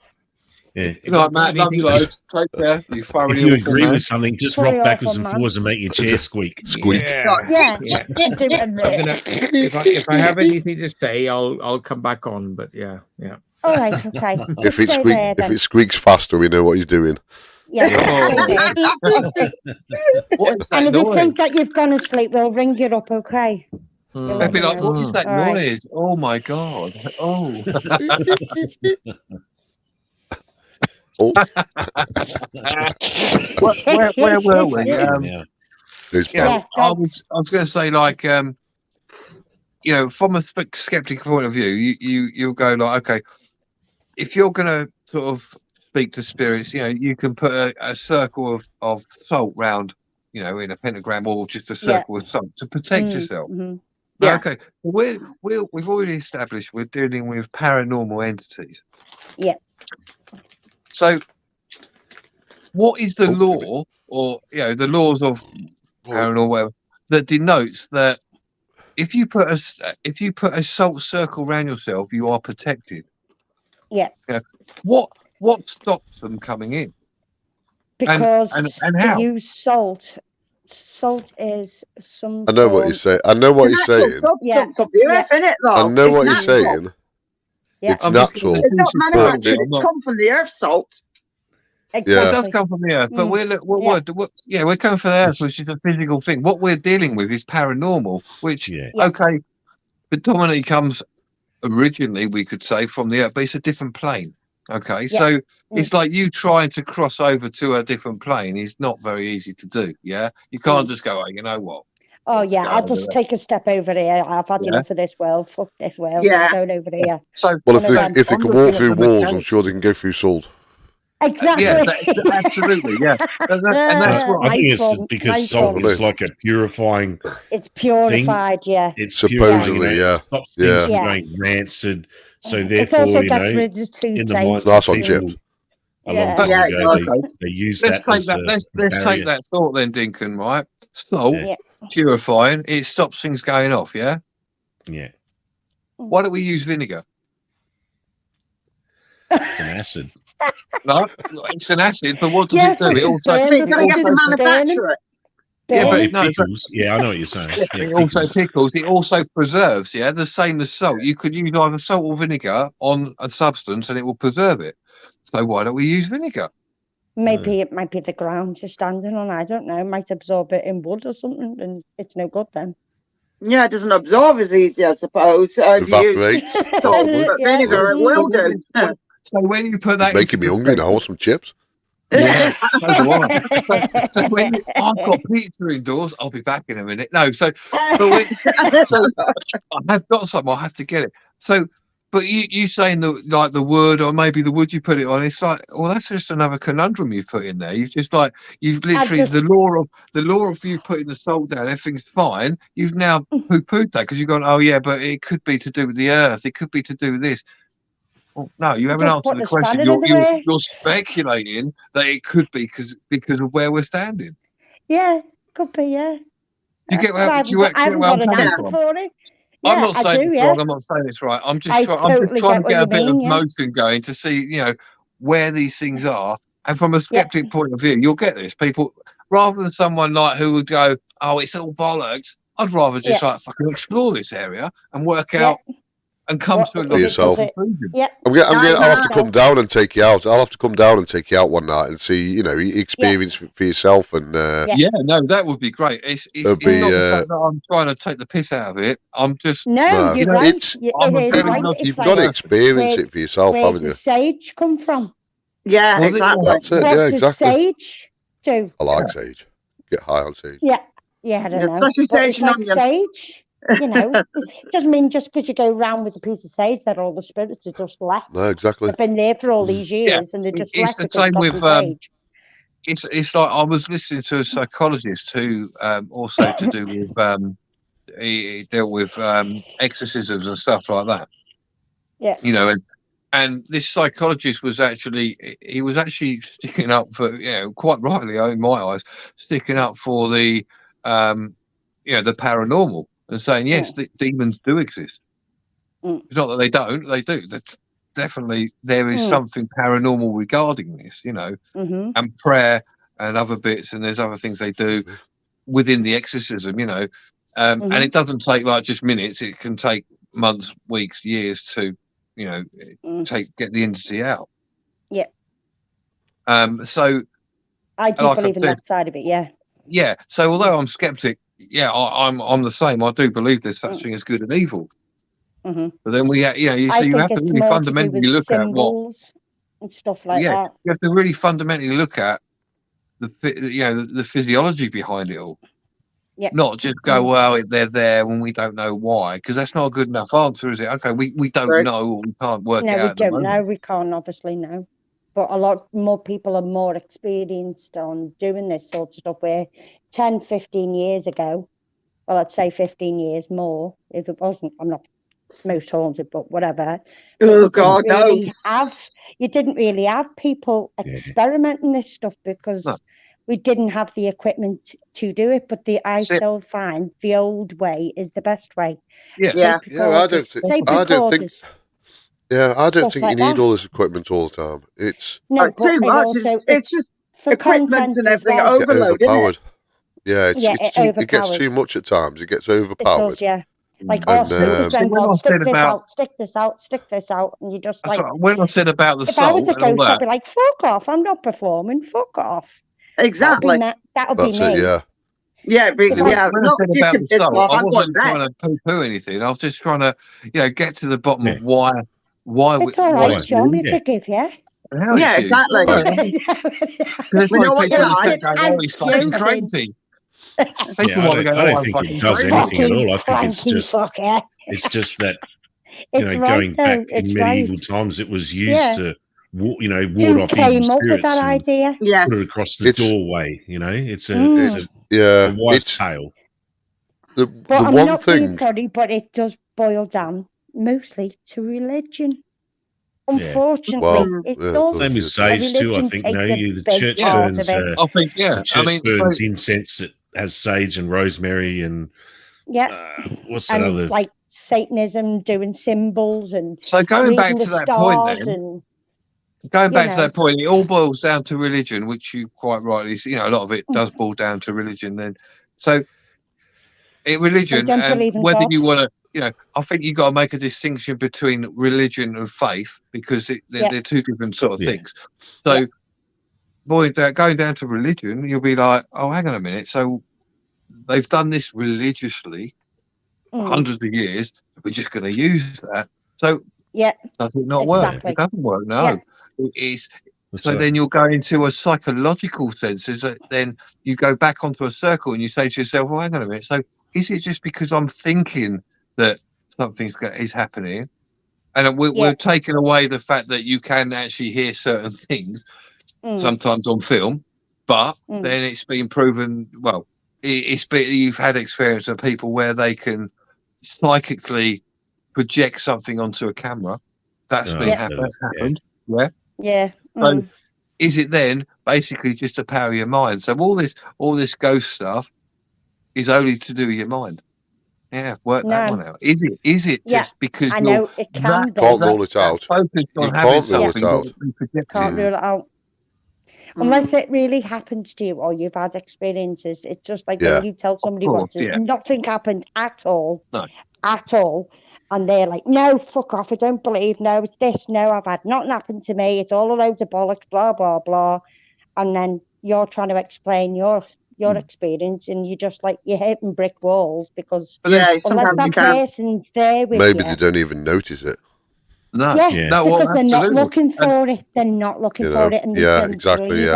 Yeah. Good night, Matt. Love you loads. Take care. You thoroughly If you awful agree man. with something, just Very rock backwards awful, and man. forwards and make your chair squeak. Squeak. Yeah. Yeah. Do it a I'm bit. gonna, if I have anything to say, I'll come back on. But yeah. All right, okay. If Just stay there if then. it squeaks faster, we know what he's doing. Yeah, Oh. stay there. What is And that if you noise? think that you've gone to sleep, we'll ring you up, okay? They'd be like, what is that All right. noise? Oh my god. Oh. Oh, where were we? Yeah. there's Yeah, I was going to say, like, you know, from a skeptic point of view, you'll go like, okay, if you're going to sort of speak to spirits, you know, you can put a circle of salt round, you know, in a pentagram, or just a circle of salt to protect yourself. Mm-hmm. Yeah. Okay, we've already established we're dealing with paranormal entities. Yeah. So, what is the law, or you know, the laws of paranormal, whatever, that denotes that if you put a salt circle around yourself, you are protected? Yeah. You know, what stops them coming in? Because and how? they use salt. Salt is some. I know what you're saying. I know what you're saying. Yeah. I know what you're saying. Yeah. It's natural. It's not manufactured. I'm It's not- come from the earth salt. Exactly. Well, it does come from the earth, but we're coming from the earth, which is a physical thing. What we're dealing with is paranormal, which Yeah. okay, predominantly comes originally, we could say, from the earth, but it's a different plane. Okay, so it's like you trying to cross over to a different plane is not very easy to do. Yeah, you can't just go, oh, you know what? Oh yeah, I'll just take a step over here. I've had enough of this world. Fuck this world. Yeah. I'm going over here. So Well, One of them. if they I'm can looking walk at through the walls, I'm mechanics. sure they can go through salt. Exactly. Yeah, absolutely, yeah, and that's what I think Nice it's one, because nice salt one. is like a purifying. It's purified. Yeah. It's Supposedly, purifying, you know, yeah. It stops things from Yeah. going rancid. So It therefore, also you gets know, rid of in the toothpaste. minds That's of on people, chips. a long Yeah. time Yeah, ago, okay. they used Let's that take as that. Let's take barrier. that thought then, Dinkin. Right, salt Yeah. purifying. It stops things going off. Yeah. Yeah, Why don't we use vinegar? it's an acid. No, it's an acid, but what does Yeah, it do? It also, burn But them, you gotta get burn to them, manufacture it. yeah, burn but It no, but pickles. Yeah, I know what you're saying. Yeah, it also pickles. pickles. It also preserves. Yeah, the same as salt. You could use either salt or vinegar on a substance, and it will preserve it. So why don't we use vinegar? Maybe it might be the ground you're standing on. I don't know. It might absorb it in wood or something, and it's no good then. Yeah, it doesn't absorb as easy, I suppose, as you use Evaporates. salt, Possibly. but vinegar it will do. So when you put It's that making me into hungry now. I want some chips. Yeah, so do I. So when I've got pizza indoors, I'll be back in a minute. No, so I have got some. I'll have to get it. So, but you saying the wood, or maybe the wood you put it on, it's like, well, that's just another conundrum you've put in there. You've literally the law of you putting the salt down, everything's fine. You've now poo-pooed that because you've gone, oh yeah, but it could be to do with the earth. It could be to do with this. Well, no, you haven't Just answered put the the question. spanner in the way. You're speculating that it could be because of where we're standing. Yeah, could be. Yeah. You get where, I do you haven't where I'm got an coming answer from? for it. I'm Yeah, not I saying do, it's yeah. wrong. I'm not saying it's right. I'm just I trying totally to get what get you a bit of mean, yeah. motion going to see, you know, where these things are. And from a skeptic point of view, you'll get this. People, rather than someone like who would go, oh, it's all bollocks. I'd rather just like fucking explore this area and work out and come to a For yourself. conclusion. Yeah. I'll have to come down and take you out. I'll have to come down and take you out one night and see, you know, experience for yourself. And yeah, no, that would be great. It's not the fact that I'm trying to take the piss out of it. I'm just No, you're right. I'm a It is very right. lucky It's you've got to like, experience it for yourself, where haven't does you? sage come from? Yeah, Well, exactly. That's it. What Yeah, does exactly. sage do? I like sage. Get high on sage. Yeah, I don't know. Especially But sage it's and like onion. sage. You know, it doesn't mean just because you go round with a piece of sage that all the spirits are just left. No, exactly. They've been there for all these years and they're just it's left the because same got with some sage. it's like I was listening to a psychologist who also to do with he dealt with exorcisms and stuff like that. Yeah. You know, and this psychologist was actually sticking up for, you know, quite rightly in my eyes, sticking up for the you know, the paranormal and saying yes, the demons do exist. It's not that they don't, they do. definitely there is something paranormal regarding this, you know, and prayer and other bits, and there's other things they do within the exorcism, you know, and it doesn't take like just minutes; it can take months, weeks, years to, you know, get the entity out. Yeah. So I do like believe in said, that side of it. Yeah. Yeah. So although I'm skeptic, yeah, I'm the same. I do believe there's such thing as good and evil. But then we, you know, you have to really fundamentally look at what and stuff like that. You have to really fundamentally look at the physiology behind it all. Yeah. Not just go, well, they're there when we don't know why, because that's not a good enough answer, is it? Okay, we don't know, or we can't work it out. No, we don't know. We can't obviously know. But a lot more people are more experienced on doing this sort of stuff, where 10, 15 years ago, well, I'd say 15 years more, if it wasn't, I'm not most haunted, but whatever. Oh, God, no. You didn't really have people experimenting this stuff because we didn't have the equipment to do it. But I still find the old way is the best way. Yeah. I don't think you need all this equipment all the time. It's too much. It's just for equipment and everything overloaded. Overpowered. Yeah, it gets too much at times. It gets overpowered. It does, yeah. Like, stick this out, and you just like. When I said about the if I was a ghost, I'd be like, "Fuck off! I'm not performing. Fuck off." Exactly. That would be me. Yeah. Yeah, when I said about the soul, I wasn't trying to poo-poo anything. I was just trying to, get to the bottom of why. It's all right, John. We forgive you. Yeah, exactly. There's people that go, he's fucking crazy. I don't think it does anything at all. I think it's just that going back in medieval times, it was used to ward off evil spirits that idea. Put it across the doorway. It's a wife's tale. The I'm one not thing, being funny, but it does boil down mostly to religion. Unfortunately, it does. Same with sage too. I think the church burns. I think the church burns incense that has sage and rosemary and what's that other like Satanism, doing symbols and so going back to that point. Then going back to that point, it all boils down to religion, which you quite rightly, a lot of it does boil down to religion. Then, so religion, and whether you want to. I think you've got to make a distinction between religion and faith because they're two different sort of things. So, going down to religion, you'll be like, oh, hang on a minute. So, they've done this religiously hundreds of years. We're just going to use that. So, does it not work? It doesn't work. No, it is. So then you'll go into a psychological sense. Is that then you go back onto a circle and you say to yourself, well, hang on a minute. So, is it just because I'm thinking that something is happening, and we're taking away the fact that you can actually hear certain things sometimes on film, but then it's been proven. Well, you've had experience of people where they can psychically project something onto a camera. That's happened. Yeah. So is it then basically just to power your mind? So all this ghost stuff is only to do with your mind. Yeah, work that one out. Is it just because I know it can be. Can't rule it out. Focused on having something can't rule it out. Unless it really happens to you or you've had experiences. It's just like when you tell somebody once nothing happened at all. No. At all. And they're like, no, fuck off, I don't believe, no, it's this, no, I've had nothing happen to me, it's all a load of bollocks, blah, blah, blah. And then you're trying to explain your experience and you're just like, you're hitting brick walls because unless that person's there with maybe they don't even notice it. No, because they're not looking for it. They're not looking for it, and exactly.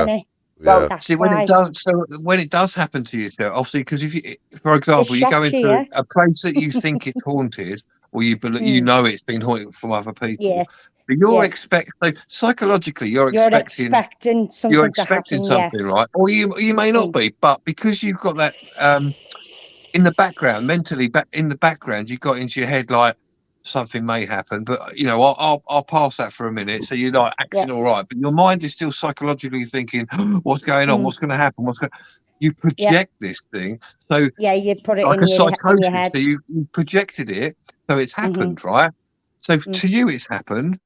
Well, see, when it does happen to you, so obviously, because if you, for example, you go into a place that you think it's haunted, or you believe you know it's been haunted from other people, but you're psychologically you're expecting something, right? Or you may not be, but because you've got that in the background, mentally, in the background, you've got into your head like, something may happen, but I'll pass that for a minute. So you're like acting all right, but your mind is still psychologically thinking, what's going on? What's going to happen? You project this thing. So you put it like in your head. So you projected it, so it's happened, right? So to you, it's happened,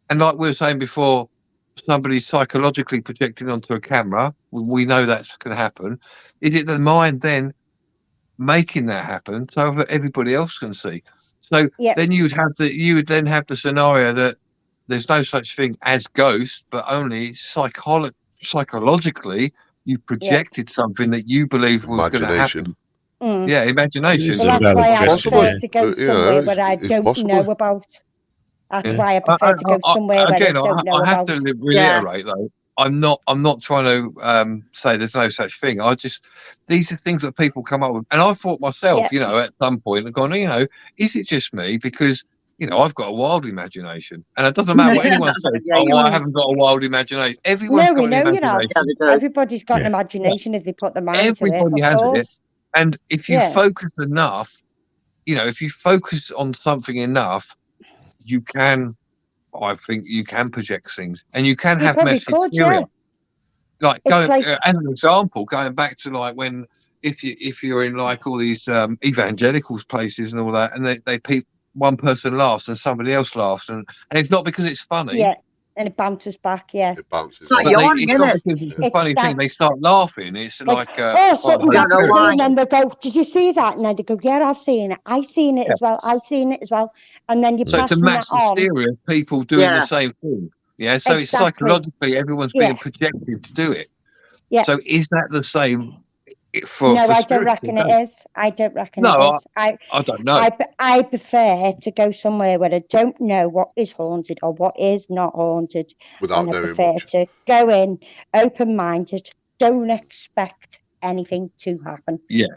And like we were saying before, somebody's psychologically projecting onto a camera. We know that's going to happen. Is it the mind then making that happen so that everybody else can see? So then you would then have the scenario that there's no such thing as ghosts, but only psychologically you projected something that you believe was going to happen. Yeah, imagination. Well, that's why I prefer to go Yeah, somewhere where I don't possibly. know about. That's why I prefer to go somewhere where I don't know I have about. to reiterate though, I'm not trying to say there's no such thing. These are things that people come up with, and I thought myself, you know, at some point, I've gone, you know, is it just me? Because you know, I've got a wild imagination, and it doesn't matter what anyone says. I haven't got a wild imagination. Everyone's got an imagination. Everybody's got an imagination if they put their mind to it. Everybody has it, and if you focus enough, you know, if you focus on something enough, you can. I think you can project things, and you can have message theory. Like going as an example, going back to like when if you're in like all these evangelicals places and all that, and they one person laughs and somebody else laughs, and it's not because it's funny. Yeah, and it bounces back. Yeah, it bounces. It's not because it's a funny thing. They start laughing. It's like something happened, and then they go, "Did you see that?" And then they go, "Yeah, I've seen it. I've seen it as well. I've seen it as well." And then you so it's a mass hysteria of people doing the same thing. Yeah, so it's psychologically everyone's being projected to do it. Yeah. So is that the same for? No, for I don't reckon it is. I don't reckon it is. I don't know. I prefer to go somewhere where I don't know what is haunted or what is not haunted. Without and I knowing prefer much. to go in open-minded. Don't expect anything to happen. Yeah.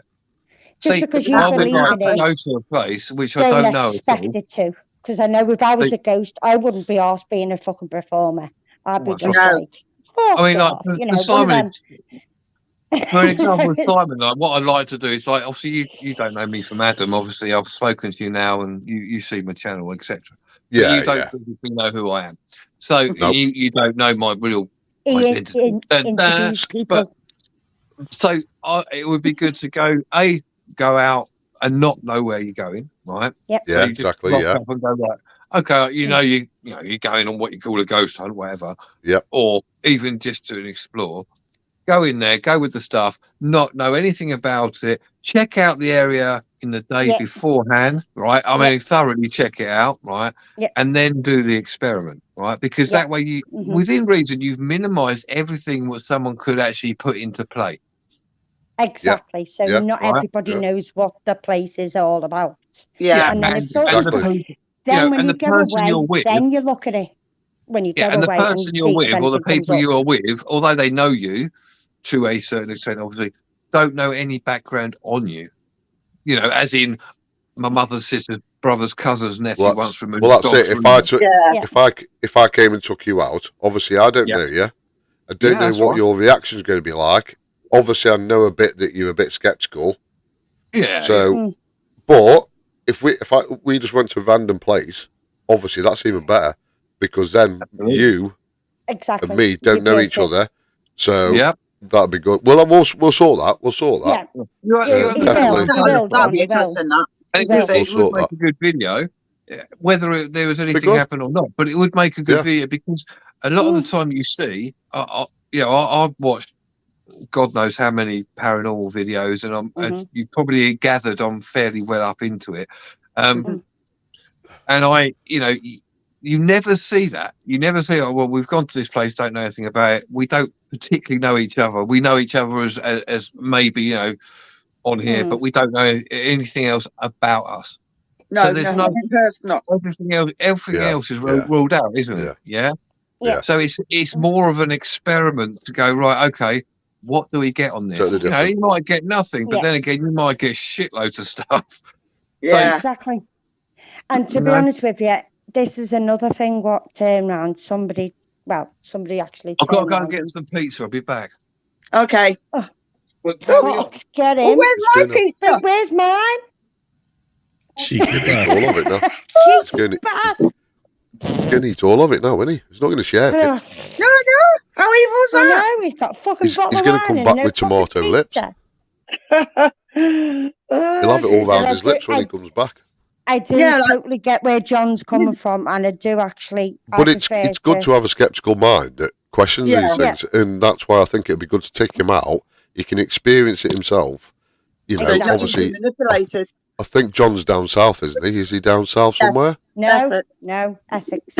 Just because you believe in it, go to a place which I don't know. Expect it to. Because I know if I was a ghost, I wouldn't be asked being a fucking performer. I'd be just like, I mean, like, Simon, for example, with Simon, like, what I'd like to do is, like, obviously, you don't know me from Adam. Obviously, I've spoken to you now, and you see my channel, etc. Yeah, you don't physically know who I am, so you don't know my real identity. But so it would be good to go out and not know where you're going, right? Yep. Yeah, so exactly. Yeah. Up and go, right, okay, you're going on what you call a ghost hunt, whatever. Yep. Or even just to explore. Go in there, go with the stuff, not know anything about it. Check out the area in the day beforehand, right? I mean, thoroughly check it out, right? And then do the experiment, right? Because that way, you within reason, you've minimized everything what someone could actually put into play. Exactly. So not everybody knows what the place is all about. Yeah. And then exactly. Then when you go away, then you look at it. When you go away, and the person you're with, or the people you are with, although they know you to a certain extent, obviously, don't know any background on you. You know, as in my mother's sister's brother's cousin's nephew once removed. Well, that's it. If I came and took you out, obviously I don't know you. I don't know what your reaction is going to be like. Obviously, I know a bit that you're a bit skeptical. Yeah. So, but if we just went to a random place, obviously that's even better because then you and me don't know each other. So that'd be good. Well, we'll sort that. We'll sort that. Yeah. Definitely. And it would make a good video, whether there was anything happen or not. But it would make a good video because a lot of the time you see, I've watched God knows how many paranormal videos, and as you probably gathered, I'm fairly well up into it. And you never see that. You never see, oh, well, we've gone to this place, don't know anything about it. We don't particularly know each other. We know each other as maybe, on here, but we don't know anything else about us. No, so there's everything else is ruled out, isn't it? Yeah. So it's more of an experiment to go, right, okay, what do we get on this? You might get nothing, but then again, you might get shitloads of stuff. Yeah, exactly. And to be honest with you, this is another thing what turned around. Somebody actually. I've got to go and get some pizza. I'll be back. Okay. Get in. Where's my pizza? Where's mine? He's going to eat all of it now. He's going to eat all of it now, isn't he? He's not going to share it. No. How evil is that? I know, he's got fucking He's going to come back with tomato lips. He'll have it all round his lips when he comes back. I do totally get where John's coming from, and I do actually. But it's good to have a skeptical mind that questions these things, and that's why I think it'd be good to take him out. He can experience it himself. You know, Exactly. obviously, manipulated. I think John's down south, isn't he? Is he down south somewhere? No, Essex.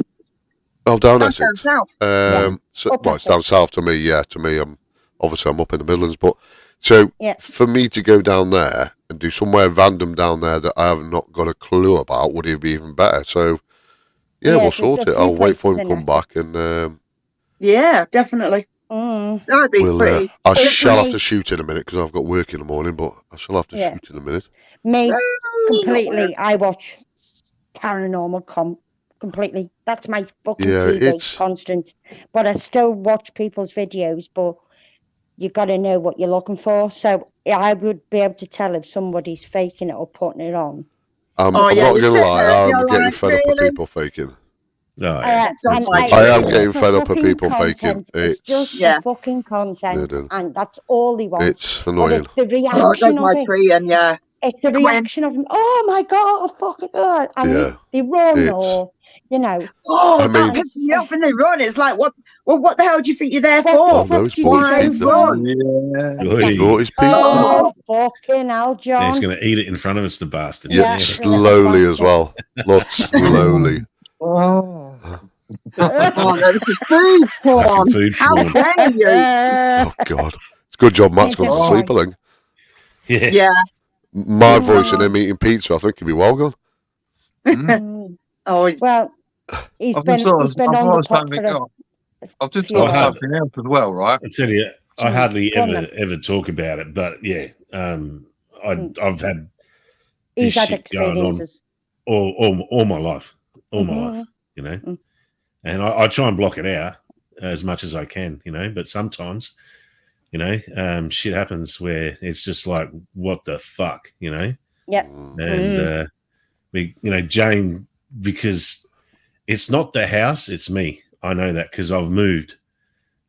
Oh, down Essex. Down south. So, well, it's down south to me. Yeah, to me, I'm up in the Midlands, but so for me to go down there and do somewhere random down there that I have not got a clue about, would it be even better? So we'll sort it. I'll wait for him to come back, and yeah, definitely. That'd be pretty. I shall have to shoot in a minute because I've got work in the morning, but I shall have to shoot in a minute. Me completely. I watch Paranormal completely. That's my fucking TV. It's constant. But I still watch people's videos, but you got to know what you're looking for. So I would be able to tell if somebody's faking it or putting it on. I'm not going to lie, I'm getting fed up with people faking. No, I am getting fed up with people faking. It's just the fucking content, and that's all they want. It's annoying. But it's the reaction of it. It's the reaction of them. Oh my god! Fucking and they run, or you know. Oh, I mean, pisses me off and they run. It's like, what? Well, what the hell do you think you're there for? Naughty's pizza. Oh, fucking hell, John! He's going to eat it in front of us, the bastard. Yeah, slowly as well. Look, slowly. Oh, that's food porn. How dare you? Oh God, it's a good job Matt's gone to sleep, I think. Yeah. My voice and him eating pizza, I think he'd be well gone. Well, he's been on the pot for I've just got something else as well, right? I tell you, I hardly ever talk about it, but I've had this shit going on all my life, you know, and I try and block it out as much as I can, you know, but sometimes, you know, shit happens where it's just like, what the fuck, you know? Yeah. And you know, Jane, because it's not the house, it's me. I know that because I've moved,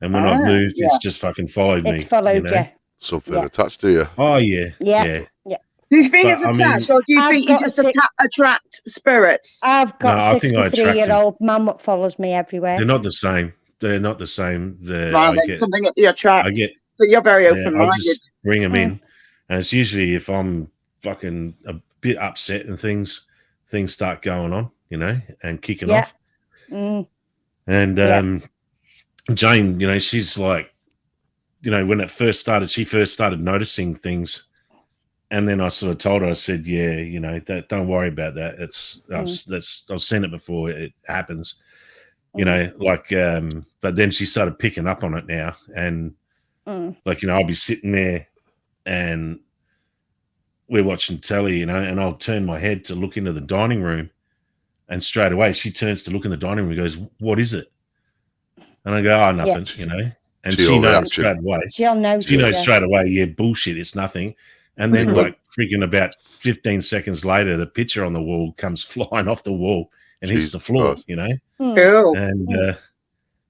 and when I've moved, it's just fucking followed me. It's followed you. Something attached to you. Oh yeah. Yeah. Do you think it's attached, or do you think you just attract spirits? I've got a 63-year-old mum that follows me everywhere. They're not the same. They're not the same. Something that you attract. So you're very open-minded. I just bring them in, and it's usually if I'm fucking a bit upset and things start going on, you know, and kicking off. And Jane, you know, she's like, you know, when it first started, she first started noticing things. And then I sort of told her, I said, yeah, you know, that don't worry about that. I've seen it before. It happens, you know, like, but then she started picking up on it now. And like, you know, I'll be sitting there and we're watching telly, you know, and I'll turn my head to look into the dining room. And straight away, she turns to look in the dining room and goes, what is it? And I go, oh, nothing, you know. And she knows straight away. She knows straight away, yeah, bullshit, it's nothing. And then, like, freaking about 15 seconds later, the picture on the wall comes flying off the wall and hits the floor, you know. And,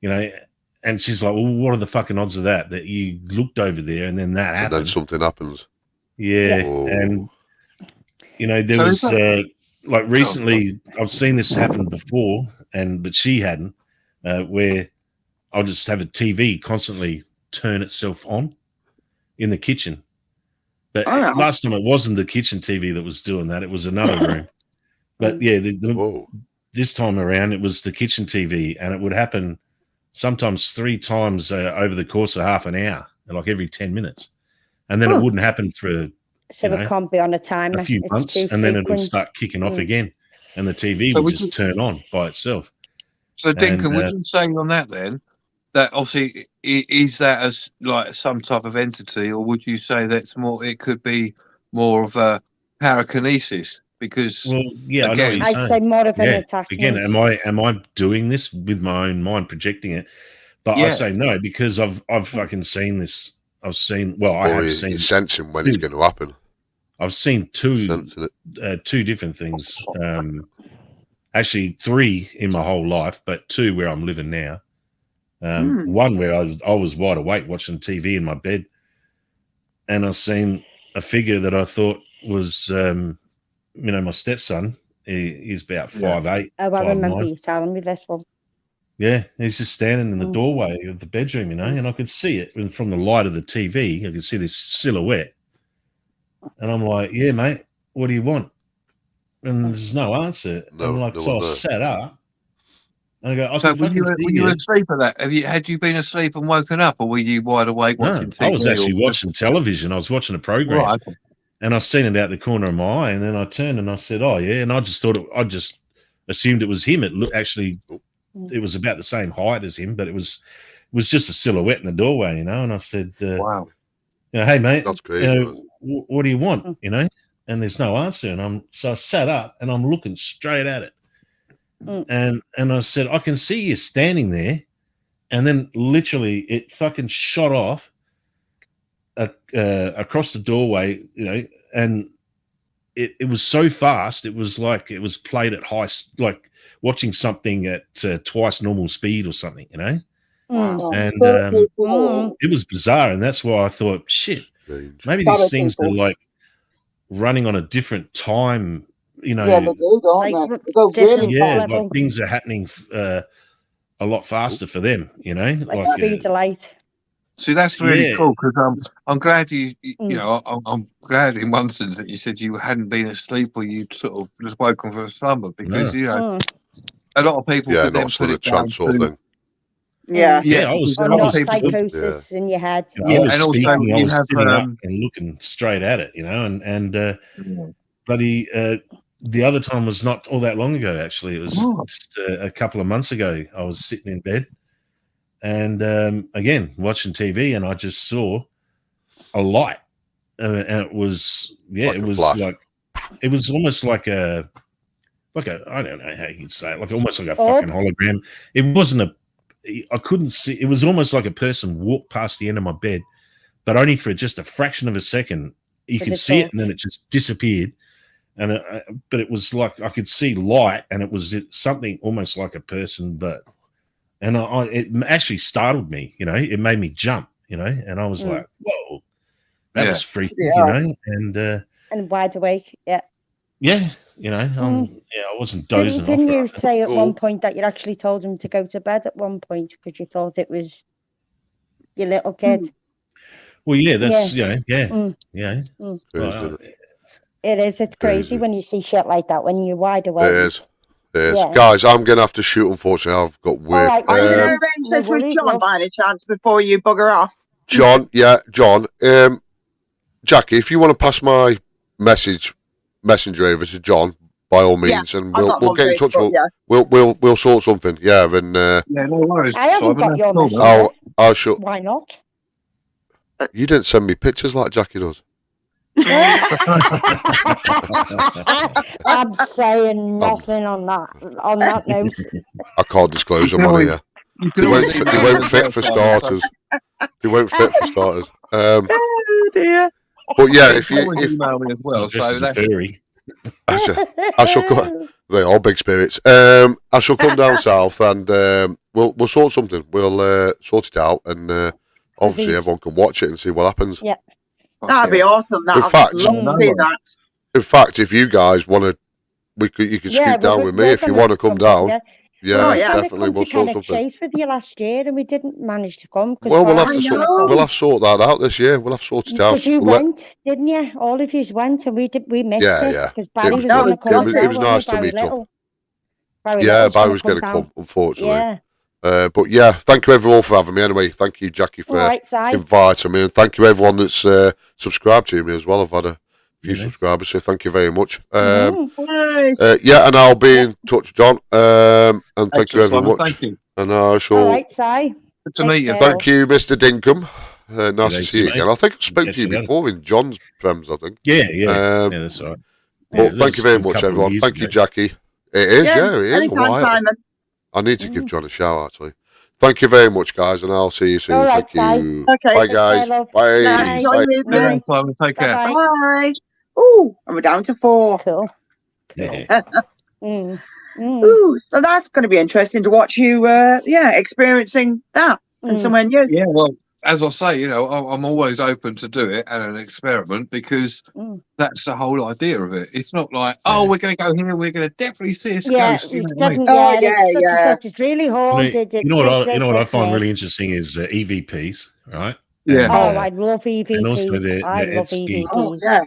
you know, and she's like, well, what are the fucking odds of that you looked over there and then that happened? And then something happens. Yeah. And, you know, there was... like recently, I've seen this happen before, but she hadn't, where I'll just have a TV constantly turn itself on in the kitchen. But last time it wasn't the kitchen TV that was doing that; it was another room. But yeah, this time around it was the kitchen TV, and it would happen sometimes 3 times over the course of half an hour, like every 10 minutes, and then it wouldn't happen for. So it can't be on a timer. A few months, and then it would start kicking off again, and the TV would just turn on by itself. So, Dinka, would you say on that then that obviously is that as like some type of entity, or would you say that's more? It could be more of a parakinesis because. Well, yeah, again, I'd say more of an attachment. Again, am I doing this with my own mind, projecting it? But I say no because I've fucking seen this. I've seen. Well, I have seen. He's sensing when it's going to happen. I've seen two different things. Actually, 3 in my whole life, but 2 where I'm living now. One where I was wide awake watching TV in my bed, and I seen a figure that I thought was, you know, my stepson, He's about 5'8". Oh, I 5'9". remember you telling me this one. Yeah, he's just standing in the doorway of the bedroom, you know, and I could see it and from the light of the TV. I could see this silhouette, and I'm like, "Yeah, mate, what do you want?" And there's no answer. And like, so I sat up, and I go, "I So can fucking see were you asleep at that? Had you been asleep and woken up, or were you wide awake watching TV? I was actually watching television. I was watching a program, Right. and I seen it out the corner of my eye, and then I turned and I said, "Oh yeah," and I just thought I just assumed it was him. It looked actually. It was about the same height as him, but it was just a silhouette in the doorway, you know. And I said, "Wow, you know, hey mate, that's crazy. What do you want?" You know, and there's no answer. And so I sat up and I'm looking straight at it, and I said, "I can see you standing there," and then literally it fucking shot off across the doorway, you know, and it was so fast. It was like it was played at high, like watching something at twice normal speed or something, you know. And it was bizarre, and that's why I thought, shit, maybe these things are like running on a different time, you know. Yeah, they do, don't they? Yeah, like things are happening a lot faster for them, you know, like speed of light. See, that's really cool because I'm glad you know, I'm glad in one sense that you said you hadn't been asleep or you'd sort of just woken from a slumber because you know a lot of people could then put it down to yeah, I was psychosis in your head. I was speaking, I was sitting up and looking straight at it, you know, and bloody the other time was not all that long ago. Actually, it was just a couple of months ago. I was sitting in bed. And again, watching TV, and I just saw a light, and it was it was flash. Like it was almost like a I don't know how you could say it, like almost like a fucking hologram. It wasn't I couldn't see. It was almost like a person walked past the end of my bed, but only for just a fraction of a second. You could see it, and then it just disappeared. And but it was like I could see light, and it was something almost like a person, but. And it actually startled me, you know. It made me jump, you know. And I was like, "Whoa, that was freaky," you know. And wide awake, yeah, you know. I wasn't dozing. Didn't you say at one point that you actually told him to go to bed at one point because you thought it was your little kid? Well, yeah, that's yeah. Well, it is. It's crazy when you see shit like that when you're wide awake. It is. Yeah. Guys, I'm going to have to shoot, unfortunately. I've got work. Right, are you arrange this with John by any chance before you bugger off? John, John. Jackie, if you want to pass my messenger over to John, by all means, and we'll get in touch. We'll sort something. Yeah, and no worries. I haven't got your message. I'll show. Why not? You didn't send me pictures like Jackie does. I'm saying nothing on that note. I can't disclose them on here. They won't fit for starters. They won't fit for starters. Oh dear. But yeah, if email me as well, so that's theory. I shall go. They are big spirits. I shall come down south and we'll sort something. We'll sort it out, and obviously everyone can watch it and see what happens. Yeah. That'd be awesome. In fact, if you guys want to, you could scoot down with me if you want to come down. Yeah, definitely. We'll sort something. Chase with you last year, and we didn't manage to come. Well, we'll have to sort that out this year. We'll have to sort it out. Because you went, didn't you? All of you went, and we missed it. Yeah. Because Barry was going to come. It was nice to meet up. Barry was going to come, unfortunately. Yeah. But yeah, thank you everyone for having me. Anyway, thank you, Jackie, for inviting me, and thank you everyone that's subscribed to me as well. I've had a few subscribers, so thank you very much. And I'll be in touch, John. And thank you very much. Thank you. And I shall. All right, Si. Good to meet you. Thank you, Mr. Dinkum. Nice to see you again. I think I've spoken to you before in John's prems, I think. Yeah, that's right. Well, thank you very much, everyone. Thank you, Jackie. It is, it is. Simon. I need to give John a shout, actually. Thank you very much, guys, and I'll see you soon. All right, thank you. Okay. Bye, guys. Bye. Bye. Take care. Bye. Ooh, and we're down to 4. Cool. Ooh, so that's going to be interesting to watch you, experiencing that and somewhere new. Yeah, well, as I say, you know, I'm always open to do it and an experiment because that's the whole idea of it. It's not like, oh, we're going to go here, we're going to definitely see a ghost. You know what I mean? It's such it's really haunted. You know what I find really interesting is EVPs, right? Yeah. And, I love EVPs. And also the love ETSC, EVPs.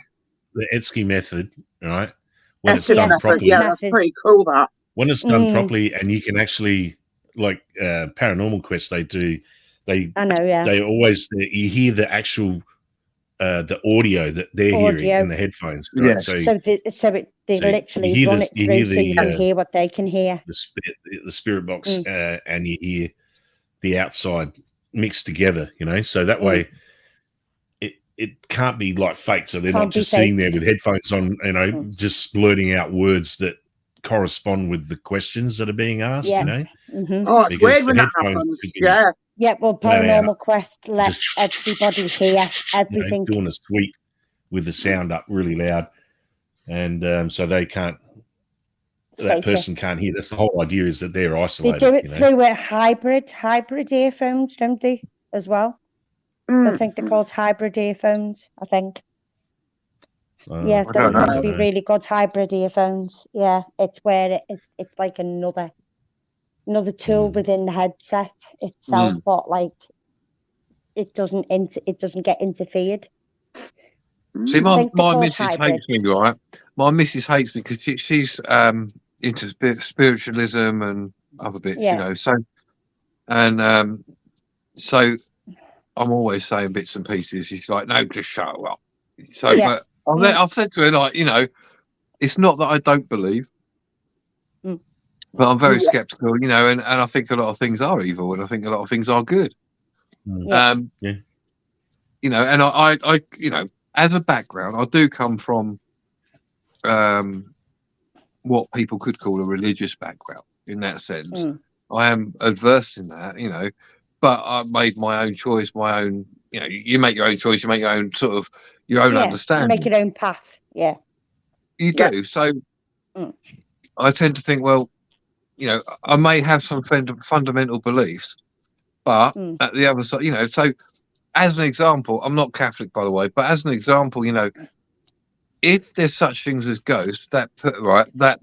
the ETSC method, right? When it's Ethics done method, properly. yeah, that's pretty cool. That when it's done properly, and you can actually, like Paranormal Quest, they do. They always you hear the actual the audio that they're hearing in the headphones. Right? Yes. They literally run it through so you can hear what they can hear. The spirit box, and you hear the outside mixed together. You know, so that way it can't be like fake. So they're not just sitting there with headphones on, you know, just blurting out words that correspond with the questions that are being asked. You know, oh, it's weird when that happens. Yeah, well, Paranormal Quest lets everybody hear everything. You know, doing a sweep with the sound up really loud, and so they can't. That person can't hear. That's the whole idea, is that they're isolated. They do it through hybrid earphones, don't they? As well. I think they're called hybrid earphones. I think. They're be really good hybrid earphones. Yeah, it's where it's like another tool within the headset itself, but like it doesn't get interfered. See, my missus hates me, right? My missus hates me because she's into spiritualism and other bits, you know. So I'm always saying bits and pieces. She's like, "No, just shut up." So, but I've said to her, like, you know, it's not that I don't believe. But I'm very skeptical, you know, and I think a lot of things are evil, and I think a lot of things are good. You know, and I you know, as a background, I do come from what people could call a religious background in that sense. I am adverse in that, you know, but I made my own choice, my own, you know, you make your own choice, you make your own sort of your own understanding. You make your own path, You do. So I tend to think, well, you know, I may have some fundamental beliefs, but at the other side, you know, so as an example, I'm not Catholic, by the way, but as an example, you know, if there's such things as ghosts, that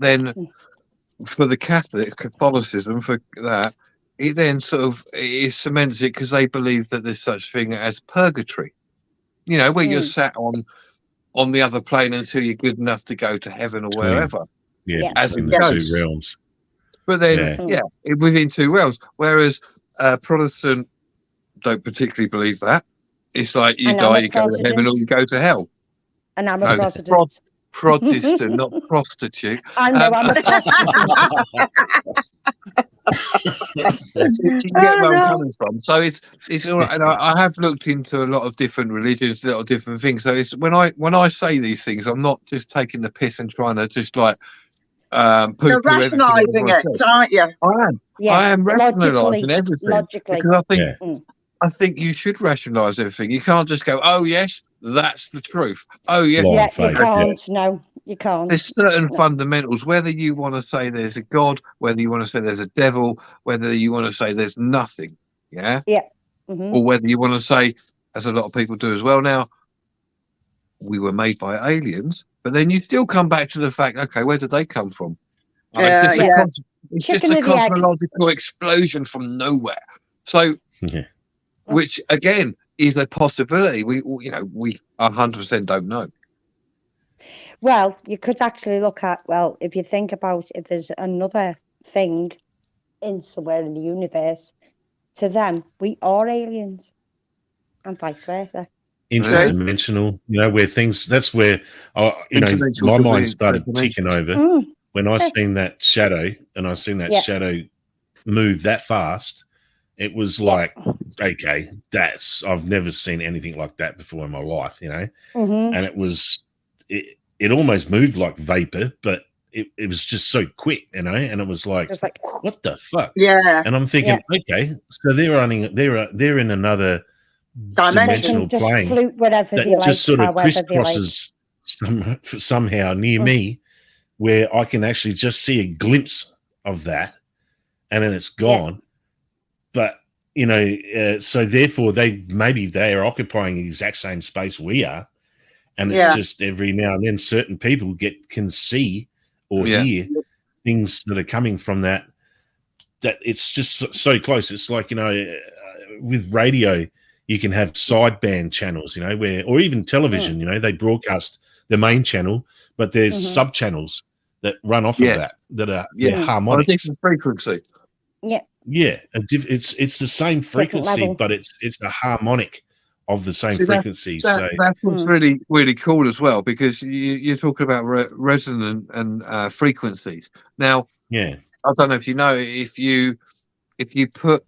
then for the Catholicism, for that, it then sort of cements it because they believe that there's such thing as purgatory, you know, where you're sat on the other plane until you're good enough to go to heaven or wherever. As in the two realms. But then, within two realms. Whereas Protestant don't particularly believe that. It's like you die, you go to heaven, or you go to hell. And I'm a Protestant. Protestant, not prostitute. I know, I'm a Protestant. You get where I'm coming from. So it's all right. And I have looked into a lot of different religions, a lot of different things. So it's when I say these things, I'm not just taking the piss and trying to just like you're rationalizing it, aren't you? I am rationalizing everything logically. Because I think you should rationalize everything. You can't just go, oh yes, that's the truth. Oh yes, you can't. No, you can't. There's certain fundamentals. Whether you want to say there's a God, whether you want to say there's a devil, whether you want to say there's nothing, or whether you want to say, as a lot of people do as well now, we were made by aliens. But then you still come back to the fact, okay, where did they come from? It's just a cosmological explosion from nowhere. So, which again is a possibility. We 100% don't know. Well, you could actually look at, if you think about if there's another thing in somewhere in the universe, to them, we are aliens, and vice versa. Interdimensional, you know, where things, that's where, my mind started ticking over when I seen that shadow, and I seen that shadow move that fast. It was like, okay, I've never seen anything like that before in my life, you know, and it almost moved like vapor, but it was just so quick, you know, and it was like what the fuck? Yeah. And I'm thinking, okay, so they're in another dimensional plane that just sort of crisscrosses somehow near me, where I can actually just see a glimpse of that, and then it's gone. But so therefore maybe they are occupying the exact same space we are, and it's just every now and then certain people can see or hear things that are coming from that it's just so close. It's like, with radio, you can have sideband channels, or even television, they broadcast the main channel, but there's sub channels that run off of that are harmonics. On a different frequency. Yeah, it's the same frequency, but it's a harmonic of the same frequency. So that's what's really, really cool as well, because you're talking about resonant and frequencies. Now, I don't know if you know, if you put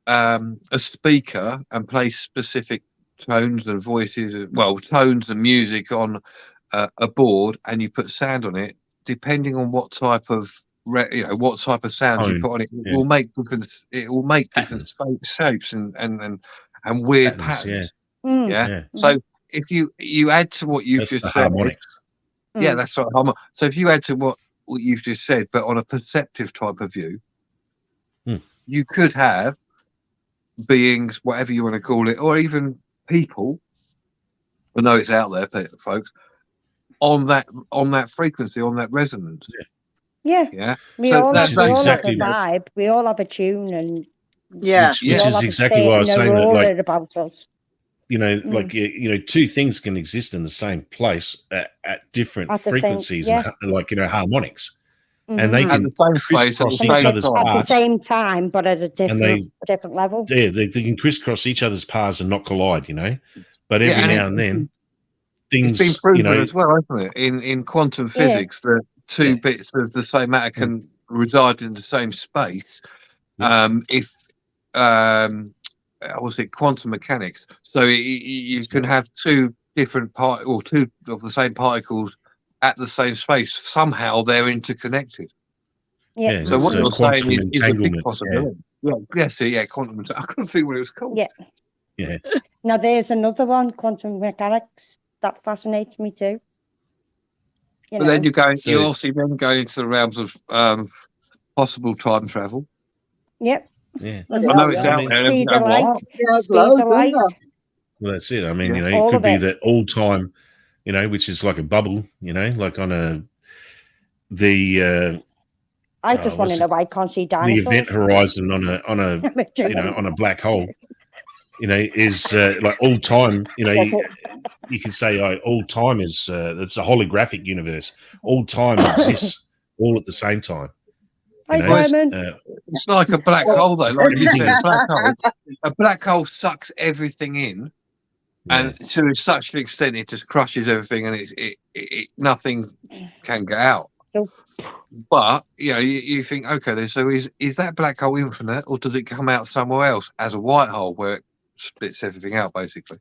a speaker and play specific tones and voices, tones and music on a board, and you put sound on it, depending on what type of what type of sound you put on it, it will make different. It will make different shapes and weird patterns. So if you add to what you've just said, harmonics. That's right. So if you add to what you've just said, but on a perceptive type of view, you could have beings, whatever you want to call it, or even people. I know it's out there, folks, on that frequency, on that resonance. Yeah. We all have a vibe. We all have a tune, and which is exactly why I was saying that, like, about us. Two things can exist in the same place at different frequencies, and harmonics, and they can crisscross each other's paths at the same time, but at a different level. Yeah, they can crisscross each other's paths and not collide. But every now and then, things. It's been proven as well, hasn't it? In quantum physics, that two bits of the same matter can reside in the same space. If was it quantum mechanics? So you can have two different two of the same particles at the same space. Somehow they're interconnected. So what you're saying is a big possibility. Quantum. I couldn't think what it was called. Yeah. Now there's another one, quantum mechanics, that fascinates me too. But then you're also then going into the realms of possible time travel. Yep. Yeah. I know it's out there. Speed of light. Well, that's it. I mean, it could be that all time, which is like a bubble, like on I just want to know why I can't see dinosaurs. The event horizon on a on a black hole, is like all time. You could say all time is it's a holographic universe. All time exists all at the same time. It's like a black hole, though. Like you said, a black hole sucks everything in, and to such an extent, it just crushes everything, and it nothing can get out. But you think, okay, then, so is that black hole infinite, or does it come out somewhere else as a white hole where it splits everything out, basically?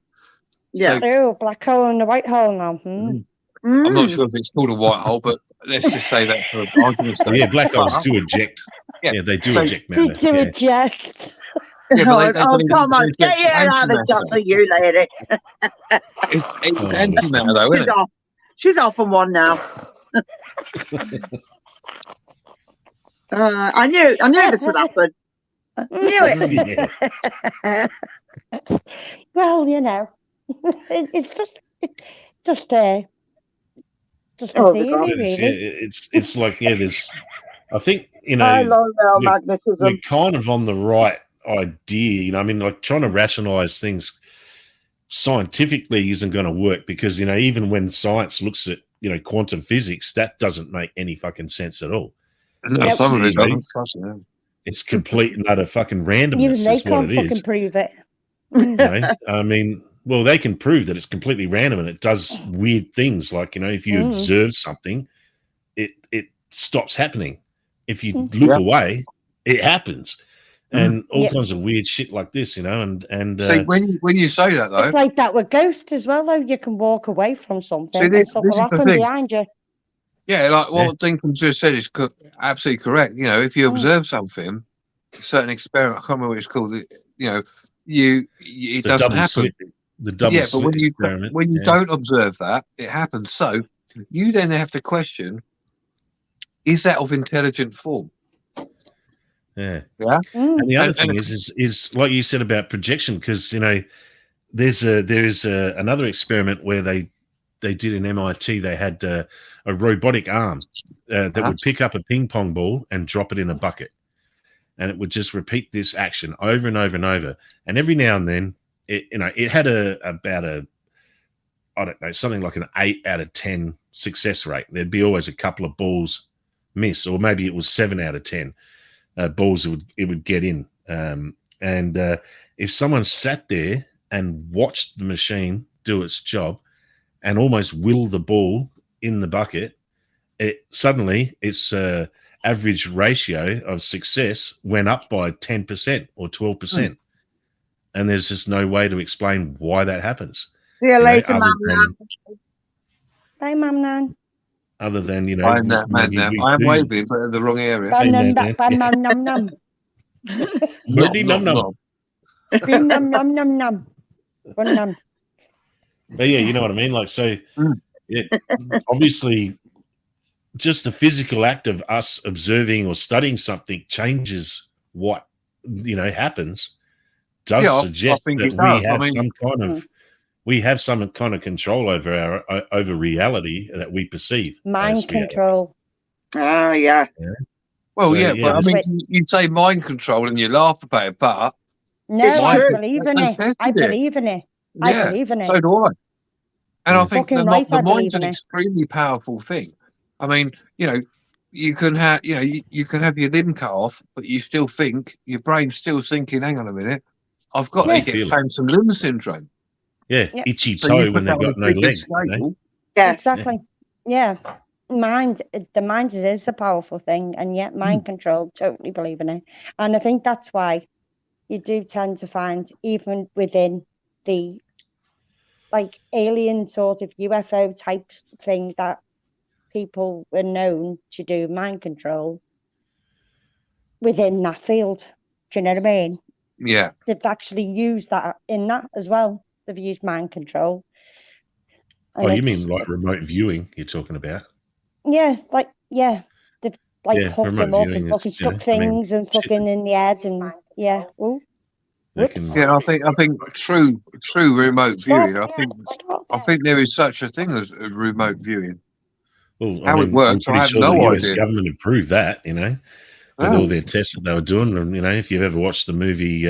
So, black hole and the white hole now. I'm not sure if it's called a white hole, but let's just say that for argument's sake. Yeah, black holes do eject. Yeah, they do eject matter. They do eject. Come on, get your out of the shot for you, lady. It's antimatter, though, isn't it? She's off on one now. I knew this would happen. I knew it. Well, it's just a theory, really. It's like there's. I think I love magnetism. We're kind of on the right idea. I mean, like trying to rationalize things scientifically isn't going to work because even when science looks at quantum physics, that doesn't make any fucking sense at all. No, some of it doesn't. It's complete and utter fucking randomness. Even they is what can't it fucking is. prove it. I mean, well, they can prove that it's completely random and it does weird things. Like if you observe something, it stops happening. If you look away, it happens. And all kinds of weird shit like this, and see, when you say that, though, it's like that with ghosts as well. Though you can walk away from something, and something will happen behind you. Yeah, like what Dinkin just said is absolutely correct. If you observe something, a certain experiment, I can't remember what it's called. It doesn't happen. The double slit experiment. When you don't observe that, it happens. So you then have to question: is that of intelligent form? Yeah. Mm. And the other And- thing and is like you said about projection, because there's another experiment where they did in MIT. They had a robotic arm that would pick up a ping pong ball and drop it in a bucket, and it would just repeat this action over and over and over. And every now and then, it had about a I don't know, something like an 8 out of 10 success rate. There'd be always a couple of balls miss, or maybe it was 7 out of 10 balls it would get in. And if someone sat there and watched the machine do its job and almost will the ball in the bucket, suddenly its average ratio of success went up by 10% or 12%. And there's just no way to explain why that happens. See you later, Mum. Bye, Mum Nan. Other than, I'm waving, but in the wrong area. Bye, Hey, num, bye, num, num, num. Birdie num num. Num, num, num, num. One num. But yeah, you know what I mean? Like, so obviously just the physical act of us observing or studying something changes what, happens. Does suggest that we have some kind of control over reality that we perceive. Mind control. Oh, yeah. Well, but I mean, you say mind control and you laugh about it, but no, I believe in it. I believe in it. I Yeah, believe in it. so do I. And I think Fucking the right, I mind's believe in an it. extremely powerful thing. I mean, you can have, you can have your limb cut off, but you still think your brain's still thinking. Hang on a minute, I've got to get phantom limb syndrome. Yeah, itchy toe when they've got no legs. Yes, exactly. Yeah, the mind is a powerful thing, and yet mind control. Totally believe in it, and I think that's why you do tend to find, even within the alien sort of UFO type thing, that people were known to do mind control within that field. Do you know what I mean? Yeah. They've actually used that in that as well. They've used mind control. And you mean like remote viewing you're talking about? Yeah, they've hooked them up and fucking stuck things and fucking in the head and yeah. Ooh. Yeah, I think true remote viewing. I think there is such a thing as remote viewing. Well, How it works, I have no the US idea. government approved that, with all their tests that they were doing. And if you've ever watched the movie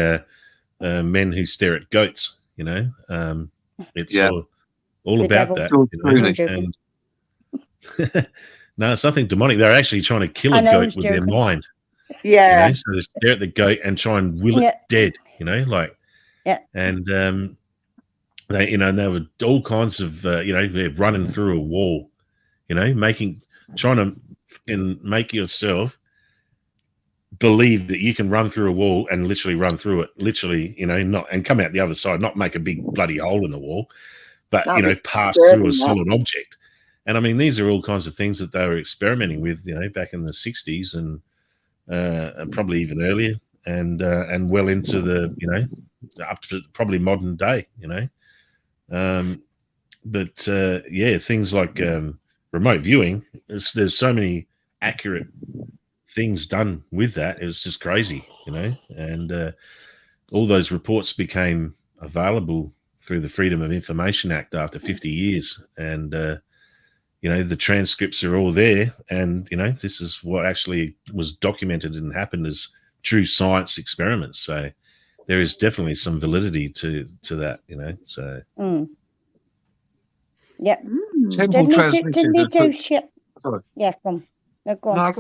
Men Who Stare at Goats, it's all about that. And no, it's nothing demonic. They're actually trying to kill a goat with their mind. Yeah. So they stare at the goat and try and will it dead. And they were all kinds of they're running through a wall, trying to make yourself believe that you can run through a wall and literally run through it, not and come out the other side, not make a big bloody hole in the wall, but pass through a solid object. And I mean, these are all kinds of things that they were experimenting with, back in the 60s and probably even earlier, and well into the up to probably modern day, but things like remote viewing, there's so many accurate things done with that. It was just crazy, and all those reports became available through the Freedom of Information Act after 50 years, and the transcripts are all there, and this is what actually was documented and happened as true science experiments. So there is definitely some validity to that, so yeah. Temple transmission. Sorry. Yeah, come on. No, go on. No,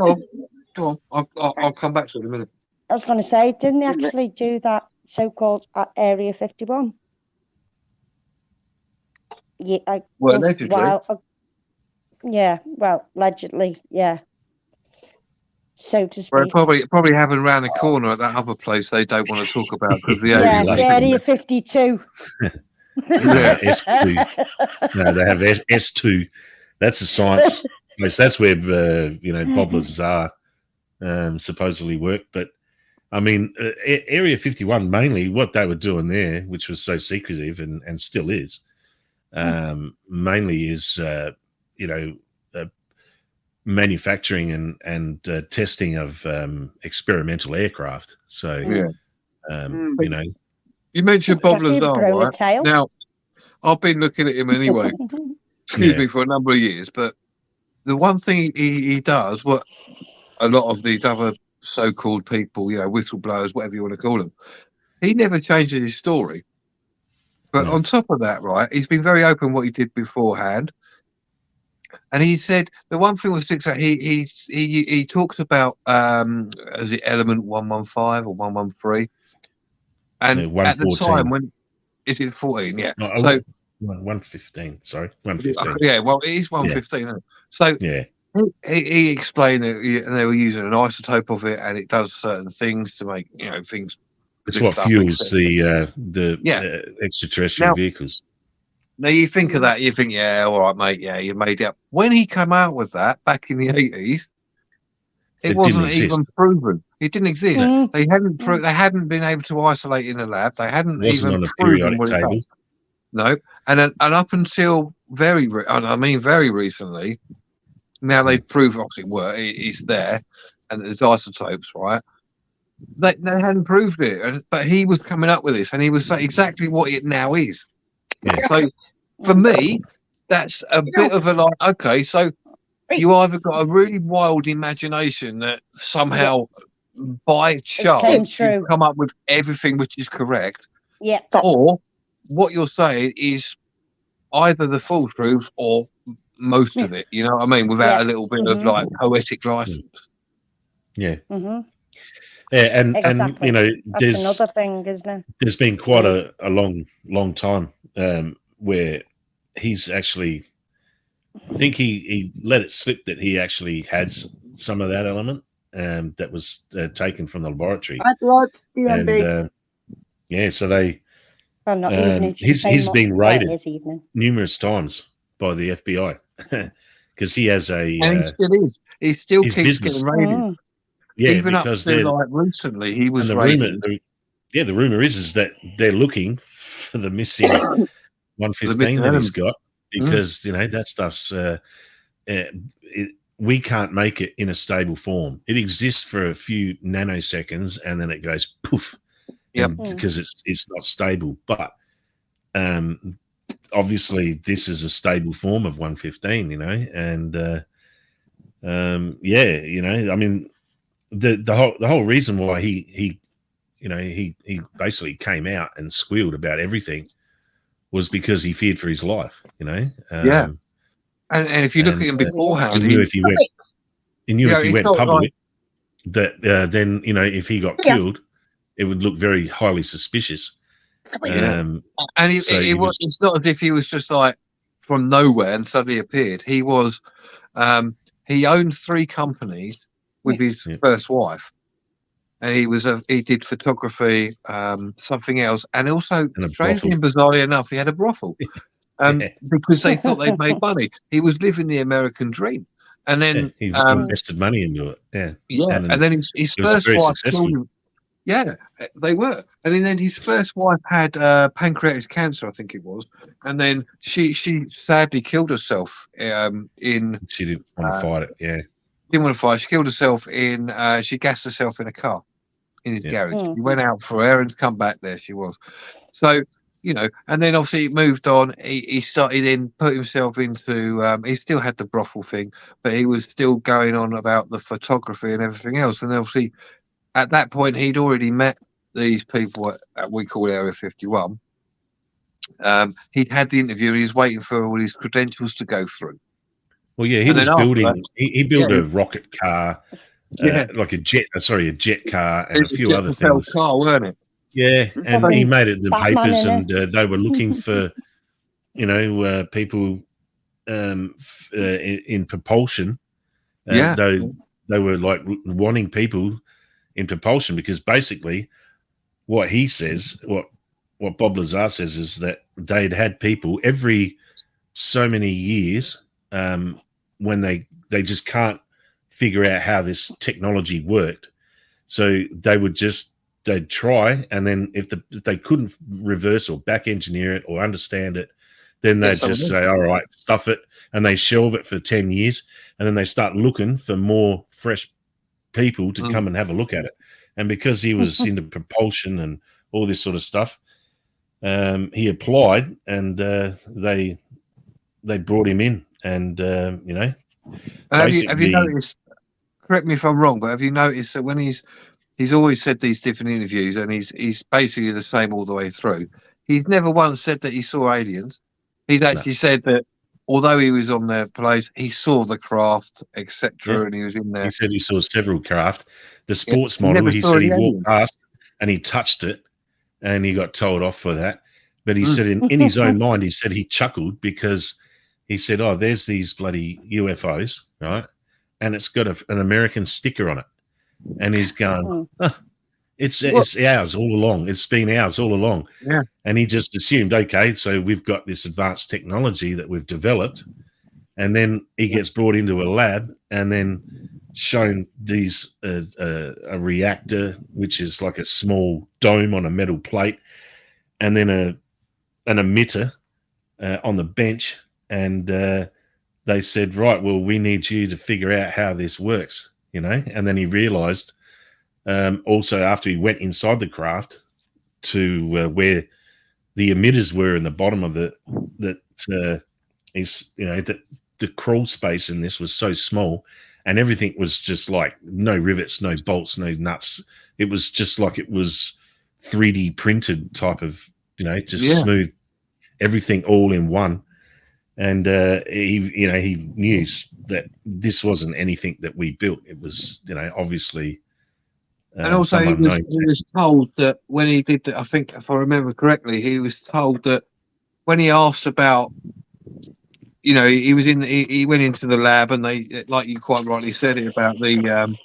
go on. I'll come back to it in a minute. I was going to say, didn't they actually do that so-called Area 51? Yeah. Well, allegedly. Allegedly, yeah. So to speak. Well, probably happened around the corner at that other place they don't want to talk about because the Area 52. Yeah, S2. No, they have S2. That's a science place. That's where Bob Lazar supposedly worked. But I mean, Area 51 mainly what they were doing there, which was so secretive and still is, mainly is manufacturing and testing of experimental aircraft. So, you know, you mentioned Bob Lazar, right? Tail. Now, I've been looking at him anyway. Excuse me, for a number of years, but the one thing he does, what a lot of these other so-called people, you know, whistleblowers, whatever you want to call them, he never changes his story. But on top of that, right, he's been very open what he did beforehand. And he said the one thing that sticks out, he talks about is it element 115 or 113? And at the time when is it 14? Yeah. No, so 115. Sorry, 115. Yeah. Well, it is 115. Isn't it? So he explained that they were using an isotope of it, and it does certain things to make things. It's what fuels the extraterrestrial vehicles. Now you think of that, you think, yeah, all right, mate, yeah, you made it up. When he came out with that back in the 80s, it wasn't even proven. It didn't exist. They hadn't been able to isolate in the lab. They hadn't even proven what it does. No, and up until very recently, now they've proved obviously it's there, and there's isotopes, right? They hadn't proved it, but he was coming up with this, and he was saying exactly what it now is. Yeah. So for me, that's a bit of a like, okay, so you either got a really wild imagination that somehow by chance you come up with everything which is correct, or what you're saying is either the full truth or most of it, you know what I mean, without a little bit of like poetic license. Yeah. Yeah, and you know, there's another thing, isn't it? There's been quite a long time where he's actually, I think he let it slip that he actually had some of that element that was taken from the laboratory. So they he's been raided numerous times by the FBI because he has and he still is. He still keeps getting raided. Yeah, even up to like recently, he was raided. The rumor is that they're looking for the missing 115 that he's got because you know that stuff's we can't make it in a stable form. It exists for a few nanoseconds and then it goes poof. Because it's not stable. But obviously this is a stable form of 115, you know, and you know, I mean the whole reason why he basically came out and squealed about everything was because he feared for his life, you know. And if you look at him beforehand, he knew if he went public, that then you know if he got killed, it would look very highly suspicious. And it's not as if he was just like from nowhere and suddenly appeared. He was he owned 3 companies with his first wife, and he did photography, something else, and also strangely and bizarrely enough, he had a brothel. Because they thought they'd made money. He was living the American dream, and then he invested money into it. And then his first wife killed him. Yeah, they were, and then his first wife had pancreatic cancer, I think it was, and then she sadly killed herself. She didn't want to fight it. Didn't want to fight. She killed herself she gassed herself in a car in his garage. He went out for her and come back. There she was. So. You know, and then obviously it moved on. He started then put himself into. He still had the brothel thing, but he was still going on about the photography and everything else. And obviously, at that point, he'd already met these people at we call Area 51. He'd had the interview. He was waiting for all his credentials to go through. Well, yeah, he was building. He built a rocket car, like a jet car, and a few other things. Car, weren't it? Yeah, and he made it in the papers, and they were looking for, you know, people in propulsion. They were like wanting people in propulsion because basically, what he says, what Bob Lazar says, is that they'd had people every so many years when they just can't figure out how this technology worked, so they'd try, and then if they couldn't reverse or back engineer it or understand it, then they just say, all right, stuff it, and they shelve it for 10 years, and then they start looking for more fresh people to come and have a look at it. And because he was into propulsion and all this sort of stuff, he applied, and they brought him in, and you know. Have you noticed? Correct me if I'm wrong, but have you noticed that when he's always said these different interviews, and he's basically the same all the way through. He's never once said that he saw aliens. He's actually said that although he was on the place, he saw the craft, etc., and he was in there. He said he saw several craft. The sports model, he said he walked past and he touched it, and he got told off for that. But he said in his own mind, he said he chuckled because he said, "Oh, there's these bloody UFOs, right? And it's got an American sticker on it." And he's going, it's ours all along. It's been ours all along. Yeah. And he just assumed, okay, so we've got this advanced technology that we've developed. And then he gets brought into a lab and then shown these a reactor, which is like a small dome on a metal plate, and then an emitter on the bench. And they said, right, well, we need you to figure out how this works. You know, and then he realized also after he went inside the craft to where the emitters were in the bottom of the crawl space in this was so small, and everything was just like no rivets, no bolts, no nuts. It was just like it was 3D printed type of, you know, just smooth, everything all in one. And he knew that this wasn't anything that we built. It was, you know, obviously. And also, he was told that when he did that, I think, if I remember correctly, he was told that when he asked about, you know, he went into the lab, and they, like you quite rightly said it about the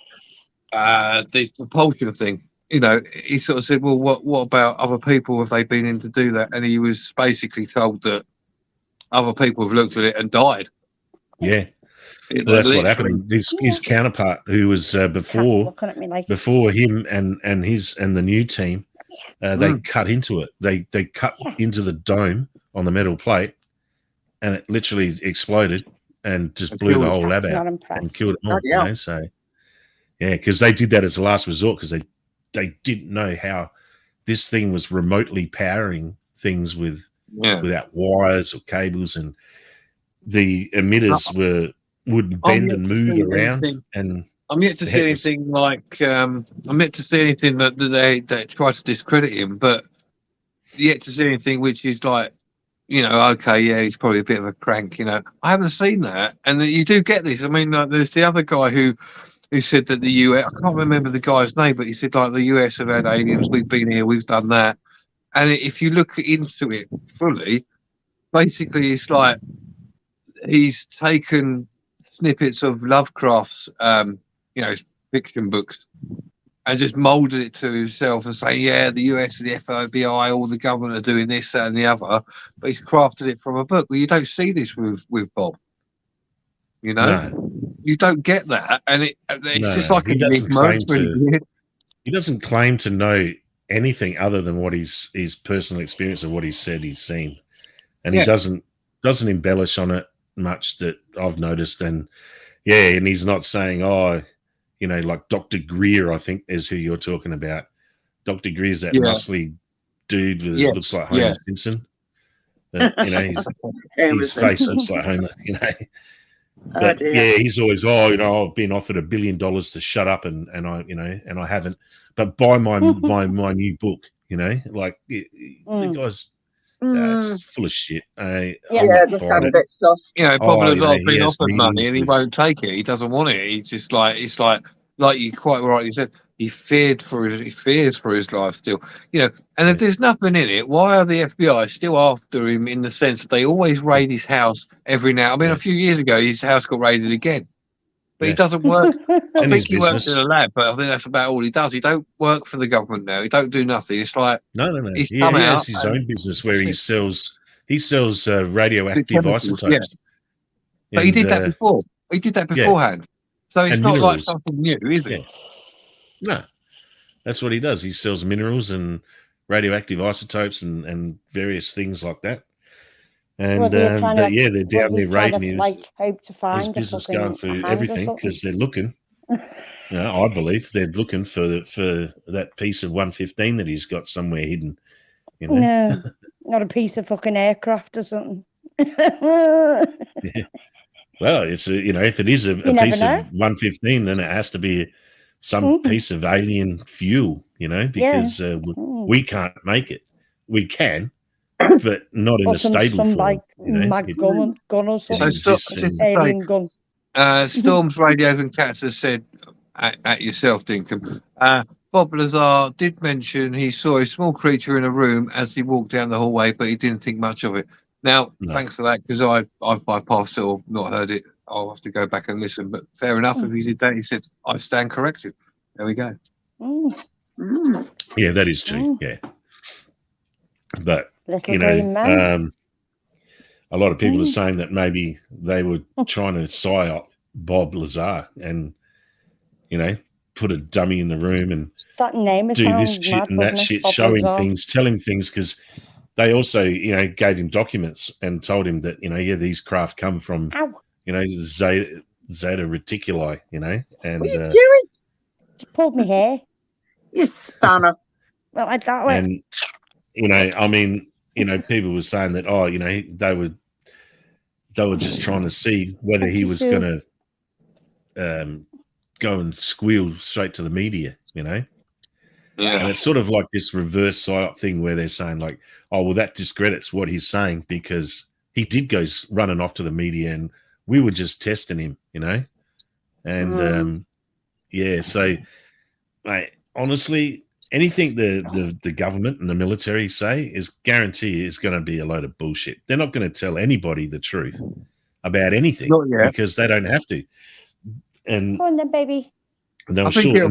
propulsion thing. You know, he sort of said, "Well, what about other people? Have they been in to do that?" And he was basically told that other people have looked at it and died. Yeah, well, that's what happened. His counterpart, who was before him and the new team, they cut into it. They cut into the dome on the metal plate, and it literally exploded and just blew the whole lab out and killed them all. You know? So yeah, because they did that as a last resort, because they didn't know how this thing was remotely powering things without wires or cables, and the emitters would bend and move around. And I'm yet to see anything like I'm yet to see anything that they try to discredit him, but yet to see anything which is like, you know, okay, yeah, he's probably a bit of a crank. You know, I haven't seen that, and you do get this. I mean, like, there's the other guy who said that the US, I can't remember the guy's name, but he said like the US have had aliens, we've been here, we've done that. And if you look into it fully, basically it's like he's taken snippets of Lovecraft's, you know, fiction books, and just molded it to himself and saying, yeah, the US, the FBI, all the government are doing this, that, and the other. But he's crafted it from a book. Well, you don't see this with Bob. You know, you don't get that, and it's just like he doesn't claim to know anything other than what his personal experience of what he said he's seen, and he doesn't embellish on it much that I've noticed. And and he's not saying, oh, you know, like Dr. Greer, I think is who you're talking about. Dr. Greer's that muscly dude with looks like Homer Simpson. But, you know, his face looks like Homer, you know. But he's always, you know, I've been offered $1 billion to shut up, and I, you know, and I haven't. But buy my new book, you know, like the guy's it's full of shit. Just kind of bit soft. You know, Bob Lazar's been offered money and he won't take it. He doesn't want it. He's just like, it's like you quite rightly said, he fears for his life still. You know, and if there's nothing in it, why are the FBI still after him, in the sense that they always raid his house every now? I mean, a few years ago, his house got raided again. But he doesn't work. I think he works in a lab, but I think that's about all he does. He don't work for the government now. He don't do nothing. It's like no. He has his own business where he sells radioactive isotopes. Yeah. But he did that before. He did that beforehand. So it's not like something new, is it? No, that's what he does. He sells minerals and radioactive isotopes and various things like that. And Well, they're trying to, yeah, they're down there raiding his, like hope to find a business fucking going for hand or everything something. because they're looking. You know, I believe they're looking for that piece of 115 that he's got somewhere hidden. You know, No, not a piece of fucking aircraft or something. Yeah. Well, it's a, you know, if it is a never piece know. of 115, then it has to be some piece of alien fuel. You know, because we can't make it. We can, but not in Or a stable form. like You know, mag gun or something. exists in- Alien gun. Storms, radios, and cats has said at yourself, Dinkum. Bob Lazar did mention he saw a small creature in a room as he walked down the hallway, but he didn't think much of it. Now, thanks for that, because I've bypassed it or not heard it. I'll have to go back and listen. But fair enough, if he did that, he said, I stand corrected. There we go. Yeah, that is true. Yeah. But, Little you green man. know, a lot of people are saying that maybe they were trying to psyop Bob Lazar and, you know, put a dummy in the room and That name do this shit mad, and that doesn't it? shit, Bob showing Lazar. things, telling things, because they also, you know, gave him documents and told him that, you know, yeah, these craft come from, you know, Zeta Reticuli, you know, and What are you doing? She pulled me hair. You spanner. Well, like that way. and you know, I mean, you know, people were saying that, oh, you know, they were just trying to see whether he was going to go and squeal straight to the media, you know. Yeah. And it's sort of like this reverse psyop thing where they're saying like, oh, well, that discredits what he's saying because he did go running off to the media and we were just testing him, you know. And yeah, so mate, honestly, anything the government and the military say is guarantee is going to be a load of bullshit. They're not going to tell anybody the truth about anything because they don't have to. And Go on then, baby. I think it'll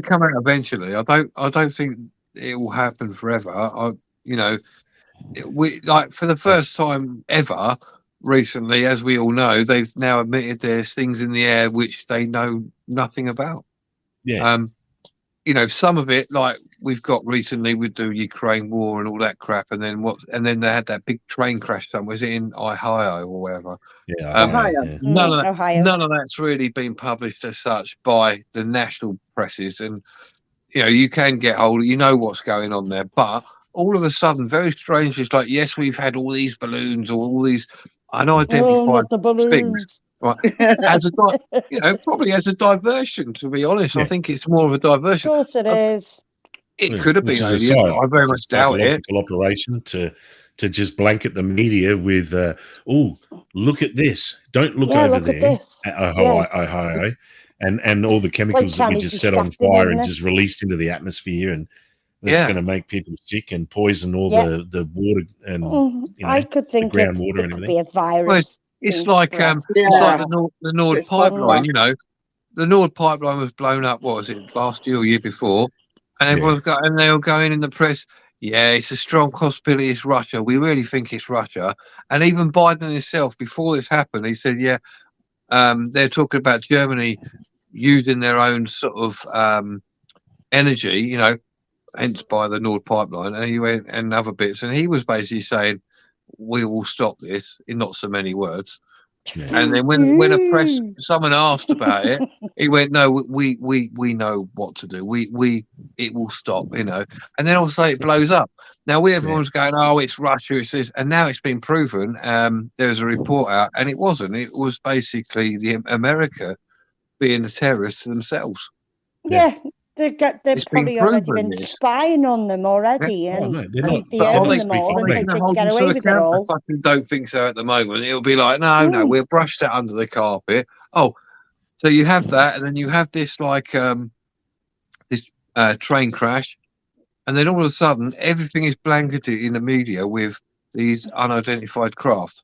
come out eventually. I don't think it will happen forever. You know, we like for the first time ever recently, as we all know, they've now admitted there's things in the air which they know nothing about. Yeah. You know, some of it, like we've got recently with the Ukraine war and all that crap, and then they had that big train crash somewhere. Was it in Ohio or wherever? Yeah, Ohio. Yeah. None of that's really been published as such by the national presses, and you know, you can get hold of, you know, what's going on there, but all of a sudden, very strange, it's like, yes, we've had all these balloons or all these unidentified things. Right. As a you know, probably as a diversion, to be honest. I think it's more of a diversion. Of course it is. It could have been alien. I very much doubt it. Operation to just blanket the media with, oh, look at this. Don't look over there at Ohio. And all the chemicals that we just set on fire and just released into the atmosphere, and that's going to make people sick and poison all the water and you know, I could think the groundwater it and could everything. be a virus. Well, it's like the Nord pipeline. You know, the Nord pipeline was blown up. What was it, last year or year before? And everyone's and they were going in the press. Yeah, it's a strong possibility it's Russia. We really think it's Russia. And even Biden himself, before this happened, he said, yeah, they're talking about Germany using their own sort of energy, you know, hence by the Nord pipeline, and he went and other bits, and he was basically saying, we will stop this, in not so many words. And then when someone asked about it, he went, no, we know what to do. It will stop, you know. And then also it blows up. Now everyone's going, oh, it's Russia, it's this, and now it's been proven. There's a report out, and it wasn't. It was basically America being the terrorists themselves. Yeah. They've probably already been spying on them already, and they're not. them all, and they can get away with it all. I fucking don't think so at the moment. It'll be like, no, we'll brush that under the carpet. Oh, so you have that, and then you have this like this train crash, and then all of a sudden everything is blanketed in the media with these unidentified craft.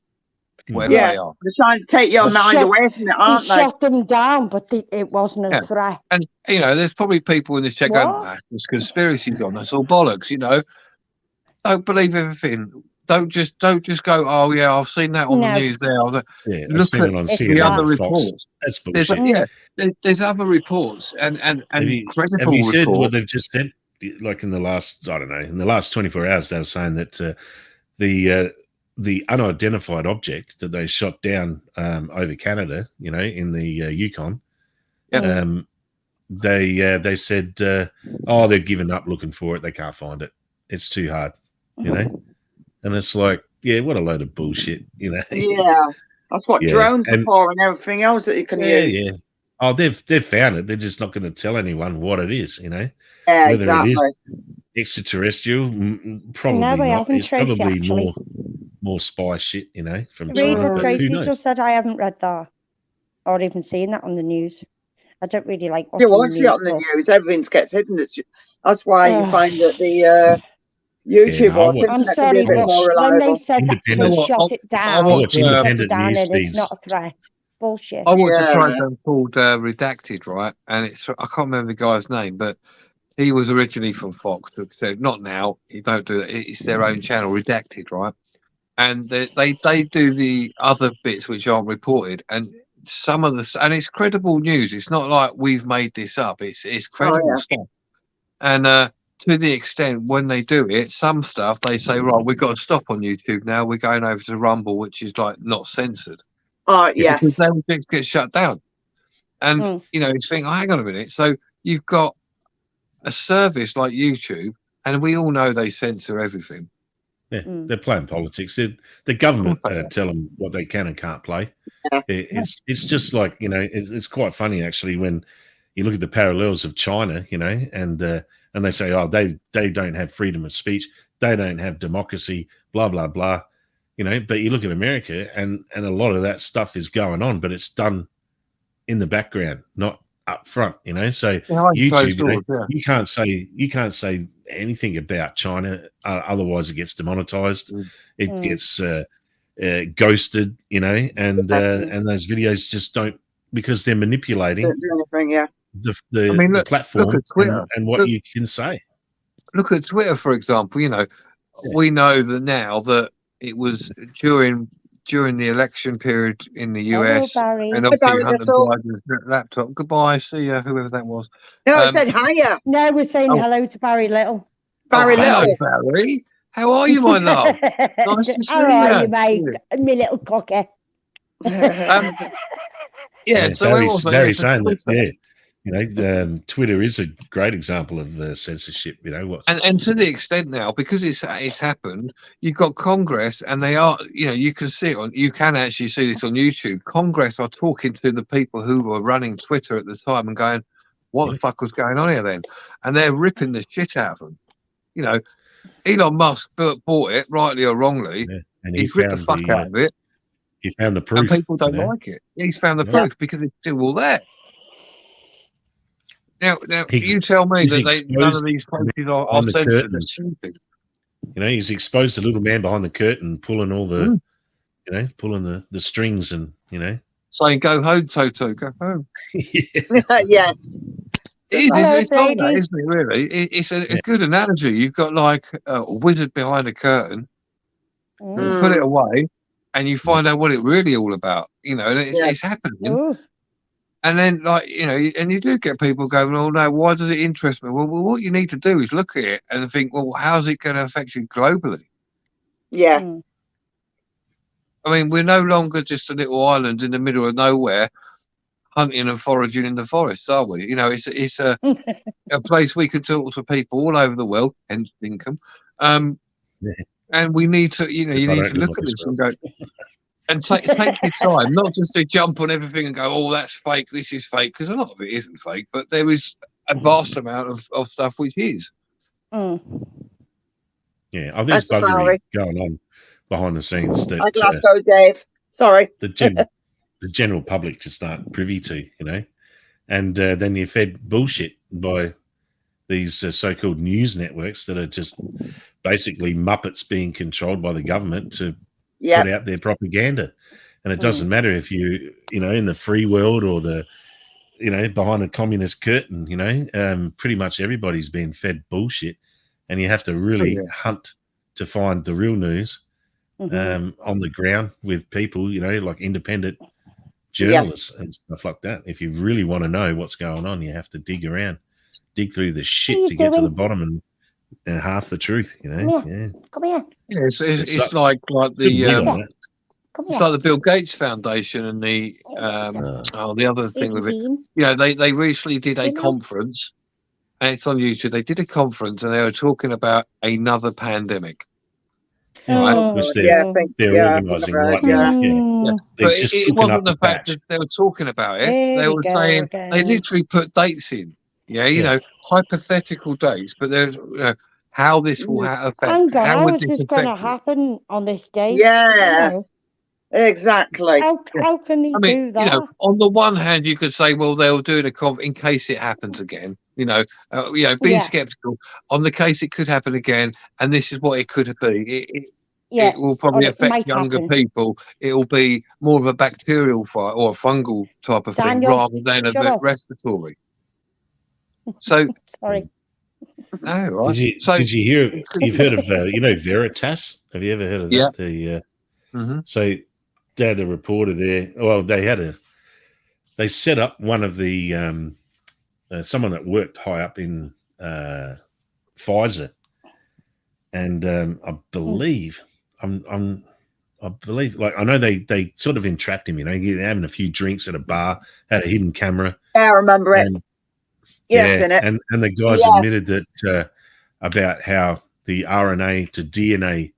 Whatever they are. They're trying to take your mind away from it, aren't they? Shot them down, but it wasn't a threat. And you know, there's probably people in this chat going, there's conspiracies on us, or bollocks. You know, don't believe everything. Don't just go, oh yeah, I've seen that on the news there. Look at the other reports. That's bullshit. There's other reports and credible have you said reports. what they've just said? Like in the last, I don't know, in the last 24 hours, they were saying that the unidentified object that they shot down over Canada, you know, in the Yukon. They said, oh, they've given up looking for it. They can't find it. It's too hard, you know. And it's like, yeah, what a load of bullshit, you know. Yeah, that's what drones are for and everything else that you can use. Yeah. Oh, they've found it. They're just not going to tell anyone what it is, you know. Yeah, whether exactly. it is extraterrestrial, probably not. It's probably more spy shit, you know, from China. But Tracy who knows? just said I haven't read that or even seen that on the news. I don't really like You watch it on the news. Everything gets hidden. That's why you find that the YouTube or I'm sorry, but when they said that they shot it down, it's not a threat. Bullshit. I watched a program called Redacted, right? And it's I can't remember the guy's name, but he was originally from Fox. That said, not now. You don't do that. It's their own channel, Redacted, right? And they do the other bits which aren't reported, and some of the and it's credible news. It's not like we've made this up. It's credible stuff. And to the extent when they do it, some stuff they say, right, we've got to stop on YouTube now. We're going over to Rumble, which is like not censored. Yes. Because they get shut down. And you know, it's thinking, oh, hang on a minute. So you've got a service like YouTube, and we all know they censor everything. Yeah, they're playing politics. The government tell them what they can and can't play. It's just like, you know, it's quite funny actually when you look at the parallels of China, you know, and they say, oh, they don't have freedom of speech, they don't have democracy, blah blah blah, you know. But you look at America, and a lot of that stuff is going on, but it's done in the background, not up front, you know. So YouTube, you can't say anything about China, otherwise it gets demonetized. It gets ghosted, you know, and those videos just don't, because they're manipulating the platform and what you can say. Look at Twitter, for example. You know, we know that now that it was during the election period in the US, and obviously Hunter Biden's laptop. Goodbye, see you, whoever that was. No, I said hiya. No, we're saying hello to Barry Little. Barry Little. Hello, Barry. How are you, my love? Nice to see you. How are you, mate? My little cocker. So Barry's saying that, you know, Twitter is a great example of censorship. You know what? And to the extent now, because it's happened, you've got Congress, and they are, you know, you can see it you can actually see this on YouTube. Congress are talking to the people who were running Twitter at the time and going, "What the fuck was going on here then?" And they're ripping the shit out of them. You know, Elon Musk bought it, rightly or wrongly. And he's ripped the fuck out of it. He found the proof. And people don't like it. He's found the proof because it's still all there. Now you tell me that none of these places are censored. That's stupid. You know, he's exposed the little man behind the curtain, pulling all the, you know, pulling the strings, and, you know, saying, "Go home, Toto, go home." Yeah. It's not that, isn't it, really? It's a good analogy. You've got like a wizard behind a curtain, you put it away, and you find out what it really all about. You know, it's happening. And then, like, you know, and you do get people going, "Oh no, why does it interest me?" Well, what you need to do is look at it and think, "Well, how's it going to affect you globally?" Yeah. I mean, we're no longer just a little island in the middle of nowhere, hunting and foraging in the forests, are we? You know, it's a place we can talk to people all over the world, hence income. And we need to, you know, you need to look at this and go, and take your time, not just to jump on everything and go, "Oh, that's fake, this is fake," because a lot of it isn't fake, but there is a vast amount of stuff which is. Yeah, there's buggery going on behind the scenes that Dave. Sorry. The general public just aren't privy to, you know, and then you're fed bullshit by these so-called news networks that are just basically muppets being controlled by the government to put out their propaganda. And it doesn't matter if you know, in the free world or the, you know, behind a communist curtain, you know, pretty much everybody's being fed bullshit, and you have to really hunt to find the real news on the ground with people, you know, like independent journalists and stuff like that. If you really want to know what's going on, you have to dig around, dig through the shit to get to the bottom and half the truth, you know. Come here. Yeah, it's It's like good the meat on that. it's like the Bill Gates Foundation and the the other thing with it. Bean. You know, they recently did a You know? conference, and it's on YouTube. They did a conference, and they were talking about another pandemic. Right? Oh, Which I think, they're yeah, organising right, right yeah. now. Yeah, Yes, they're but just it cooking up wasn't the the fact batch. that they were talking about it. There They we were go saying they again. literally put dates in. Yeah, you know, hypothetical dates, but there's how this will affect. Hang on, How how would is this this going to affect it? happen on this date? Yeah, You know, exactly. how can they I mean, do that? on the one hand, you could say, well, they'll do it in case it happens again. Being Yeah. skeptical on the case it could happen again, and this is what it could be. Yeah, It will probably or it affect might younger happen. people. It will be more of a bacterial fight or a fungal type of thing Daniel, rather than a shut up. respiratory. So, Sorry. no, right? Did you hear? You've heard of Veritas? Have you ever heard of that? Yeah. So they had a reporter there. Well, they set up one of the someone that worked high up in Pfizer, and I believe like I know they sort of entrapped him. They're having a few drinks at a bar, had a hidden camera. Yeah, I remember it. Yes, in it. And the guys admitted that about how the RNA to DNA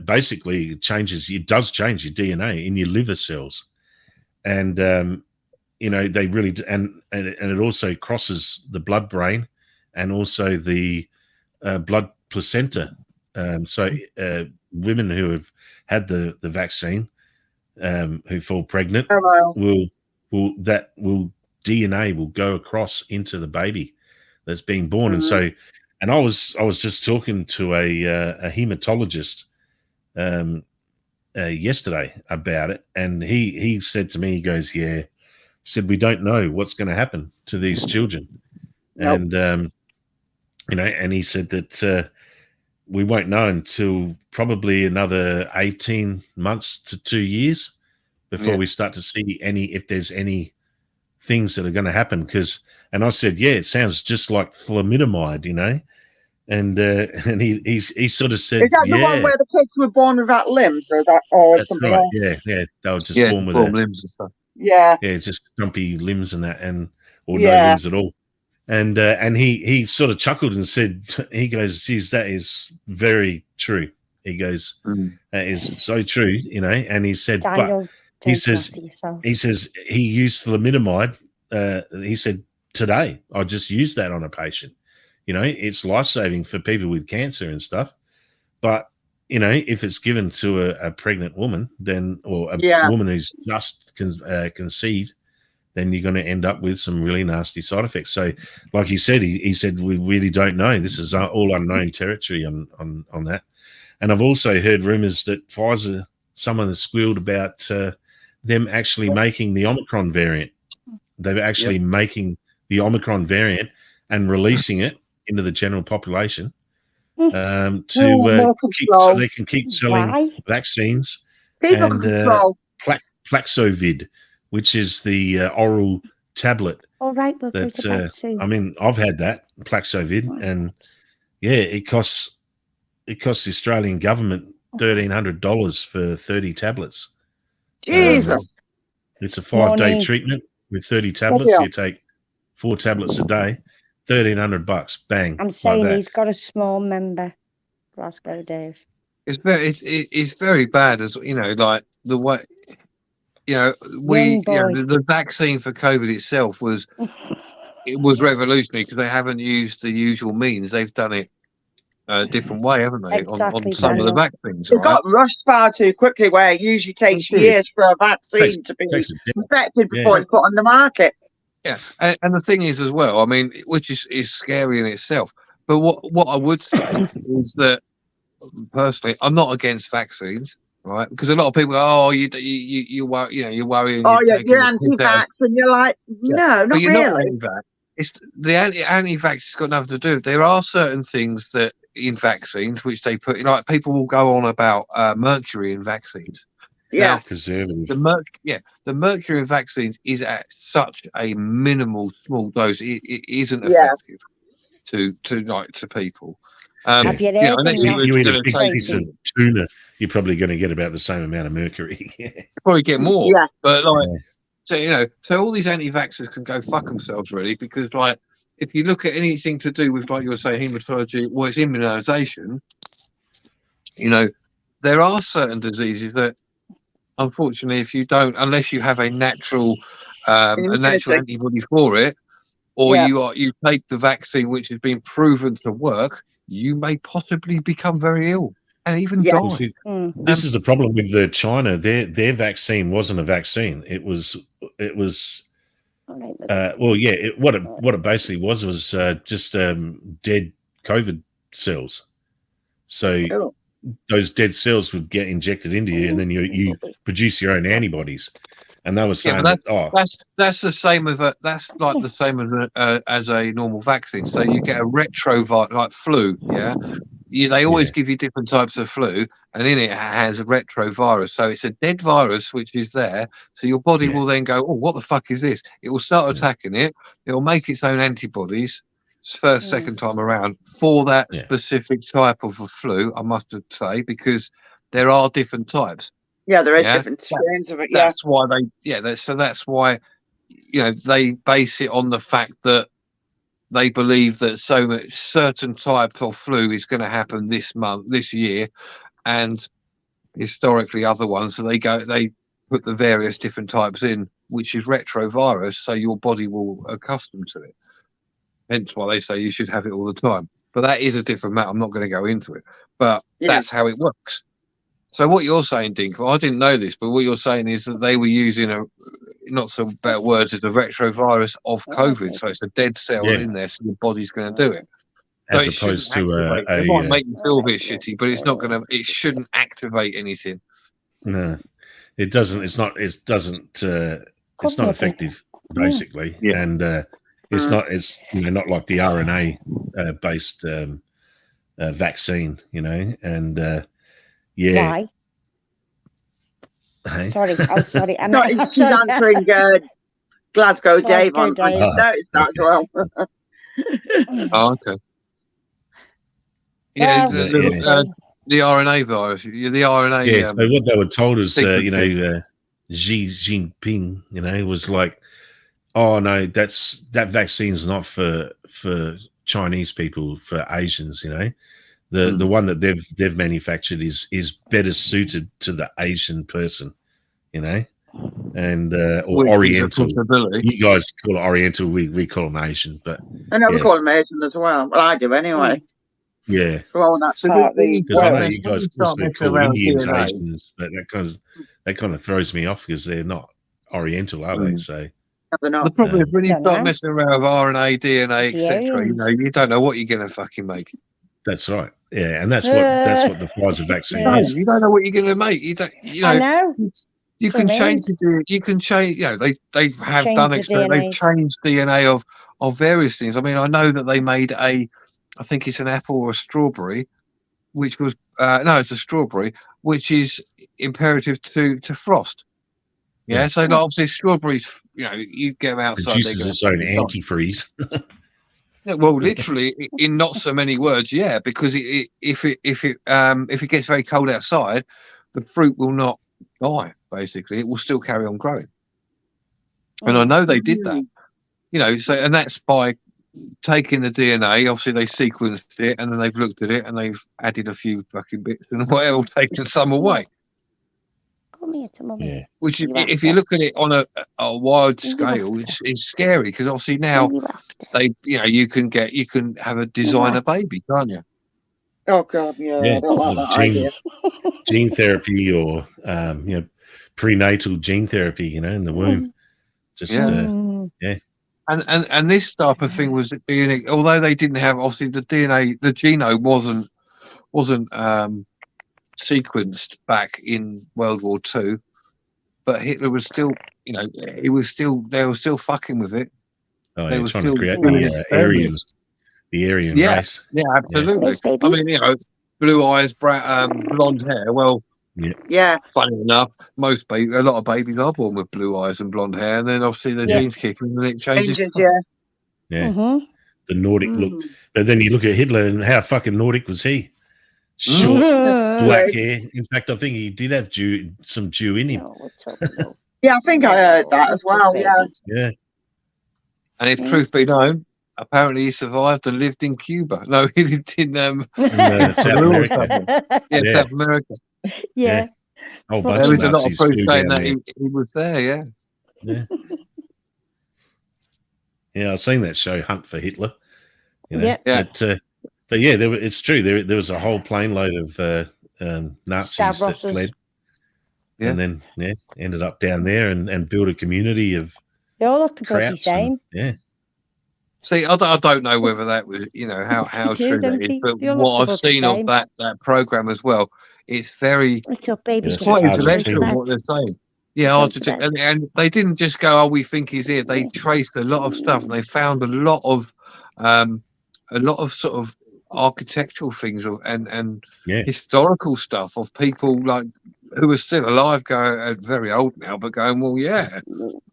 basically does change your DNA in your liver cells, and they really and it also crosses the blood brain and also the blood placenta. So women who have had the vaccine who fall pregnant will DNA will go across into the baby that's being born. And I was just talking to a hematologist yesterday about it, and he said to me, he goes, he said, we don't know what's going to happen to these children. And and he said that we won't know until probably another 18 months to 2 years before we start to see if there's any things that are going to happen. And I said, it sounds just like thalidomide, and he sort of said, is that the one where the kids were born without limbs, or that's something right, else? they were just born with limbs and stuff. Just stumpy limbs and that, or no limbs at all. And he sort of chuckled and said, he goes, geez, that is very true. He goes, that is so true, and he said, Daniel, but he says he used thalidomide. He said, today, I just used that on a patient. It's life-saving for people with cancer and stuff. But, if it's given to a pregnant woman, or a woman who's just conceived, then you're going to end up with some really nasty side effects. So, like he said, he said, we really don't know. This is all unknown territory on that. And I've also heard rumors that Pfizer, someone has squealed about them actually making the Omicron variant. They're actually making the Omicron variant and releasing it into the general population so they can keep selling vaccines and Plaxovid, which is the oral tablet. All right, we'll go to that soon. I mean, I've had that Plaxovid, and it costs the Australian government $1,300 for 30 tablets. Jesus, it's a 5-day treatment with 30 tablets. So you take 4 tablets a day, $1,300. Bang! I'm saying he's got a small member, Glasgow Dave. It's very bad, as like the way. The vaccine for COVID itself was revolutionary because they haven't used the usual means. They've done it a different way, haven't they? On some of the vaccines, it got rushed far too quickly. Where it usually takes years for a vaccine to be perfected before it's put on the market. Yeah, and the thing is as well. I mean, which is scary in itself. But what I would say is that personally, I'm not against vaccines. Right, because a lot of people go, you worry, you're worrying. Oh, you're anti-vax, and you're like, no, not you're really. Not anti-vax. It's the anti-vax has got nothing to do. There are certain things that in vaccines which they put, like people will go on about mercury in vaccines. Yeah, preservative. The mercury in vaccines is at such a minimal, small dose. It isn't effective to people. Have you you know, heard unless him you You were eat a gonna big take piece of tuna, you're probably going to get about the same amount of mercury. probably get more. Yeah. But like, Yeah. so you know, so all these anti-vaxxers can go fuck themselves, really, because like, if you look at anything to do with, like you were saying, hematology, well, it's immunisation. You know, there are certain diseases that, unfortunately, if you don't, unless you have a natural Immunity. antibody for it, or Yeah. you take the vaccine which has been proven to work, you may possibly become very ill and even Yeah. die. Well, see, Mm. this is the problem with the China. Their vaccine wasn't a vaccine. It was well, yeah. What it basically was just dead COVID cells. So Oh. those dead cells would get injected into you, and then you produce your own antibodies. And they were saying but that that's the same as that's like the same as a normal vaccine. So you get a retrovirus like flu, yeah. They always give you different types of flu, and in it has a retrovirus. So it's a dead virus which is there. So your body will then go, "Oh, what the fuck is this?" It will start attacking it. It will make its own antibodies second time around for that specific type of a flu. I must say, because there are different types. Yeah, there is different strains of it. Yeah. That's why that's why they base it on the fact that they believe that so much certain type of flu is going to happen this year, and historically other ones. So they put the various different types in, which is retrovirus, so your body will accustom to it. Hence why they say you should have it all the time. But that is a different matter. I'm not going to go into it. But that's how it works. So what you're saying, Dink, I didn't know this, but what you're saying is that they were using not so better words, as a retrovirus of COVID. So it's a dead cell in there, so your body's going to do it. as So opposed to it might make you feel a bit shitty, but it's not going to. It shouldn't activate anything. No, it doesn't. It's not. It doesn't. It's not effective, basically, and it's not. It's not like the RNA based vaccine, and Why? Hey? Sorry. Oh, sorry. She's answering Glasgow Dave on. I just noticed that as well. Oh, okay. Yeah, the RNA virus. The RNA. Yeah. So what they were told is, Xi Jinping, was like, oh no, that vaccine's not for Chinese people, for Asians. The one that they've manufactured is better suited to the Asian person, and or Oriental. You guys call it Oriental, we call them Asian, but I know we call them Asian as well. Well, I do anyway. Yeah, because I know you guys also call Indians Asians, but that kind of throws me off because they're not Oriental, are they? So the problem is when you start messing around with RNA, DNA, etc. You don't know what you're going to fucking make. That's right. Yeah, and that's what the Pfizer vaccine is. You don't know what you're going to make. You don't. I know. You can change the. You can change. They have done experiments. They've changed DNA of various things. I mean, I know that they made I think it's an apple or a strawberry, which was no, it's a strawberry, which is imperative to frost. Yeah, so obviously strawberries, you get them outside. Produces its own antifreeze. Yeah, well, literally, in not so many words, because if it gets very cold outside, the fruit will not die. Basically, it will still carry on growing. And I know they did that. So and that's by taking the DNA. Obviously, they sequenced it, and then they've looked at it, and they've added a few fucking bits, and whatever, taken some away. Yeah. Which, if you look at it on a wide scale, it's scary because obviously now you can have a designer baby, can't you? Oh God, I don't like that idea. Gene therapy or prenatal gene therapy, in the womb. Just And this type of thing was being, although they didn't have obviously the DNA, the genome wasn't sequenced back in World War II, but Hitler was still, they were still fucking with it. Oh, they were trying still to create the Aryan race. Yeah, absolutely. Yeah. I mean, blue eyes, blonde hair. Well, funny enough, a lot of babies are born with blue eyes and blonde hair, and then obviously the genes kick in and it changes. Yeah. Mm-hmm. the Nordic look. But then you look at Hitler and how fucking Nordic was he? Short, black hair. In fact, I think he did have some Jew in him. Yeah, I think I heard that as well. Yeah. Yeah. And if truth be known, apparently he survived and lived in Cuba. No, he lived in South America. Yeah, South America. Yeah. Whole bunch There of is a lot of Nazis proof flew saying down that there. he was there, yeah. Yeah. Yeah, I've seen that show, Hunt for Hitler. You know? Yeah. But yeah, it's true. There was a whole plane load of Nazis that fled. Yeah. And then ended up down there and built a community of They all look the bloody Krauts same. See, I don't know whether that was, how They do, true that don't is, they? but They all what look I've about the seen of same. that program as well, it's very, Little baby Yeah, it's quite Argentina. intellectual what they're saying. Yeah, Argentina, and they didn't just go, "Oh, we think he's here." They traced a lot of stuff, and they found a lot of sort of architectural things and historical stuff of people like who are still alive, very old now, but going, well, yeah,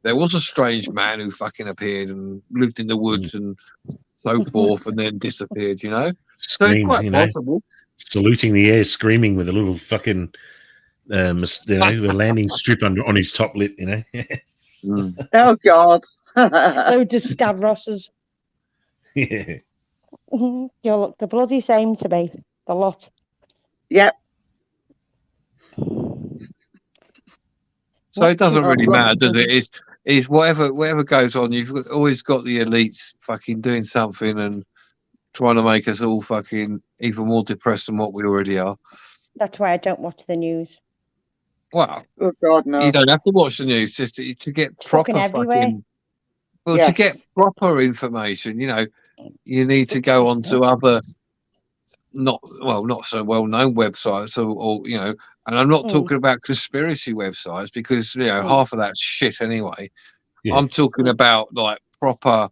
there was a strange man who fucking appeared and lived in the woods and so forth, and then disappeared. So it's Screamed, quite possible. Saluting the air, screaming with a little fucking, a landing strip on his top lip. Oh God. So do Stavroses. Yeah. You look the bloody same to me. The lot. Yep. So it doesn't really matter, does it? It's whatever goes on. You've always got the elites fucking doing something and trying to make us all fucking even more depressed than what we already are. That's why I don't watch the news. Well, oh God, no. You don't have to watch the news just to get proper fucking. Well, yes. To get proper information, you need to go on to other not so well-known websites or and I'm not talking about conspiracy websites because half of that's shit anyway. I'm talking about like proper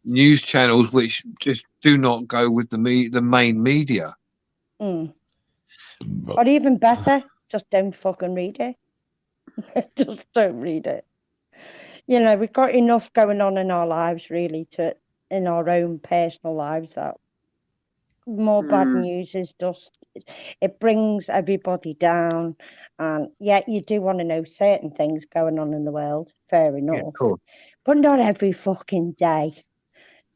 news channels which just do not go with the main media. Or even better, just don't fucking read it. Just don't read it. We've got enough going on in our lives really in our own personal lives that more bad news is just, it brings everybody down. And yet you do want to know certain things going on in the world, fair enough. Yeah, cool. But not every fucking day.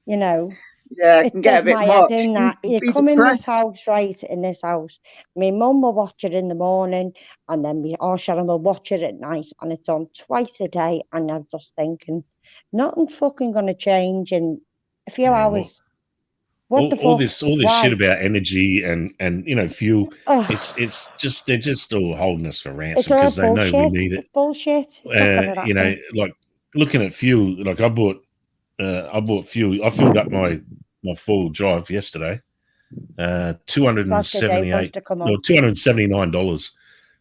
Yeah, it can get a bit my much. head in that. You come in this house, right, in this house. My mum will watch it in the morning and then Sharon will watch it at night and it's on twice a day and I'm just thinking, nothing's fucking going to change in a few hours. What the fuck? All this shit about energy and fuel. It's just they're just all holding us for ransom because they know we need it. It's bullshit. Like looking at fuel. Like I bought fuel. I filled up my full drive yesterday. $279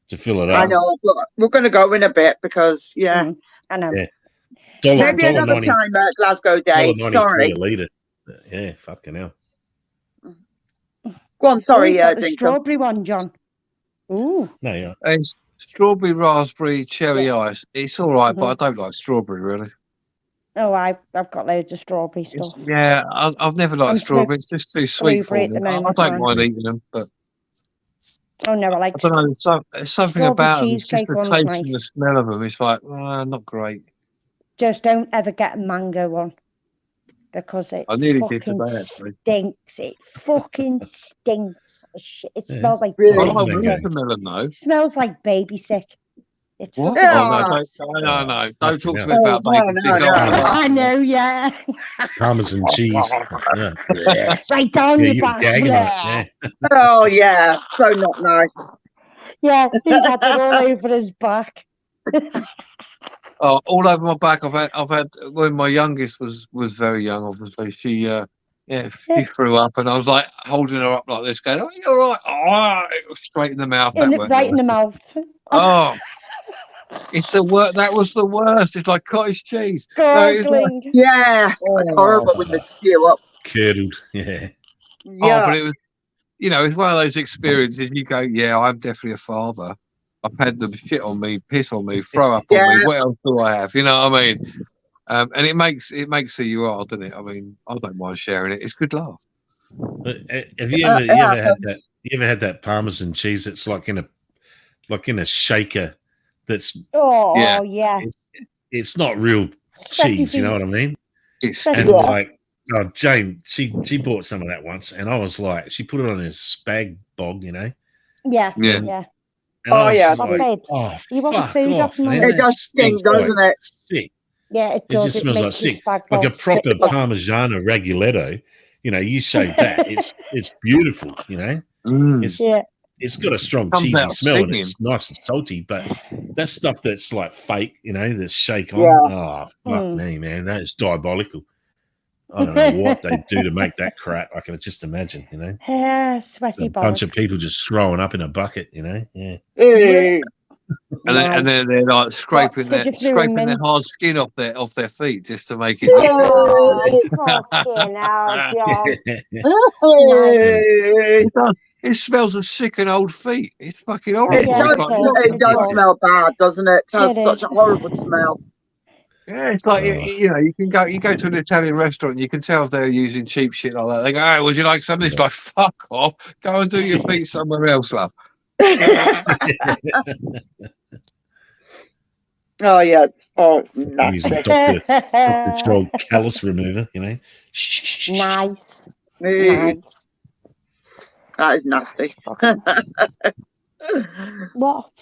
to fill it up. I know. We're going to go in a bit because I know. Yeah. Maybe another time at Glasgow Day. Sorry. A litre. Yeah, fucking hell. Go on, sorry, the strawberry one, John. Ooh. No, yeah. It's strawberry, raspberry, cherry ice. It's all right, but I don't like strawberry really. Oh, I've got loads of strawberry stuff. I've never liked strawberry. It's just too sweet for me. I don't mind eating them, but oh no, I don't know. There's something about them. It's just the taste and the smell of them. It's like not great. Just don't ever get a mango one. Because it stinks. It fucking stinks. It smells like baby watermelon, though. It smells like baby sick. It's what? No. Don't talk to me about baby sick. I know, yeah. Parmesan cheese. Right down your back. Oh yeah, so not nice. Yeah, he's had it all over his back. All over my back. I've had when my youngest was very young. Obviously, she threw up, and I was like holding her up like this, going, "Oh, you're all right." Oh, it was straight in the mouth. Right in the mouth. Oh, it's the worst. That was the worst. It's like cottage cheese. Gargling. Yeah, horrible with the spew up. Curdled. Yeah. Oh, but it was. It's one of those experiences. You go, "Yeah, I'm definitely a father. I've had them shit on me, piss on me, throw up on me. What else do I have?" You know what I mean? And it makes who you are, doesn't it? I mean, I don't mind sharing it. It's good laugh. Have you ever had that? You ever had that Parmesan cheese that's like in a shaker? That's yeah. It's not real cheese. You know what I mean? And Yeah. like, oh, Jane, she bought some of that once, and I was like, she put it on a spag bog, you know. Yeah. And I was yeah. like, oh, You want fuck food off, off man. me? It does stink, doesn't it? Sick. Yeah, it It does. just smells like makes you sick, spag like a balls proper sick. Parmigiano Raguletto. You know, you shave that, it's beautiful. You know, it's got a strong Comes cheesy out smell and singing. it's nice and salty. But that stuff that's like fake, you know, that's shake on. Yeah. Oh, fuck me, man, that is diabolical. I don't know what they do to make that crap. I can just imagine, you know. Yeah, sweaty A bunch bollocks. of people just throwing up in a bucket, you know. Yeah. And they're like scraping their hard skin off their feet just to make it. Fucking hell, John. It does. It smells of sick and old feet. It's fucking horrible. It does smell bad, doesn't it? It has such a horrible smell. Yeah, it's like you know, you go to an Italian restaurant, and you can tell if they're using cheap shit like that. They go, "Oh, would you like some of this?" Like, fuck off. Go and do your feet somewhere else, love. Oh yeah. Oh, it's nasty. Use a Dr. Troll callus remover, you know. Nice. That is nasty. What?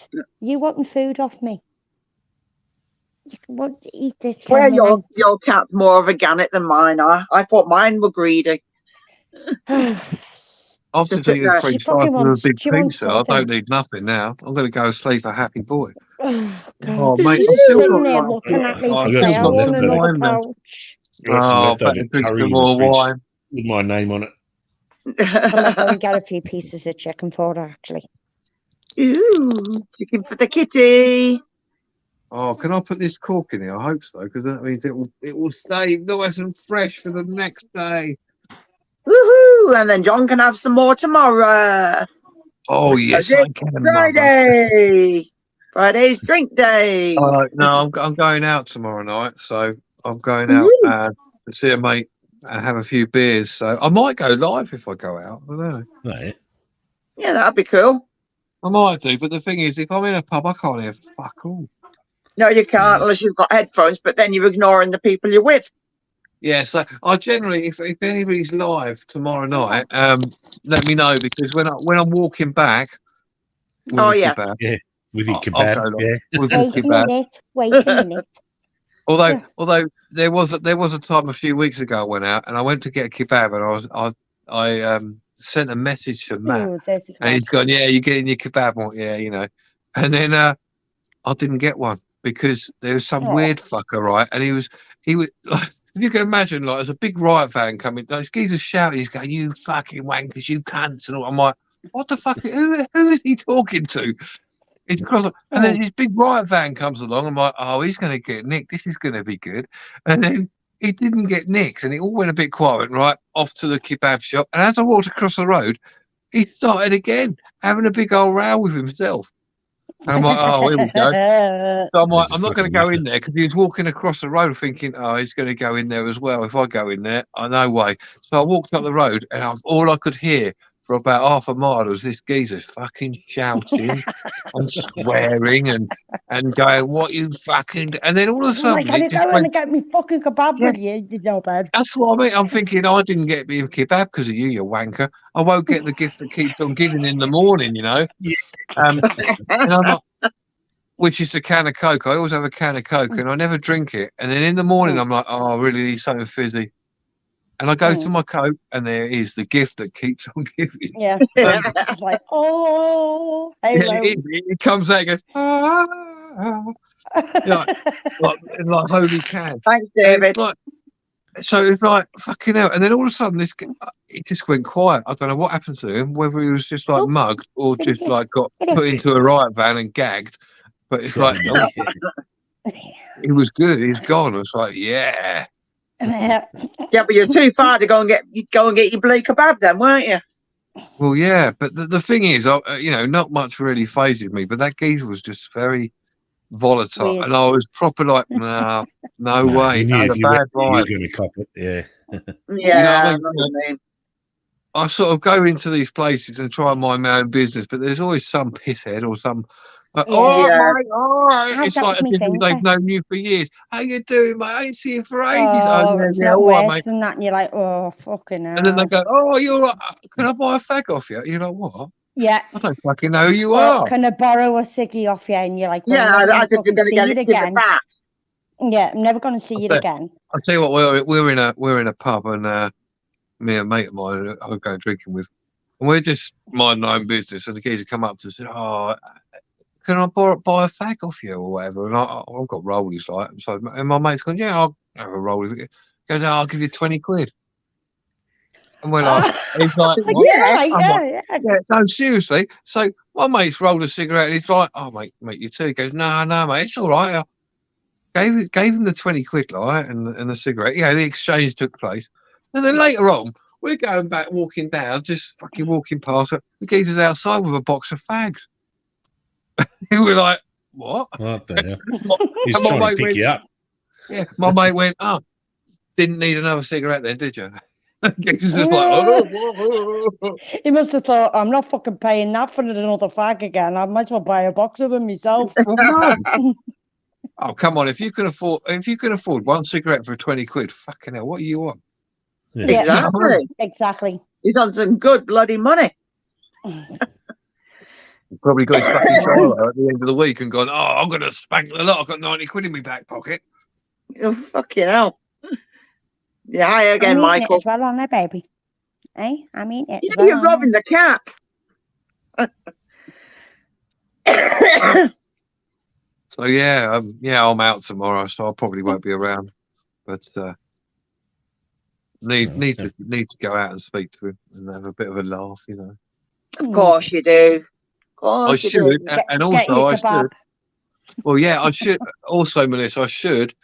You wanting food off me? You want to eat this? Well, your cat's more organic than mine are. I thought mine were greedy. After eating 3 slices of a big pizza, I don't need nothing now. I'm going to go sleep a happy boy. Oh, mate, I'm still there looking at me to say I want another pouch. Oh, better drink some more wine. With my name on it. I'm going to go and get a few pieces of chicken for her, actually. Ooh, chicken for the kitty. Oh, can I put this cork in here? I hope so, because that means it will stay nice and fresh for the next day. Woohoo! And then John can have some more tomorrow. Oh yes, I can. Friday. Friday's drink day. No, I'm going out tomorrow night, so I'm going out to see a mate and have a few beers. So I might go live if I go out. I don't know. Right. Yeah, that'd be cool. I might do, but the thing is, if I'm in a pub, I can't hear fuck all. No, you can't unless you've got headphones, but then you're ignoring the people you're with. Yeah, so I generally, if anybody's live tomorrow night, let me know, because when I'm walking back, with kebab, with your kebab, with your kebab. Wait a minute. Although there was a time a few weeks ago I went out and I went to get a kebab and I sent a message to Matt and he's gone, yeah, you're getting your kebab, yeah, you know, and then I didn't get one because there was some weird fucker, right, and he was like, if you can imagine, like, there's a big riot van coming, those geezers shouting, he's going, you fucking wankers, you cunts, and all. I'm like, what the fuck, who is he talking to? It's and then his big riot van comes along. I'm like, oh, he's going to get nicked. This is going to be good. And then he didn't get nicked, and it all went a bit quiet. Right off to the kebab shop. And as I walked across the road, he started again having a big old row with himself. And I'm like, oh, here we go. So I'm like, I'm not going to go in there because he was walking across the road thinking, oh, he's going to go in there as well. If I go in there, no way. So I walked up the road, and all I could hear for about half a mile was this geezer fucking shouting and swearing and going, what you fucking... And then all of a sudden... Can you go in and get me fucking kebab with you? You know, bad. That's what I mean. I'm thinking, I didn't get me a kebab because of you, you wanker. I won't get the gift that keeps on giving in the morning, you know. And I'm like, which is the can of Coke. I always have a can of Coke and I never drink it. And then in the morning, I'm like, oh, I really need something fizzy. And I go to my Coke, and there is the gift that keeps on giving. Yeah. It's like, oh, hello. It comes out and goes, like holy can. Thanks, David. So it's like, fucking hell. And then all of a sudden, it just went quiet. I don't know what happened to him, whether he was just like mugged or just like got put into a riot van and gagged. But it's like, he was good. He's gone. I was like, yeah. Yeah, but you're too far to go and get your bloody kebab then, weren't you? Well, yeah, but the thing is, you know, not much really phases me, but that geezer was just very, volatile, Weird. and I was proper like, nah, no way. You knew I had if a you went, bad you were vibe. going to cop it. Yeah. Yeah, I I mean? know what you mean. I sort of go into these places and try and mind my own business, but there's always some pisshead or some. Like, Yeah. all right, Yeah. mate, all right. How's It's that like with me as if they've finger? known you for years. How you doing, mate? I ain't seen you for ages. Oh, yeah, it's yeah, not all right, worse mate. than that, and you're like, oh, fucking hell. And then they go, oh, you're right. Can I buy a fag off you? You're like, what? Yeah. I don't fucking know who you Or are. can I borrow a ciggy off you? And you're like, well, Yeah, I'm never I think you're going to going to see get it it, give it again. back. Yeah, I'm never going to see I'll it tell- again. I'll tell you what, we're in a pub, and me and a mate of mine I go drinking with, and we're just minding our own business. And the geezer come up to us and said, oh, can I buy a fag off you or whatever? And I've got rollies, like, so, and my mate's gone, yeah, I'll have a rollie. He goes, oh, I'll give you 20 quid. And we're like, he's like, what? Yeah, like, I'm like, yeah. yeah, no, seriously. So my mate's rolled a cigarette, and he's like, oh, mate, you too. He goes, no, mate, it's all right. I gave him the 20 quid, like, and the cigarette. Yeah, the exchange took place. And then later on, we're going back, walking down, just fucking walking past it. The geezer's outside with a box of fags. We're like, what? What the hell? My- He's and my trying to mate pick went, you up. yeah, my mate went, oh, didn't need another cigarette then, did you? Geezer's just like, oh. He must have thought, I'm not fucking paying that for another fag again. I might as well buy a box of them myself. Well, no. Oh, come on! If you can afford one cigarette for 20 quid, fucking hell, what are you on? Yeah. Exactly. Exactly. He's on some good bloody money. Probably got his fucking child out at the end of the week and gone, oh, I'm going to spank the lot. I've got 90 quid in my back pocket. Oh, fucking hell. Yeah, hi I'm again, eating Michael. it as well, aren't I, baby? Eh? I'm eating it. Yeah, as well, you're aren't I? robbing the cat. So yeah, I'm out tomorrow, so I probably won't be around. But need to go out and speak to him and have a bit of a laugh, you know. Of course you do. Of course I you should, do. and Get also your I kebab. should. Well, yeah, I should. Also, Melissa, I should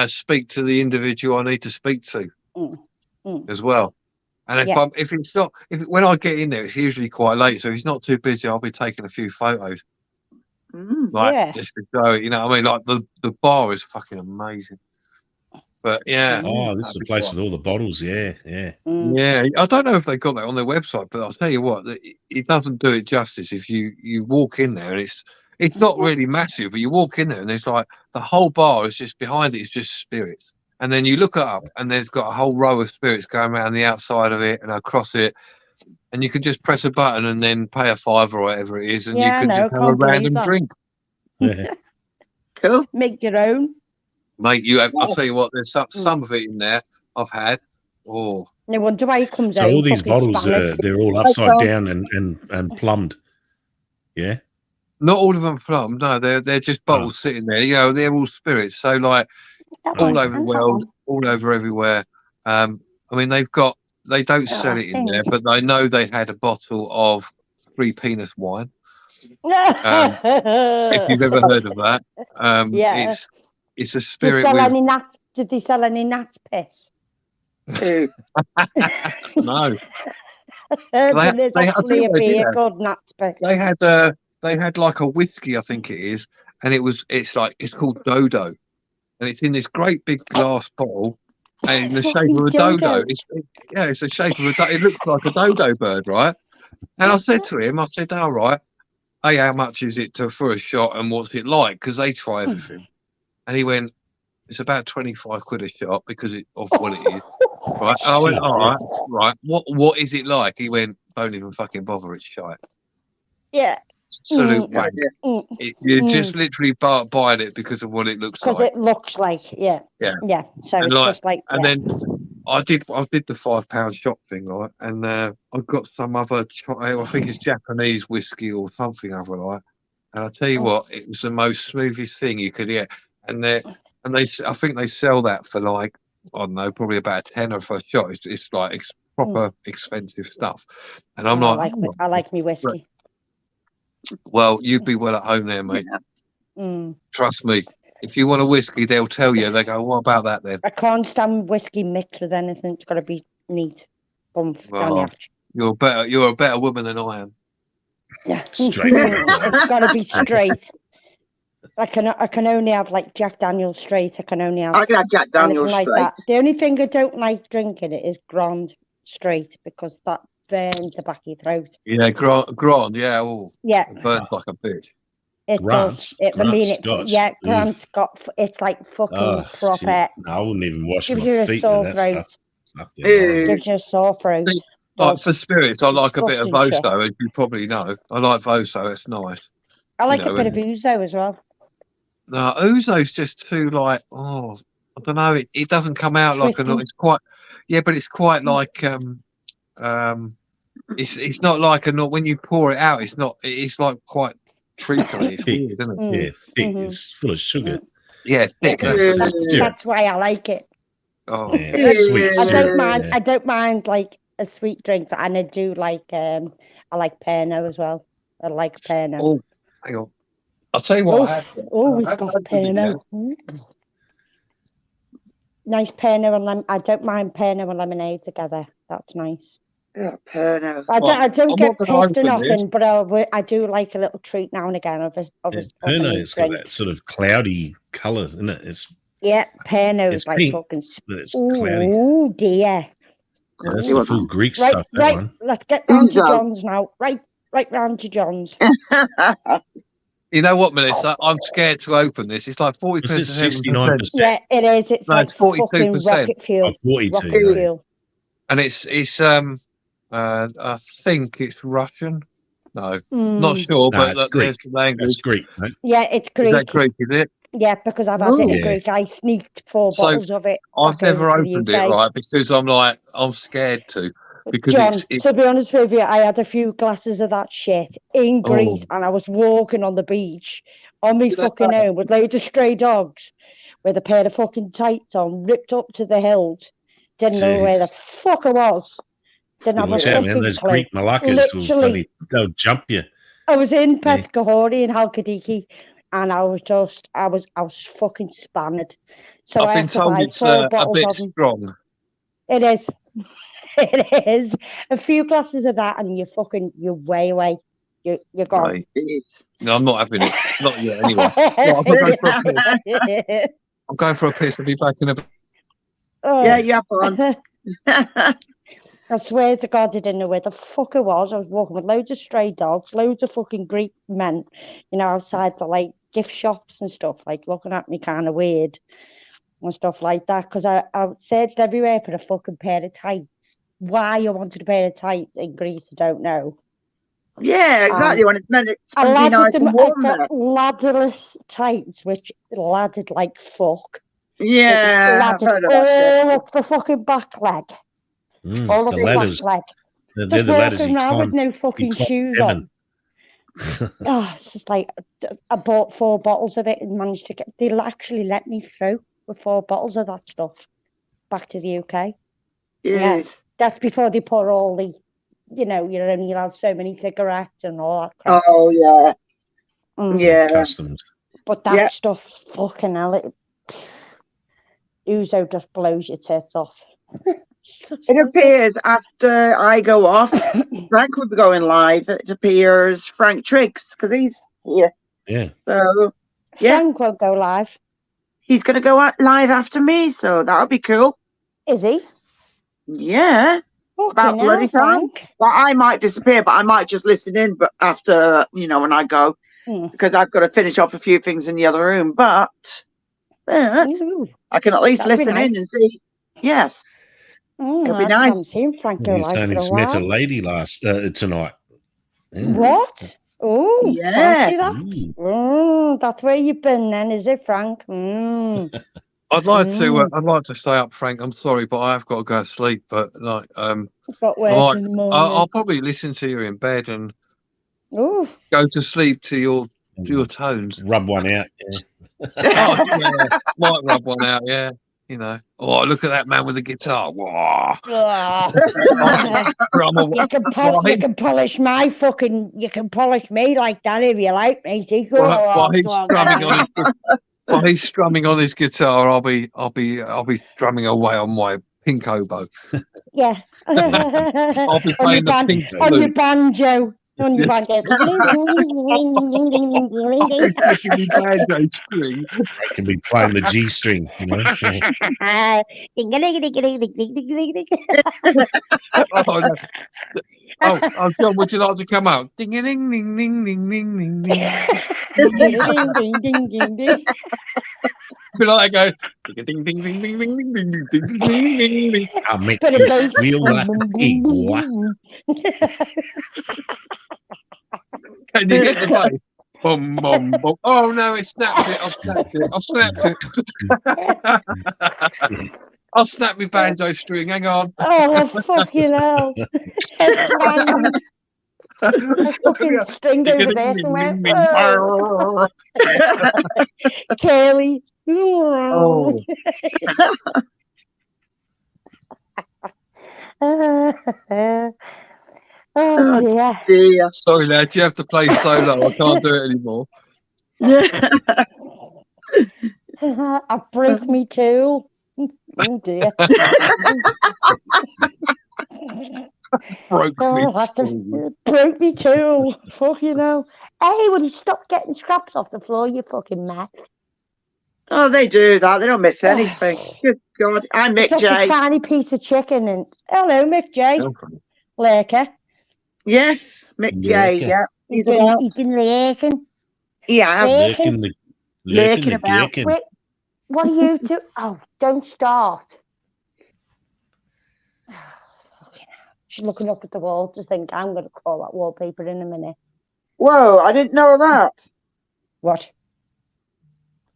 speak to the individual I need to speak to as well. And when I get in there, it's usually quite late, so if he's not too busy, I'll be taking a few photos. Just to go, you know what I mean? Like the bar is fucking amazing. But yeah. Oh, this is a place with all the bottles. Yeah. Yeah. I don't know if they got that on their website, but I'll tell you what, it doesn't do it justice. If you walk in there, and it's not really massive, but you walk in there and there's like the whole bar is just behind it is just spirits. And then you look up and there's got a whole row of spirits going around the outside of it and across it. And you can just press a button and then pay a $5 or whatever it is, and you can just have a random drink. Yeah. Cool. Make your own. Mate, I'll tell you what, there's some of it in there I've had. Oh. No wonder why he comes So out. all these fucking bottles, Spanish. they're all upside down and plumbed. Yeah. Not all of them plumbed. No, they're just bottles sitting there. You know, they're all spirits. So like all over the world, all over everywhere. I mean, they don't sell it in there, but I know they had a bottle of Three Penis wine. If you've ever heard of that, yeah. It's a spirit. Did they sell any gnat piss? No. There's actually a beer called gnat piss. They had like a whiskey, I think it is, and it's called Dodo, and it's in this great big glass bottle, and in the shape of a dodo. It's the shape of a dodo. It looks like a dodo bird, right? And I said to him, all right, hey, how much is it for a shot, and what's it like? Because they try everything. And he went, it's about 25 quid a shot because of what it is. Right. And I went, all right. What is it like? He went, don't even fucking bother, it's shite. Yeah. Absolute wank. You're just literally buying it because of what it looks like. Because it looks like, yeah. So and it's just like, and then I did the £5 shot thing, right? And I got some other, I think it's Japanese whiskey or something other like. And I tell you what, it was the most smoothest thing you could get. And I think they sell that for like, I don't know, probably about £10 for a shot. It's like proper expensive stuff. And I'm I like me whiskey. Well, you'd be well at home there, mate. Trust me. If you want a whiskey, they'll tell you. They go, what about that then? I can't stand whiskey mixed with anything. It's got to be neat. Down the hatch. You're a better woman than I am. Yeah. Straight. It's got to be straight. I can only have like Jack Daniel's straight. I can only have. I can have Jack Daniel's anything like straight. that. The only thing I don't like drinking it is Grand straight because that burns the back of your throat. Yeah, Grand. Yeah, Yeah, it burns like a bitch. it Grant's- does. Grant's Scotch. Yeah, Ugh. Grant's got. It's like fucking Oh, proper. shit. No, I wouldn't even wash Gives my you a feet sore with that throat. stuff. Fucking horrible. Gives you a sore throat. See, Well, like for spirits, I like a bit of disgusting shit. Voso, as you probably know. I like Voso, it's nice. I like know, a bit of and- ouzo as well. No, Ouzo's just too like, I don't know, it doesn't come out like Twisty. it's quite, yeah, but it's quite like, it's not like when you pour it out, it's like quite treacly. It's weird, isn't it? Yeah, thick. Mhm. It's full of sugar. Yeah, thick. Yeah. That's why I like it. Oh, Yeah, it's sweet. I syrup, don't mind. yeah. I don't mind like a sweet drink, and I do like. I like Pernod as well. I like Pernod. Oh, hang on. I'll tell you what I had. Oh, he's I got haven't had it yet. Pernod. Nice Pernod and lemon. I don't mind Pernod and lemonade together. That's nice. Yeah, Pernod. I don't I'm get not gonna pissed or open this. nothing, but I do like a little treat now and again of a Yeah, a Pernod's got drink. that sort of cloudy colour, isn't it? Yeah, Pernod It's is like pink, fucking. but it's cloudy. Oh dear. Yeah, that's the full Greek Right, stuff, that right. one. Let's get round to Ouzo. John's now. Right round to John's. You know what, Melissa? I'm scared to open this. It's like 40%. This is 69%. Yeah, it is. It's No, like it's fucking 42%. rocket fuel. Oh, 42. Rocket yeah. fuel. And it's I think it's Russian. No, not Mm. sure, No, but it's look, there's Greek. the language. That's Greek, mate. Yeah, it's Is Greek. that Greek? Is it? Yeah, because I've had it in Yeah. Greek. I sneaked 4 So, bottles of it. I've back never over to the opened it, UK. right? Because I'm scared to. Because John, it's to be honest with you, I had a few glasses of that shit in Greece, and I was walking on the beach on my Did I fucking tell you? own with loads of stray dogs with a pair of fucking tights on, ripped up to the hilt. Didn't know where the Jeez. fuck I was. Didn't have a Watch out, man. fucking Those clue. Greek malakas will Literally. bloody, they'll jump you. I was in Yeah. Pethcahori in Halkidiki, and I was fucking spanned. So I I've been had to told buy it's 4 a bottles bit of them. strong. It is. It is. A few glasses of that, and you're way away. You're gone. Right. No, I'm not having it. Not yet, anyway. I'll go for a piss. I'm going for a piss. I'll be back in a bit. Oh. Yeah, you have fun. I swear to God, I didn't know where the fuck I was. I was walking with loads of stray dogs, loads of fucking Greek men, outside the like gift shops and stuff, like looking at me kind of weird and stuff like that. Because I searched everywhere for a fucking pair of tights. Why I wanted a pair of tights in Greece, I don't know. Yeah, exactly. When it's meant to I be nice ladded them. and I warm there. got ladderless tights, which ladded like fuck. Yeah, I've Ladded heard of that. all up the fucking back leg. All of The the ladders, back leg. they're Just the ladders walking you around with climb. no fucking climb shoes heaven. on. Oh, it's just like I bought 4 bottles of it and managed to they'll actually let me through with 4 bottles of that stuff back to the UK. Yes. That's before they put all the, you're only allowed so many cigarettes and all that crap. Oh, yeah. Mm. Yeah. Customs. But that Yeah. stuff, fucking hell, Ouzo just blows your tits off. It appears after I go off, Frank will be going live. It appears Frank Triggs, because he's here. Yeah. So, yeah. Frank won't go live. He's going to go out live after me, so that'll be cool. Is he? Yeah. About Fucking bloody hell, time. Frank. Well, I might disappear, but I might just listen in. But after, when I go, because I've got to finish off a few things in the other room. But Ooh. I can at least That'd be listen in nice. and see. Yes, it'll be I nice. haven't seen Frank go You live only for a met a while. lady tonight. Yeah. What? Oh, Yeah. fancy that. That's where you've been then, is it, Frank? I'd like to stay up, Frank. I'm sorry, but I have got to go to sleep. But like, Got work Right. in the morning. I'll probably listen to you in bed and Ooh. go to sleep to your tones. Rub one out. Yeah. Oh, yeah. Might rub one out, yeah. Oh, look at that man with the guitar. Wow. You can polish my fucking. You can polish me like that if you like, matey. Go While on, he's go on, strumming Frank. while he's strumming on his guitar, I'll be strumming away on my pink oboe. Yeah. I'll be on, your playing the pink on your flute. banjo. On your banjo. Banjo string. I can be playing the G string, you know. Oh, no. Oh, John, would you like to come out? Ding ding ding ding ding ding ding ding. Be like go ding ding ding ding ding ding ding ding ding ding ding. I'll make Put a you bass. squeal like a pig, boy. Can you get the bass? Boom, boom, boom. Oh no, it snapped it. I've snapped it. I've snapped it. I'll snap my banjo string. Hang on. Oh, fucking hell. Fucking string over there somewhere. Oh. Curly. Oh. Oh dear. Dear. Sorry, lad. You have to play solo. I can't do it anymore. I broke me too. Oh dear. Broke me. Broke me too. Fuck you know. Hey, will you stop getting scraps off the floor, you fucking mess? Oh, they do that. They don't miss anything. Good God. I'm Mick Just J. a tiny piece of chicken and hello, Mick J. Lurker. Yes, Mick J. Yeah. He's been lurking. Yeah. Lurking the about. gherkin. Wait, what are you two? Oh, don't start. She's looking up at the wall to think I'm going to call that wallpaper in a minute. Whoa, I didn't know that. What?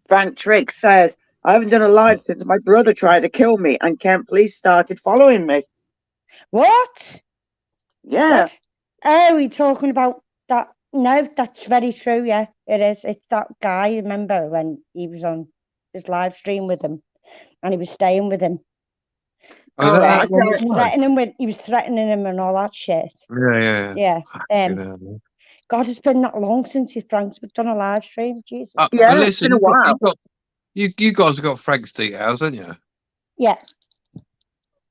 Frank Trigg says, I haven't done a live since my brother tried to kill me and Kent Police started following me. What? Yeah. What? Oh, you're talking about that? No, that's very true. Yeah, it is. It's that guy. Remember when he was on his live stream with him, and he was staying with him. Oh, right. He was threatening him and all that shit. Yeah. God, it's been that long since Frank's done a live stream. Jesus. Yeah, listen, it's been a while. You guys have got Frank's details, haven't you? Yeah.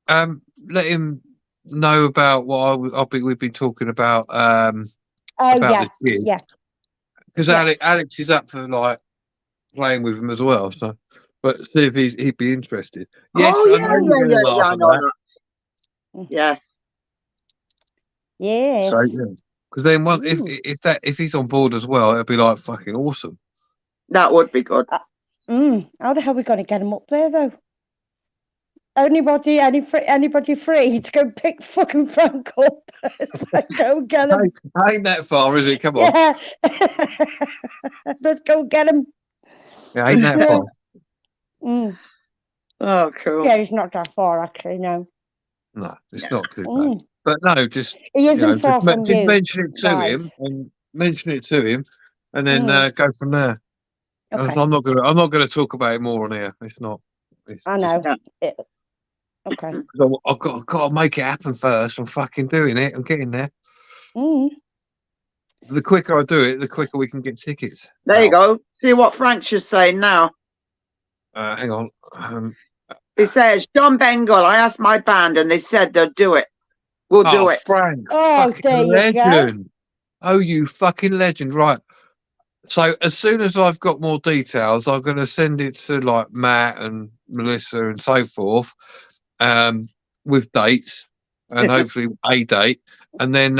Let him know about what we've been talking about. About yeah, this kid. yeah. Because Alex is up for like playing with him as well. So, but see if he'd be interested. Yes, oh, I know you're going to laugh at that. Yes. Yeah. So yeah. Because then if he's on board as well, it'd be like fucking awesome. That would be good. How the hell are we going to get him up there though? Anybody free to go pick fucking Frank up? Let's go get him. Ain't that far, is it? Come on. Yeah. Let's go get him. Yeah, ain't that far. Oh, cool. Yeah, it's not that far actually. No. No, it's not too bad. But no, just he isn't far from just you. mention it to him and then go from there. Okay. I'm not gonna talk about it more on here. It's not. I know. Okay. I've got to make it happen first. I'm fucking doing it. I'm getting there. The quicker I do it, the quicker we can get tickets. There you go. See what Frank's just saying now. Hang on. He says, John Bengal, I asked my band and they said they'll do it. We'll do it. Frank, there you legend. go. Oh, you fucking legend. Right. So as soon as I've got more details, I'm going to send it to like Matt and Melissa and so forth, with dates and hopefully a date. And then,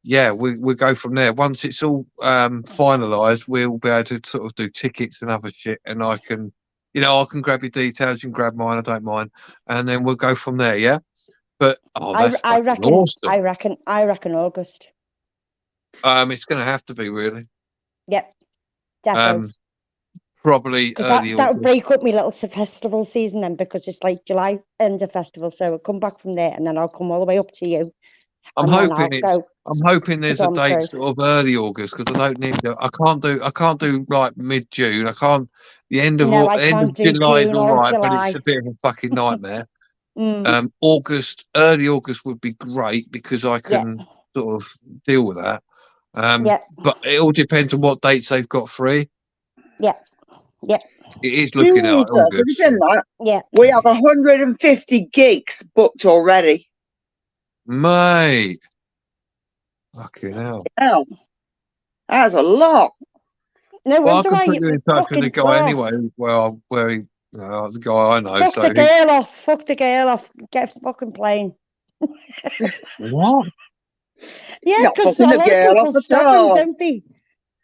we'll go from there. Once it's all finalised, we'll be able to sort of do tickets and other shit. And I can grab your details, you can grab mine, I don't mind. And then we'll go from there, yeah? But I reckon awesome. I reckon August. It's going to have to be really. Yep, definitely. Probably early. That would break up my little festival season then, because it's like July end of festival, so I'll come back from there and then I'll come all the way up to you. I'm hoping there's a date sort of early August, because I don't need to. I can't do like mid June. I can't. The end of July is all right, but it's a bit of a fucking nightmare. Early August would be great because I can sort of deal with that. But it all depends on what dates they've got free. Yeah. It is looking at August. Yeah. We have 150 gigs booked already. Mate. Fucking hell. Hell, that's a lot. No Well, I wonder can why put you in touch with the guy well, anyway. Well, where he, the guy I know. fuck So the girl off. Fuck the girl off. Get fucking plane. What? Yeah, Not because a fucking the lot of girl people off at stop them, all. don't they?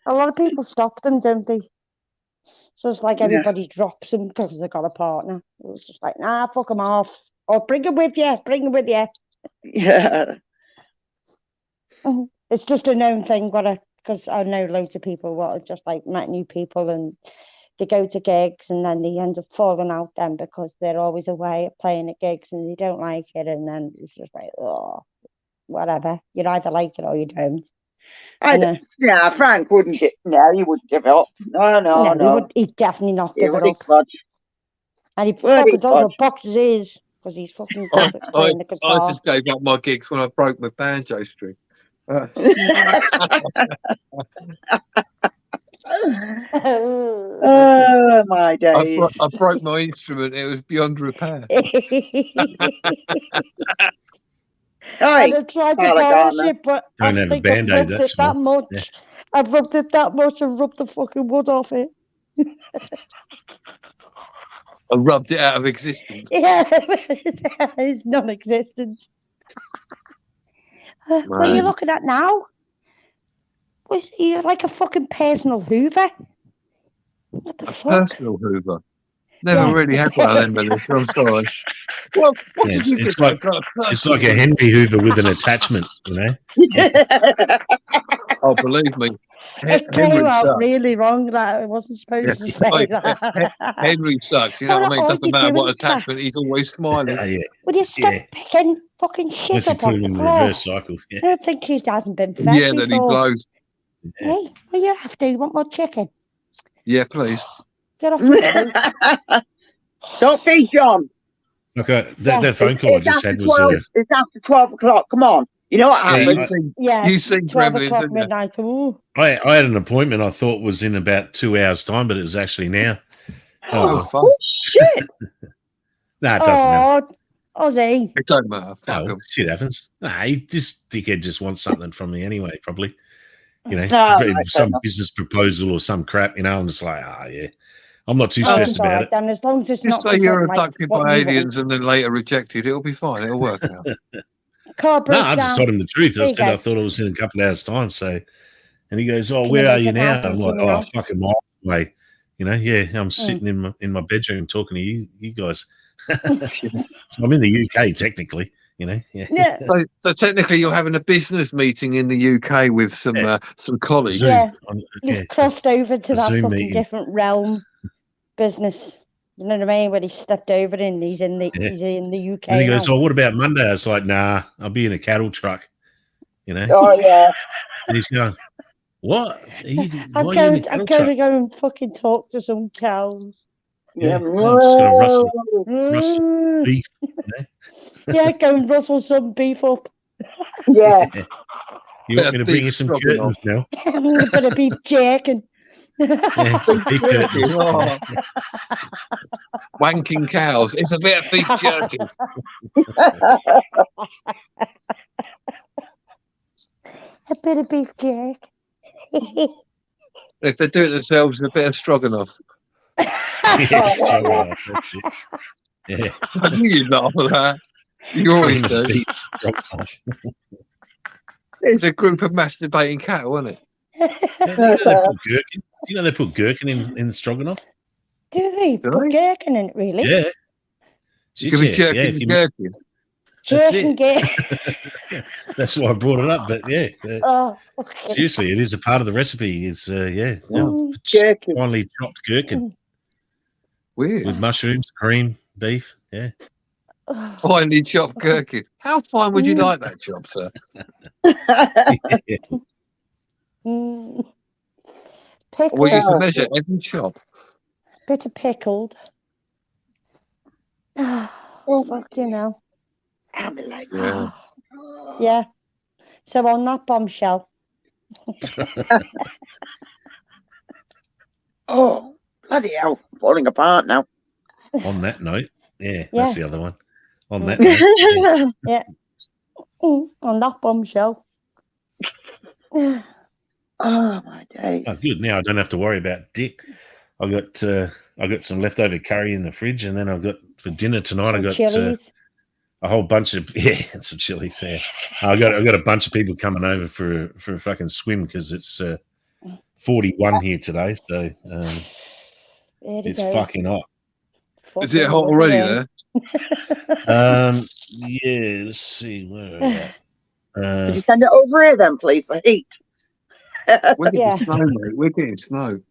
A lot of people stop them, don't they? So it's like Yeah. everybody drops them because they've got a partner. It's just like, nah, fuck them off. Or bring them with you. Bring them with you. Yeah. It's just a known thing, because I know loads of people what have just like met new people and they go to gigs and then they end up falling out then because they're always away playing at gigs and they don't like it, and then it's just like, oh, whatever. You either like it or you don't. Yeah, Frank wouldn't give. No, he wouldn't give it up. No. He'd definitely not He give it would up. fudge. And he Would he fucking does fudge? what boxes is because he's fucking good at playing the I guitar. just gave up my gigs when I broke my banjo string. Oh my days! I broke my instrument. It was beyond repair. And I tried to polish it, but I Don't have a think I've Band-Aid, rubbed that's it that small. much. Yeah. I've rubbed it that much and rubbed the fucking wood off it. I rubbed it out of existence. Yeah, it's non-existent. What are you looking at now? You're like a fucking personal Hoover. What the fuck? Personal Hoover. Never really had one of them, Melissa. I'm sorry. What did you It's get? it's like a Henry Hoover with an attachment, you know. Oh, believe me, It came out really wrong. That I wasn't supposed to say that. Henry sucks. You know what I mean? What are Doesn't you matter doing, what attachment. He's always smiling. Yeah. Would you stop picking fucking shit Unless you up put off him the in floor? reverse cycle. Yeah. I don't think she hasn't been fed Yeah, before. then he blows. Hey, well, you have to. You want more chicken? Yeah, please. Get off the bottle. Don't feed John. Okay, that phone call I just had was. It's after 12 o'clock. Come on. You know what happened? You seen 12 Gremlins, o'clock didn't you? midnight. Ooh. I had an appointment I thought was in about 2 hours' time, but it was actually now. Oh, fun. Shit. No, it doesn't matter. Ozzy. It don't matter. Fuck No, him. shit happens. Nah, this dickhead just wants something from me anyway, probably. You know, some business proposal or some crap, you know. I'm just like, yeah. I'm not too stressed about it. Then as long as it's Just not say you're like abducted what by you want. aliens and then later rejected. It'll be fine. It'll work out. Car No, broke I just down. told him the truth. I There you said go. I thought it was in a couple of hours' time. So, and he goes, "Oh, Can where you are make you it now?" happen I'm for like, me "Oh, now? fucking miles away." You know, yeah, I'm sitting in my bedroom talking to you guys. So I'm in the UK technically. You know, Yeah. So technically, you're having a business meeting in the UK with some colleagues. Yeah. Zoom. You've crossed over to that Zoom fucking meeting. different realm business. You know what I mean? When he stepped over in, he's in the UK. And he goes, now. "Oh, what about Monday?" I was like, "Nah, I'll be in a cattle truck." You know. Oh, yeah. And he's going, "What? I'm going to go and fucking talk to some cows. Yeah, I'm just going to rustle beef. You know? Yeah, go and rustle some beef up. Yeah. You want me to bring you some curtains now? A bit of beef jerking. Yeah, some beef curtains. Oh. Wanking cows. It's a bit of beef jerky. A bit of beef jerk. If they do it themselves, a bit of stroganoff. Yeah, stroganoff, that's it. Yeah. I knew you'd laugh at that. You always do. Beef stroganoff. It's a group of masturbating cattle, isn't it? Do you know they put gherkin in stroganoff? Do they put gherkin in it, really? Yeah. You can be jerking gherkin. That's Jerking it. That's why I brought it up. But yeah, Oh, okay. seriously, it is a part of the recipe. It's Gherkin. finely chopped gherkin Weird. with mushrooms, cream, beef. Yeah. Finely chopped gherkin. How fine would you like that chop, sir? Pickled. We used to measure every chop. Bit of pickled. Oh, fuck, you know. Yeah. Yeah. So on that bombshell. Oh, bloody hell. Falling apart now. On that note, yeah, Yeah. that's the other one. On that note, Yeah. On that bombshell. Oh my days. Oh, good. Now I don't have to worry about Dick. I got some leftover curry in the fridge, and then I've got for dinner tonight. I got chilies. a whole bunch of and some chilies. Yeah, I got a bunch of people coming over for a fucking swim because it's 41 here today, so it's fucking hot. Is it hot already there? Yeah. Let's see where are we at. Could you send it over here then, please? The heat. We're getting snow, mate. We're getting snow.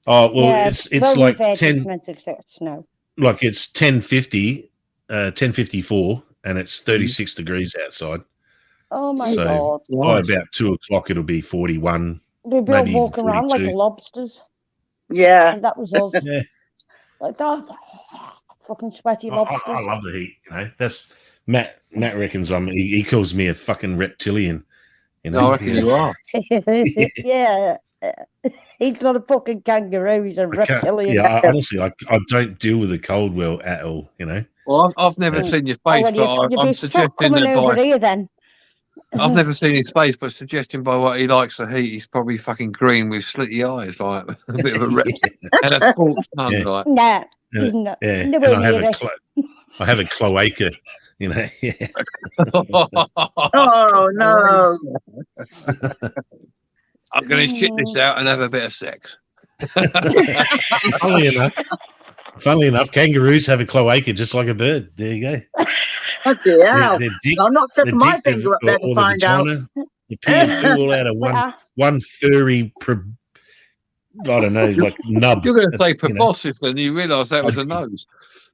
Oh well, it's like 10. Snow. Like it's 10:50, 10:54, and it's 36 degrees outside. Oh my God! By about 2 o'clock, it'll be 41. We'll be maybe walking around like lobsters. Yeah, and that was us. Yeah. Like that, fucking sweaty lobsters. I love the heat. You know, that's Matt. Matt reckons he calls me a fucking reptilian. You know, I reckon you are. Yeah. He's not a fucking kangaroo. He's a reptilian. Yeah, honestly, I don't deal with the cold well at all. You know. Well, I've never seen your face, but I'm suggesting that over here, then. I've never seen his face, but suggesting by what he likes the heat, he's probably fucking green with slitty eyes, like a bit of a reptile and a forked tongue, like. Nah. And I have a cloaca. You know. Yeah. Oh no. I'm going to shit this out and have a bit of sex. Funnily enough, kangaroos have a cloaca just like a bird. There you go. Oh dear. I'm not sticking my finger up there to find out. The pee and poo all out of one furry, I don't know, like nub. You're going to say proboscis, and you realise that was a nose.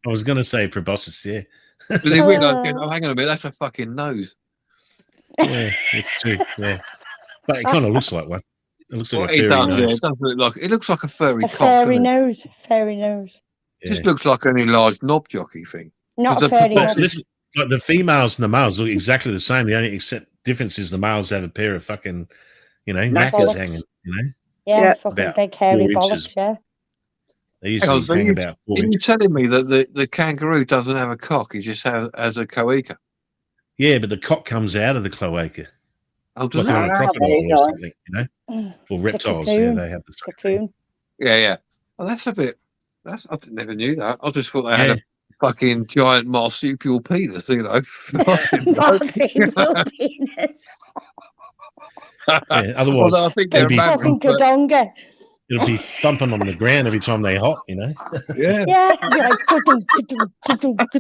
I was going to say proboscis, yeah. But they realised, oh, hang on a minute, that's a fucking nose. Yeah, it's true. Yeah. But it kind of looks like one. It looks like a furry nose. Yeah, it does look like it looks like a furry cock. Furry nose. Furry nose. Yeah. Just looks like an enlarged knob jockey thing. Not a furry nose. Listen, like the females and the males look exactly the same. The only difference is the males have a pair of fucking, knackers hanging. You know. Yeah, fucking big hairy bollocks. Yeah. They usually hang about 4 inches. Are you telling me that the kangaroo doesn't have a cock? He just has a cloaca. Yeah, but the cock comes out of the cloaca. Oh, does like on a crocodile or something, or reptiles. Yeah, they have the same thing. Yeah. Well, that's a bit. I never knew that. I just thought they had a fucking giant marsupial penis. Marsupial penis. Otherwise, I think they're fucking kadonga. It'll be thumping on the ground every time they hop, Yeah. Yeah.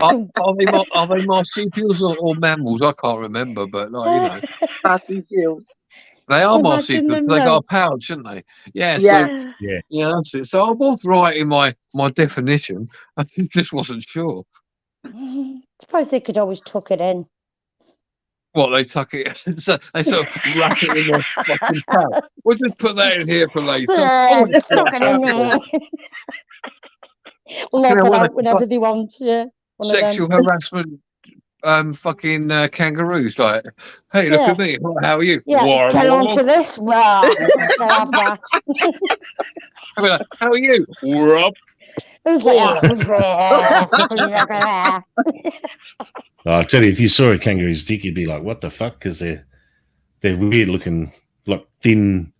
Are they marsupials or mammals? I can't remember, but marsupials. They are marsupials. They got a pouch, shouldn't they? Yeah. So, yeah, that's it. So I was right in my definition. I just wasn't sure. I suppose they could always tuck it in. What, they tuck it? So they sort of wrap it in their fucking pouch. We'll just put that in here for later. Just tuck it in there. We'll open it out whenever they want. Yeah. Sexual harassment. Fucking kangaroos, like, hey, look at me. How are you? Yeah, get on to this. Wow. How are you? I'll tell you, if you saw a kangaroo's dick, you'd be like, "What the fuck?" Because they're weird looking, like thin.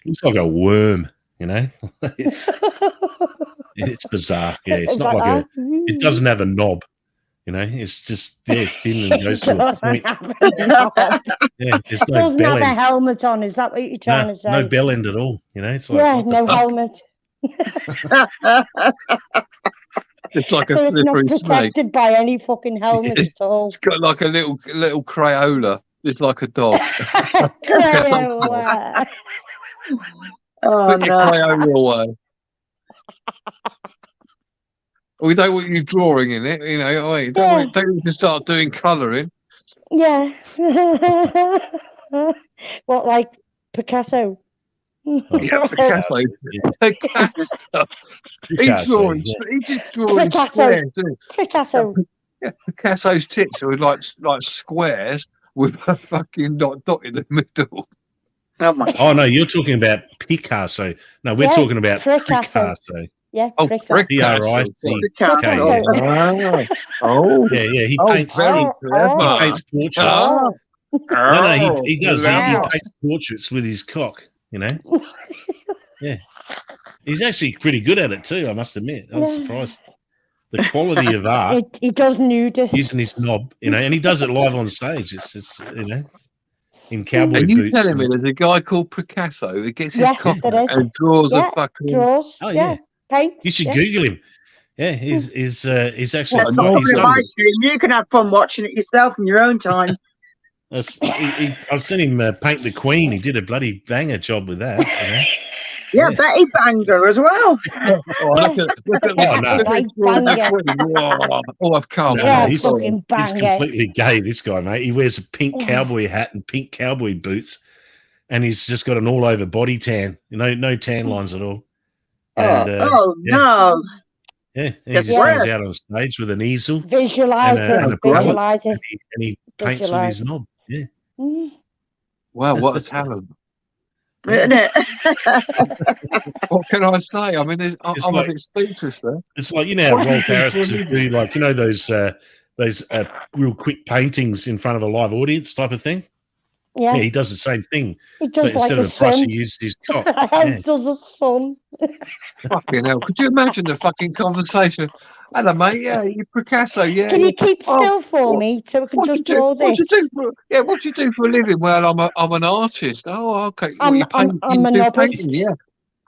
Looks like a worm. It's bizarre. Yeah, it's not like it doesn't have a knob. It's just thin and goes to a point. Yeah, there's no bell end. Have a helmet on. Is that what you're trying to say? No bell end at all. It's like no helmet. It's like a slippery snake. It's not protected by any fucking helmet at all. It's got like a little Crayola. It's like a dog. Crayola. Put your Crayola away. We don't want you drawing in it, don't want to start doing colouring. Yeah. What, like Picasso? Yeah, Picasso. He's just drawing squares. Picasso. Yeah, Picasso's tits are like squares with a fucking dot in the middle. Oh no, you're talking about Picasso. No, we're talking about Picasso. Yeah, P-R-I-C-K. Oh, yeah. He paints portraits. No, he does. He Wow. takes portraits with his cock, you know. Yeah. He's actually pretty good at it too, I must admit. I was surprised. The quality of art He does nudist. using his knob, you know, and he does it live on stage. It's you know, in cowboy Are you boots. telling me there's a guy called Picasso who gets his Yes, cock there out is. and draws Yeah, a fucking... draws. Oh, yeah. yeah. Paint. You should yeah. Google him. Yeah, he's actually That's quite, not he's on done. my stream. You can have fun watching it yourself in your own time. I've seen him paint the Queen. He did a bloody banger job with that. You know? Yeah, Betty Banger as well. Look at I've come. Yeah, he's fucking banger. completely gay, this guy, mate. He wears a pink cowboy hat and pink cowboy boots, and he's just got an all-over body tan. You know, no tan lines at all. And, no. Yeah, and he Just just worse. comes out on stage with an easel Visualize and it. a palette, Visualize it. and he paints with his knob. Yeah. Wow, what a talent. Isn't it? What can I say? I mean, I'm like- a bit speechless there. It's like, you know, how Rolf Harris to do, like, you know, those real quick paintings in front of a live audience type of thing. Yeah. Yeah, he does the same thing, He but does like instead a of a brush, sun. he uses his cock. How Yeah. does a sun? Fucking hell. Could you imagine the fucking conversation? Hello, mate. Yeah, you Picasso. Yeah. Can you keep Oh, still for me so I can What do you just do? draw What do this? you do for? Yeah, what do you do for a living? Well, I'm an artist. Oh, okay. What, I'm you paint? a You do novelist. painting? Yeah.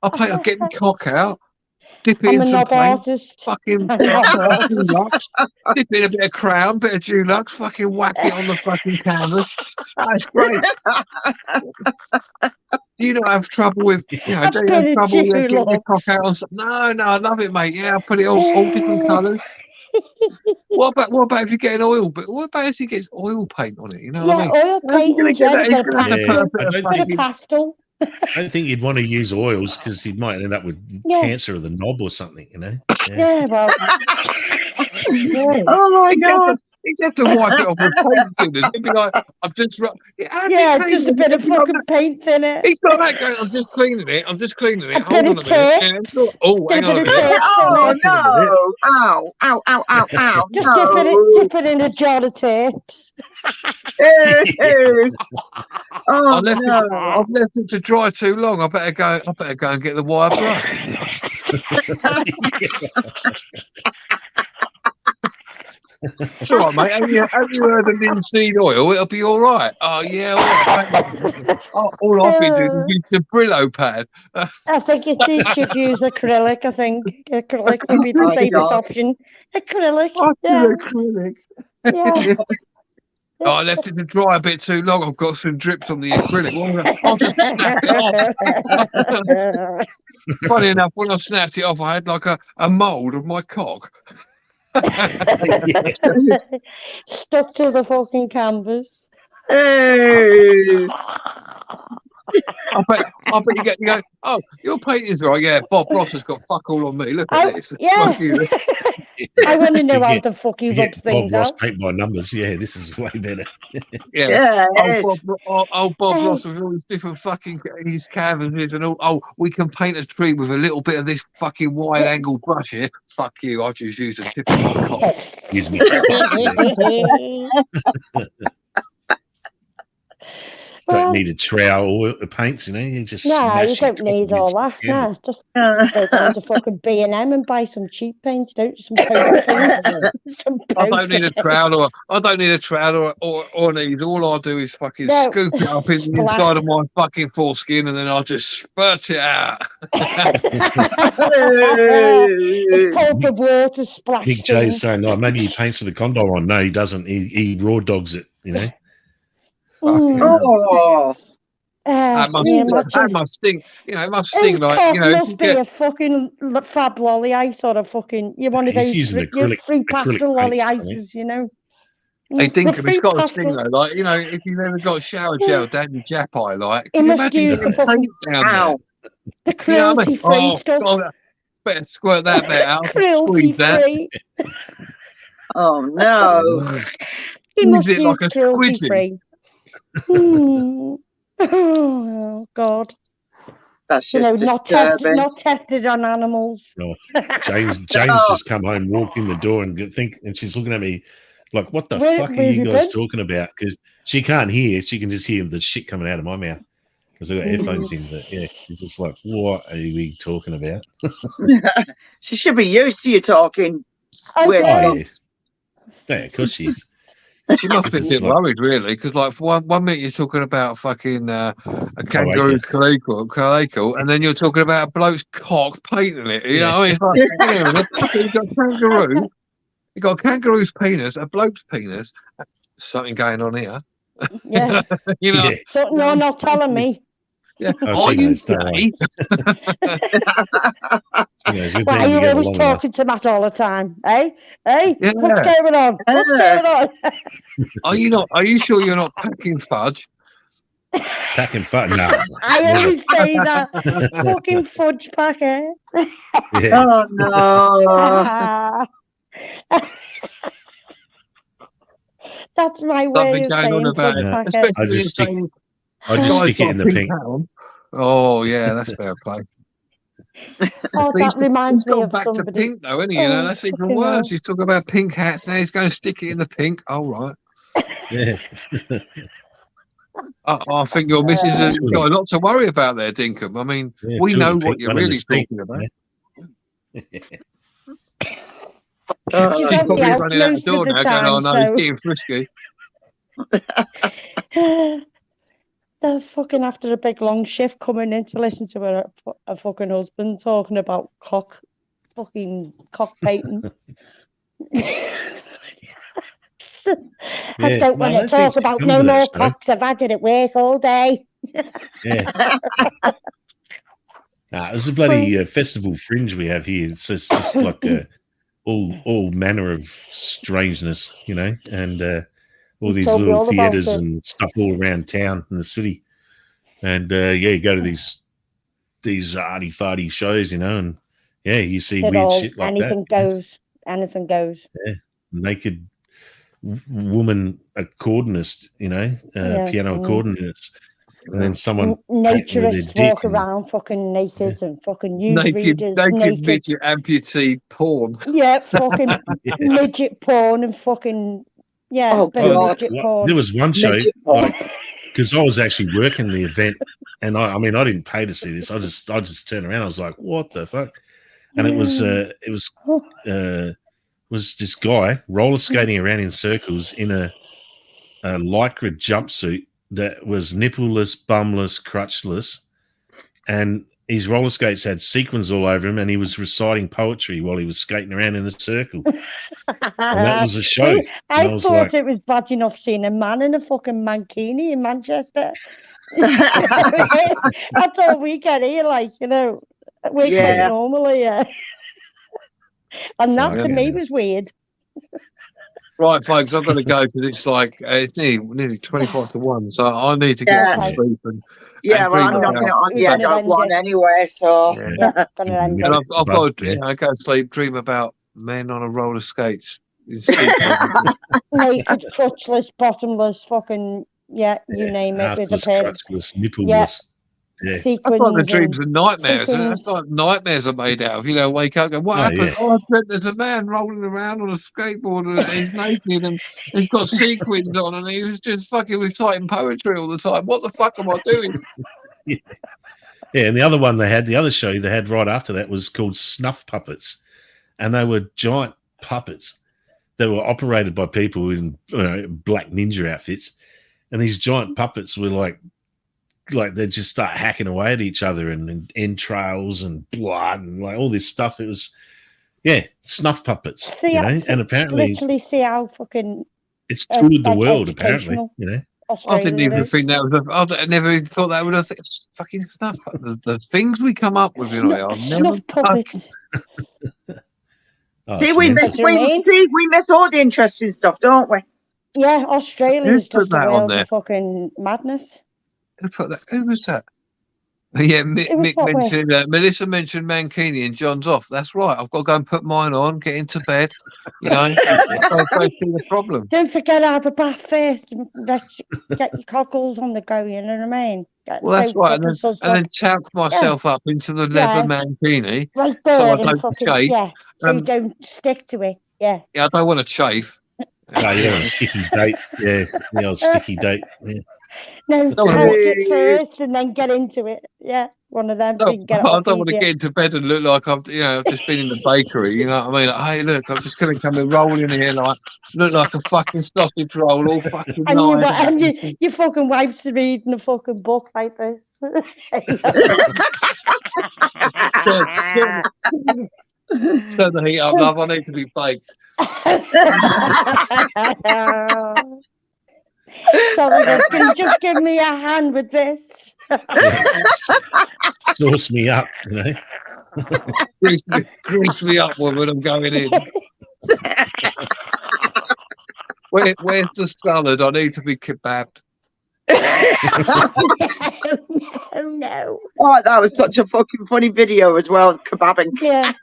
I paint. I get my cock out, dip it I'm in a some knob paint, artist. fucking I'm a knob artist. Dulux, dip in a bit of crown, bit of Dulux, fucking whack it on the fucking canvas. That's great. You don't have trouble with, don't you have bit of trouble with getting your Dulux. cock out on something? No, I love it, mate. Yeah, I put it all different colours. What about if you get an oil? But what about if he gets oil paint on it? You know what I mean? Oil How's he gonna paint, get yeah, that? He's gonna have to put a bit of bit of fucking... pastel. I don't think he'd want to use oils because he might end up with cancer of the knob or something, you know? Yeah, well. Oh my God. He'd have to wipe it off with paint thinners. He'd be like, I've just... Yeah, just a bit of fucking paint in it. He's not that going, I'm just cleaning it. A Hold bit on of a minute. tape. Oh, hang on a minute. Oh no! Ow! Ow! Ow! Ow! Ow! Just No. dip it in a jar of tapes. Oh I've no! left it to dry too long. I better go and get the wire brush. It's all right, mate. Have you heard of linseed oil? It'll be all right. Oh, yeah. All I've been doing is use the Brillo pad. I think you should use acrylic. I think acrylic would be the safest option. Acrylic. Yeah. Acrylic. Yeah. Oh, I left it to dry a bit too long. I've got some drips on the acrylic. I'll just snap it off. Funny enough, when I snapped it off, I had like a mould of my cock. Stuck to the fucking canvas. Hey. I bet you go, oh, your painting's right. Yeah, Bob Ross has got fuck all on me. Look at this. Yeah. I want to know how the fuck he Yeah, rubs things Bob Ross out. paint by numbers. Yeah, this is way better. Yeah. Yeah. Bob Ross with all these different fucking his canvases and all. Oh, we can paint a tree with a little bit of this fucking wide angle brush here. Fuck you. I just used a tip of my cock. Excuse me. Don't need a trowel or paints, you know. You just No, smash you don't need all that. No, just go down to fucking B&M and buy some cheap paint, don't you? Some paint. I don't need a trowel or knees. All I do is fucking scoop it up in the inside of my fucking foreskin and then I just spurt it out. It's called the water splash. Big J's saying, "Oh, maybe he paints with a condom on." No, he doesn't. He raw dogs it, you know. Oh. That must sting. You know, it must sting like, you know. Must be a fucking fab lolly ice or a fucking, you're one of those free pastel lolly ices, you know. Hey, Dinkum, it's got a sting though. Like, you know, if you've ever got shower gel down your jap eye, like, can you imagine getting paint down there? The cruelty-free stuff. God, better squirt that bit out. Cruelty-free. Oh no! He must use it use like a cruelty-free. Oh God! That's just not tested on animals. No. James just come home, walked in the door, and she's looking at me Like, what the Where fuck are have you you guys been? talking about? Because she can't hear. She can just hear the shit coming out of my mouth because I've got headphones in. But yeah, she's just like, what are we talking about? She should be used to you talking. I Weird. Oh, do. yeah, of course she is. She must be a This bit is like- worried, really, because like for one minute you're talking about fucking a kangaroo's calaco, and then you're talking about a bloke's cock painting it. You know, it's like, hang on a minute, you've got kangaroo, you've got a kangaroo's penis, a bloke's penis. Something going on here. Yeah. You know, Yeah. Something you're not telling me. yeah. Oh, Are she you knows, don't worry. gay? She knows. We've Why been are you together always long enough. talking to Matt all the time? Eh? Eh? Yeah. What's going on? What's going on? Are you not? Are you sure you're not packing fudge? Packing fat? No. I always say that. Fucking fudge packer. Yeah. Oh no. That's my way Something of going on saying about fudge it, packer. especially I when you're just stick- saying I just guy's stick got it in a the pink pink. hat on. Oh yeah, that's fair play. Oh, that reminds He's me gone of back to somebody. pink though, isn't he? You know, Oh, that's even fucking worse. hell. He's talking about pink hats now. He's going to stick it in the pink. Oh right. Yeah. I think your missus has got a lot to worry about there, Dinkum. I mean, Yeah, we two in know the what pink, you're one in the really sink, talking about. She's She's on the probably house running out the most door of the now, going, "Oh time, no, he's so getting frisky." they're fucking after a big long shift coming in to listen to a fucking husband talking about fucking cock painting. I Yeah. don't No, I want to don't think talk she'd about come no to that more show. cocks. I've had it at work all day. Yeah. Nah, it's a bloody festival fringe we have here. It's just like all manner of strangeness, you know, and all He's these told me little all about theatres it. and stuff all around town in the city. And yeah, you go to these arty farty shows, you know, and yeah, you see It weird all, shit like anything that. goes. Anything goes. Naked woman accordionist, you know, piano accordionist, and then someone painting with their Naturists dick walk and- around fucking naked and fucking news Naked readers midget amputee porn. Yeah, fucking Yeah. midget porn and fucking Oh, bit of God. midget porn. There was one show Midget porn. because I was actually working the event, and I mean I didn't pay to see this. I just turned around. I was like, "What the fuck?" And it was this guy roller skating around in circles in a lycra jumpsuit that was nippleless, bumless, crutchless, and his roller skates had sequins all over him, and he was reciting poetry while he was skating around in a circle. And that was a show. I was thought like- it was bad enough seeing a man in a fucking mankini in Manchester. That's all we get here, like, you know. We're quite Yeah. normal here. And that to Fucking me hell. was weird. Right, folks, I've got to go because it's like it's nearly 25 to 1, so I need to get Yeah. some sleep. And Yeah, well, I'm dream knocking it about- on the edge of one anyway, so. Yeah, gonna end Yeah. it. And I've got to Yeah. go to sleep, dream about men on a roller skates. Naked, crutchless, bottomless, fucking, you name it, with a Assless, pair of crotchless, nippleless. Yeah. That's sequins. like the and dreams and nightmares. sequins. That's like nightmares are made out of. You know, wake up, go, what Oh, happened? yeah. Oh, I said there's a man rolling around on a skateboard and he's naked and he's got sequins on and he was just fucking reciting poetry all the time. What the fuck am I doing? Yeah, and the other show they had right after that was called Snuff Puppets, and they were giant puppets that were operated by people in black ninja outfits, and these giant puppets were like they just start hacking away at each other and entrails and blood and like all this stuff. It was snuff puppets, See, and apparently literally see how fucking it's toured the world. educational. Apparently, you know. I didn't Australia even is. think that was. I never even thought that would have. It's fucking snuff. The things we come up with, you know, I've never. Snuff puppets. Oh, See, it's we mental. miss, we miss all the interesting stuff, don't we? Yeah, Australia's Who's put just a that on world there? of fucking madness. Who put that? Who was that? Yeah, Mick It was what way? mentioned. Melissa mentioned Mankini and John's off. That's right. I've got to go and put mine on, get into bed. You know, don't see the problem. Don't forget to have a bath first. And get your cockles on the go, you know what I mean? Well, that's right. And then talc myself up into the leather Mankini. Right so there I and don't fucking, chafe. so you don't stick to it. Yeah. Yeah, I don't want to chafe. Oh, you're on a sticky date. Yeah, the old sticky date. Yeah. No, don't wanna ask watch- it first and then get into it. Yeah, one of them. So you can get it I off don't want to easier. get into bed and look like I've just been in the bakery. You know what I mean? Like, hey, look, I'm just going to come and roll in here like look like a fucking sausage roll all fucking And night. your fucking wife's reading a fucking book like this. Turn the heat up, love. I need to be baked. Sorry, love, can you just give me a hand with this? Sauce me up, you know. Grease me up when I'm going in. Where's the salad? I need to be kebabbed. No. Oh, that was such a fucking funny video as well, kebabbing. Yeah,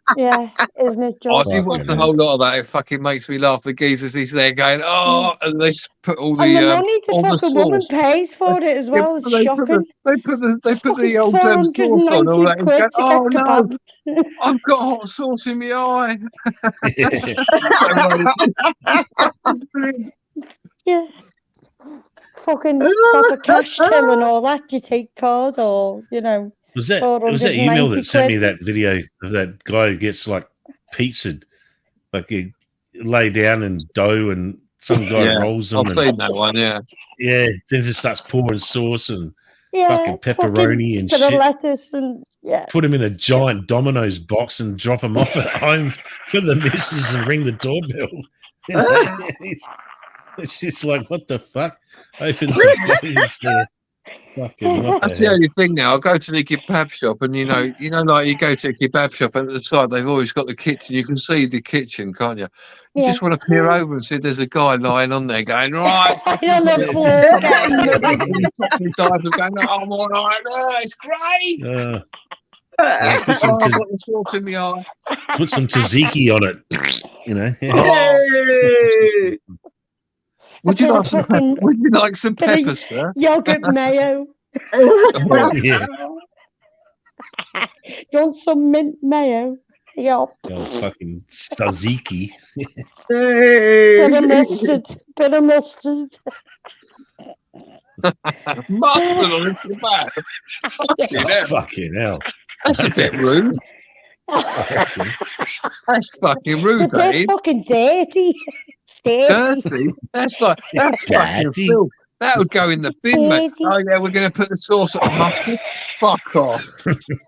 isn't it Oh, just? if you watch the whole lot of that, it fucking makes me laugh. The geezers, he's there going, oh, and they put all And the the money the all the fucking woman sauce. pays for it as well is They shocking. put the Fucking old sauce on all that. He's going, £490 oh to get no, kebabbed. I've got hot sauce in my eye. Yeah. Fucking proper cash till and all that. Do you take card or, Was that email that 490 sent me quid? that video of that guy who gets like pizza, like he lay down in dough and some guy rolls them. I've seen that one, yeah. Yeah, then just starts pouring sauce and Yeah, fucking pepperoni and bit of shit. lettuce and yeah. Put him in a giant Domino's box and drop him off at home for the missus and ring the doorbell. It's just like, what the fuck? Opens the box there. Fucking what That's the the hell? only thing now. I go to the kebab shop and like you go to a kebab shop and at the side they've always got the kitchen. You can see the kitchen, can't you? You just want to peer over and see if there's a guy lying on there going, right, On the fucking floor getting moved. going, oh, I'm all right, it's great. Yeah, put some, I've got the sauce in my eye. put some tzatziki on it. You know? Would you bit like of some? fucking- Would you like some bit of- peppers, sir? Yogurt mayo. Yeah. You want some mint mayo? Yup. Oh, fucking tzatziki. Bit of mustard. Bit of mustard. Mustard on a kebab. Oh, fucking hell. That's a bit rude. That's fucking rude, It's a bit Dave. fucking dirty. Dirty. That's fucking Dirty. filth. That would go in the bin, mate. Dirty. Oh yeah, we're going to put the sauce on mustard. Fuck off.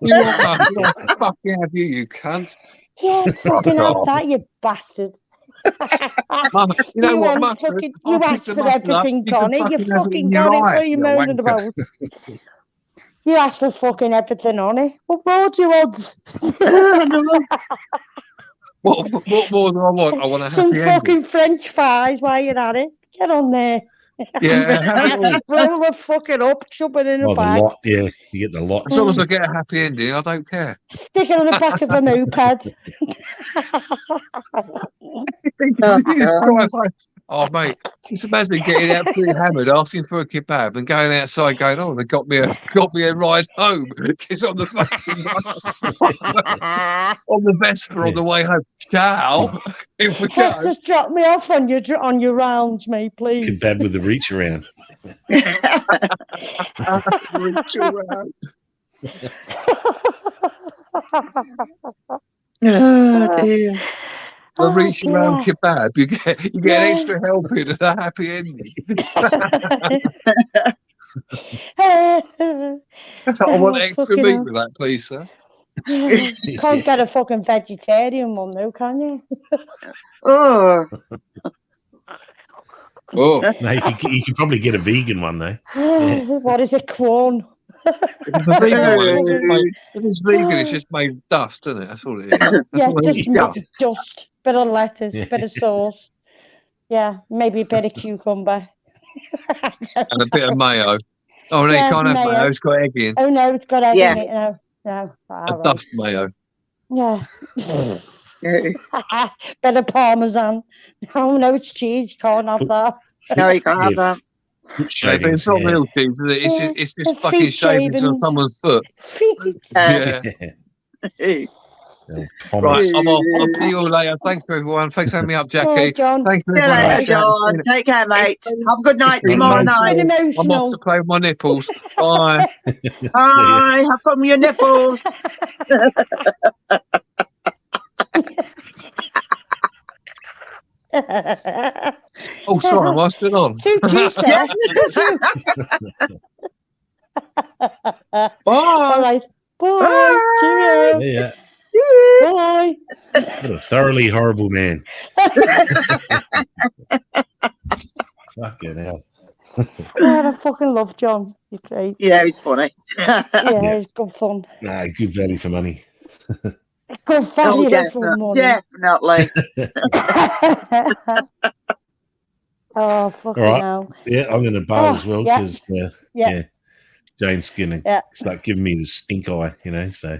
You want mustard? Fucking have you cunt. Yeah, fucking have off. that, you bastard. Mum, you know what, want mustard? fucking- I'll you pick asked the for mustard up. everything, You can Connie. You have it fucking in got your it. eye, What are you you moaning wanker. about? You asked for fucking everything on it. What more do you want? What more do I want? I want a Some happy ending. fucking French fries while you're at it. Get on there. Yeah, have it all. Roll the fucking up, shove it in a Oh, the bag, lot. Yeah, you get the lot. As long as I get a happy ending, I don't care. stick it on the back of a moped. Oh, mate, just imagine getting absolutely hammered, asking for a kebab, and going outside, going, "Oh, they got me a ride home." It's on the fucking on the Vespa on the way home. Ciao. Here we Just, go. just drop me off on your rounds, mate, please. Kebab with the reach around. Reach around. Oh, dear. The Oh, reach around dear. kebab, you get an extra helping and a happy ending. I want extra fucking meat hell. with that, please, sir. Can't get a fucking vegetarian one though, can you? Oh, Oh, No, you can probably get a vegan one though. What is it, corn? if it's a vegan one, it's just made, if it's vegan, it's just made of dust, isn't it? That's all it is. That's Yeah, all it just is. bit of dust, bit of lettuce, Yeah. bit of sauce. Yeah, maybe a bit of cucumber. And a bit of mayo. Oh, no, Yeah, you can't have mayo. mayo. It's got egg in. Oh no, it's got egg Yeah. in it. No. A All dust mayo. right. Yeah. Bit of parmesan. Oh no, it's cheese. You can't have that. no, you can't have that. Foot Yeah, but it's shavings, not yeah. real cheese, is it? It's Yeah, just, it's just the fucking feet shavings on shavings. someone's foot. Feet. Yeah. Right, I'm off. I'll see you all later. Thanks for everyone. Thanks for having me up, Jackie. John. Thanks for See you everyone. later, John. Take care, mate. Have a good night It's been tomorrow emotional. night. I'm off to play with my nipples. Bye. Bye. Have fun with your nipples. Oh, sorry, am I still on? Bye. Bye. Bye. Bye. Cheerio. Yeah. Bye. What a thoroughly horrible man. Fucking hell. God, I fucking love John. He's great. Yeah, he's funny. Yeah, he's good fun. Nah, good value for money. Good Oh, value for money. definitely. Oh, fucking All right. hell. Yeah, I'm going to bail as well yeah. because Yeah. Jane's going to start giving me the stink eye, you know. So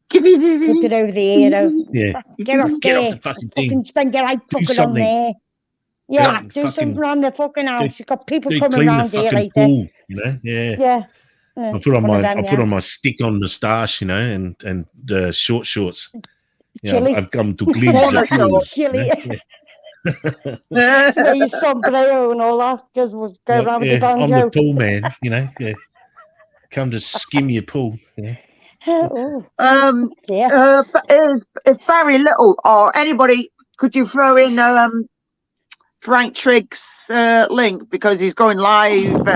Give it over the ear. yeah, Get off get there. off the fucking thing. Spend your life Do fucking on something. there. Get Yeah, out and do fucking- something around the fucking house. You've got people Dude, coming clean the around here fucking later. pool, you know. Yeah. Yeah. I put on my stick-on moustache, you know, and short shorts. Yeah, Chilly. I've come to clean the pool. Chilly. Yeah. Wear your sombrero and all that, because we'll go around with the banjo. I'm the pool man, you know. Yeah. Come to skim your pool. Yeah. If Barry Little or anybody, could you throw in Frank Trigg's link, because he's going live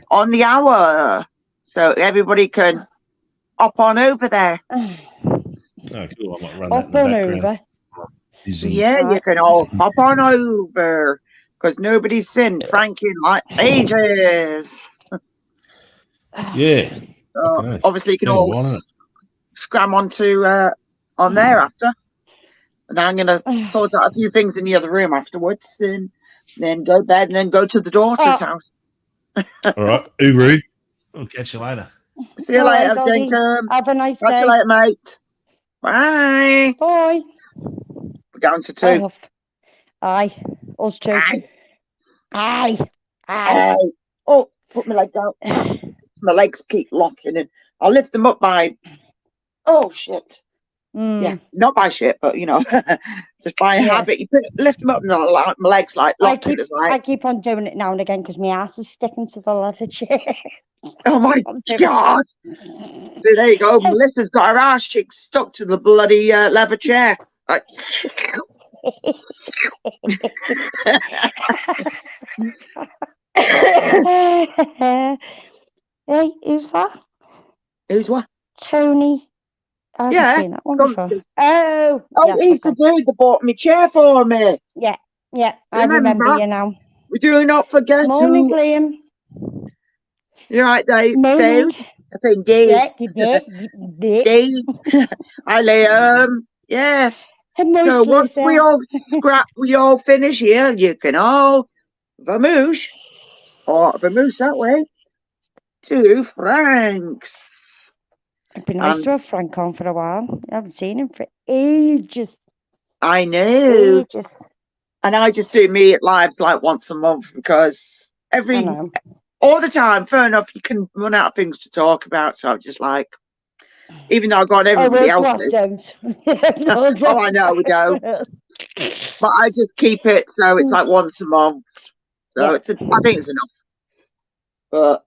on the hour, so everybody can hop on over there. Oh, cool. I might run that in Hop the on background. over. Yeah, you can all hop on over, because nobody's seen Frank in like ages. Yeah. So obviously you can all Why not? scram onto on there after, and I'm gonna sort out a few things in the other room afterwards, and then go to bed, and then go to the daughter's house. All right, Uru. We'll catch you later. See you later, Jacob. Have a nice Catch day. you later, mate. Bye. Bye. We're down to 2. Aye. Us 2. Aye. Oh, put my leg down. My legs keep locking, and I'll lift them up by. Oh shit. Yeah, not by shit, but you know, just by habit. You lift them up, and my legs like locking. I keep on doing it now and again because my ass is sticking to the leather chair. Oh my god! So there you go. Melissa's got her ass cheek stuck to the bloody leather chair. Like... Hey, who's that? Who's what? Tony. I haven't seen that one before. Oh, he's the dude that bought me chair for me. Yeah, I remember you now. We do not forget. Morning, Liam. You're right, Dave. Morning. I think Dave. Dave. Hi, Liam. Yes. So once we all finish here, you can all vamoose, or vamoose that way, to Frank's. It'd be nice to have Frank on for a while. I haven't seen him for ages. I know. Ages. And I just do me at live like once a month, because all the time, fair enough, you can run out of things to talk about. So I'm just like, even though I've got everybody else. Oh, I know we don't. But I just keep it so it's like once a month. So I think it's enough. But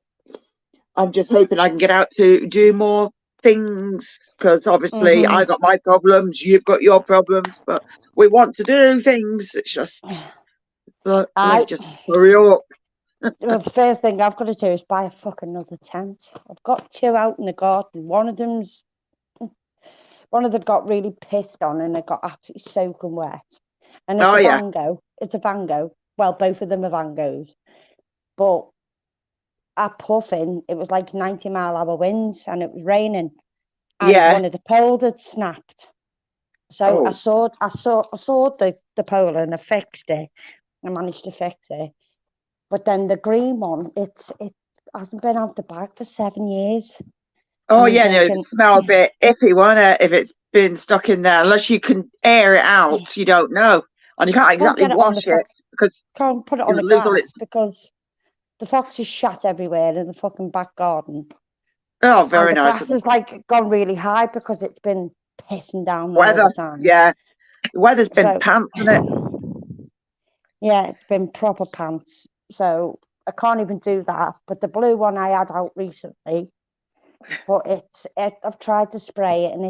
I'm just hoping I can get out to do more things, because obviously I got my problems, you've got your problems, but we want to do things. It's just, but let's just hurry up. Well, the first thing I've got to do is buy a fucking another tent. I've got 2 out in the garden. One of them got really pissed on, and it got absolutely soaking wet. And it's a Vango. It's a Vango. Well, both of them are Vangos. But at Puffin, it was like 90-mile-an-hour winds, and it was raining. And one of the poles had snapped. So I saw the pole, and I fixed it. I managed to fix it. But then the green one, it hasn't been out the bag for 7 years. Oh yeah, no, it smells a bit iffy, won't it? If it's been stuck in there, unless you can air it out, you don't know, and you can't exactly wash it, because can't put it on the grass because the foxes shat everywhere in the fucking back garden. Oh, very and the nice. grass has like gone really high because it's been pissing down all Weather, the time. yeah. The weather's been So- pants, hasn't it? Yeah, it's been proper pants. So I can't even do that. But the blue one I had out recently, but I've tried to spray it, and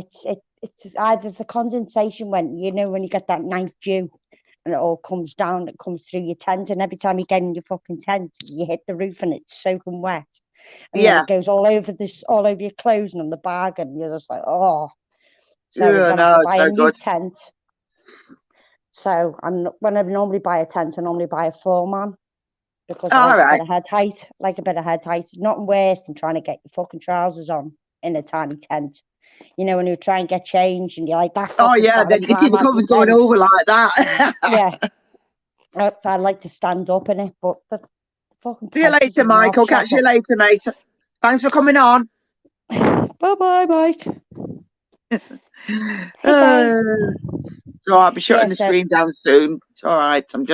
it's either the condensation went, you know, when you get that night dew and it all comes down, it comes through your tent, and every time you get in your fucking tent, you hit the roof and it's soaking wet. And then Yeah. it goes all over your clothes and on the bag, and you're just like, oh. So Yeah, we're gonna no, have to it's buy no a new good. tent. So when I normally buy a tent, I normally buy a 4-man because I All like a right. bit of head height. Like a bit of head height. It's nothing worse than trying to get your fucking trousers on in a tiny tent. You know, when you try and get changed and you're like, that Oh, fucking yeah, trying then to you climb the out cover's the going tent. over like that. Yeah. I like to stand up in it, but the fucking See you prices later, of them Mike. I'll catch you later, mate. Thanks for coming on. Bye-bye, Mike. So I'll be shutting the so- stream down soon. It's all right. I'm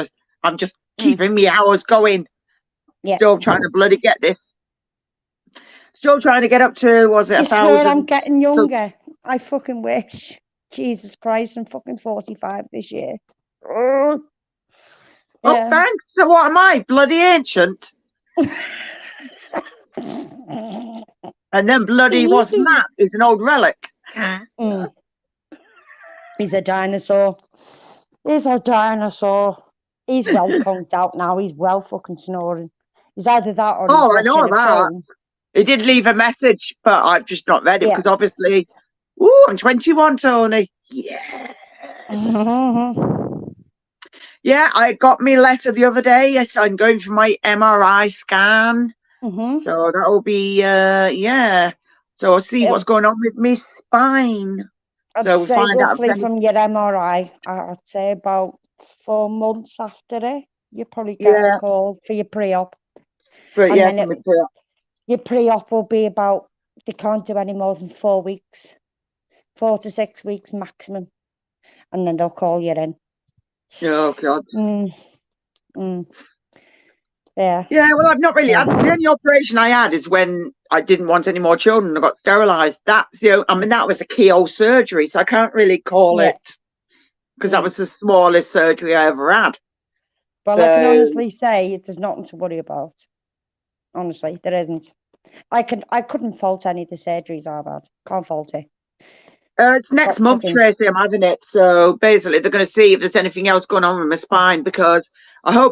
just keeping me hours going. Yeah. Still trying to bloody get this. Still trying to get up to, was it I 1,000? swear I'm getting younger. I fucking wish. Jesus Christ, I'm fucking 45 this year. Oh, Yeah. thanks. So what am I? Bloody ancient. And then bloody what's Matt? He's an old relic. Mm. He's a dinosaur. He's a dinosaur. He's well conked out now. He's well fucking snoring. He's either that or he's Oh, I watching know a that. film. He did leave a message, but I've just not read it Yeah. because obviously, I'm 21, Tony. Yeah. Yeah, I got me letter the other day. Yes, I'm going for my MRI scan. Mm-hmm. So that'll be, yeah. So I'll see what's going on with my spine. I'd So we'll say find out. roughly from your MRI, I'd say about 4 months after it, you probably get a call for your pre-op. But And yeah, then your pre-op will be about, they can't do any more than 4 weeks, 4 to 6 weeks maximum. And then they'll call you in. Oh, God. Yeah. Yeah, well, I've not really. The only operation I had is when I didn't want any more children. I got sterilised. That's that was a keyhole surgery, so I can't really call it because that was the smallest surgery I ever had. Well, I can honestly say there's nothing to worry about. Honestly, there isn't. I couldn't fault any of the surgeries I've had. Can't fault it. It's next month, Tracy, I'm having it. So basically, they're going to see if there's anything else going on with my spine because I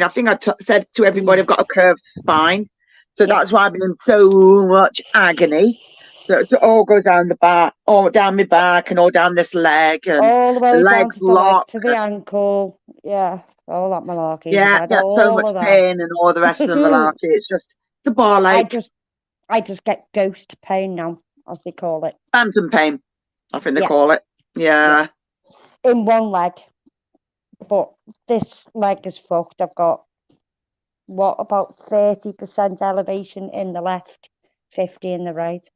think I said to everybody I've got a curved spine. So that's why I've been in so much agony. So it all goes down the back, all down my back and all down this leg. And all the way the down legs to the leg, locked. to the ankle. Yeah, all that malarkey. Yeah, so much pain and all the rest of the malarkey. It's just the ball ache. I just get ghost pain now, as they call it. Phantom pain, I think they call it. Yeah. In one leg. But this leg is fucked. I've got, about 30% elevation in the left, 50 in the right.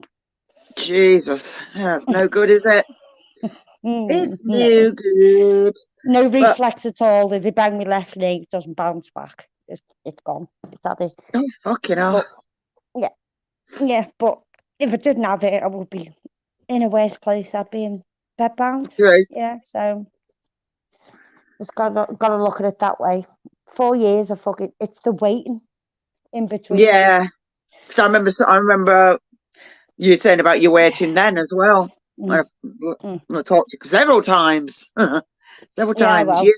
Jesus, that's no good, is it? It's no good. No reflex at all. If they bang my left knee, it doesn't bounce back. It's gone. It's at it. Oh, fucking hell. Yeah, but if I didn't have it, I would be in a worse place. I'd be in bed bound. Right. Yeah, so just gotta look at it that way. 4 years of fucking, it's the waiting in between. Yeah, because I remember you saying about you waiting then as well. I talked to you several times, years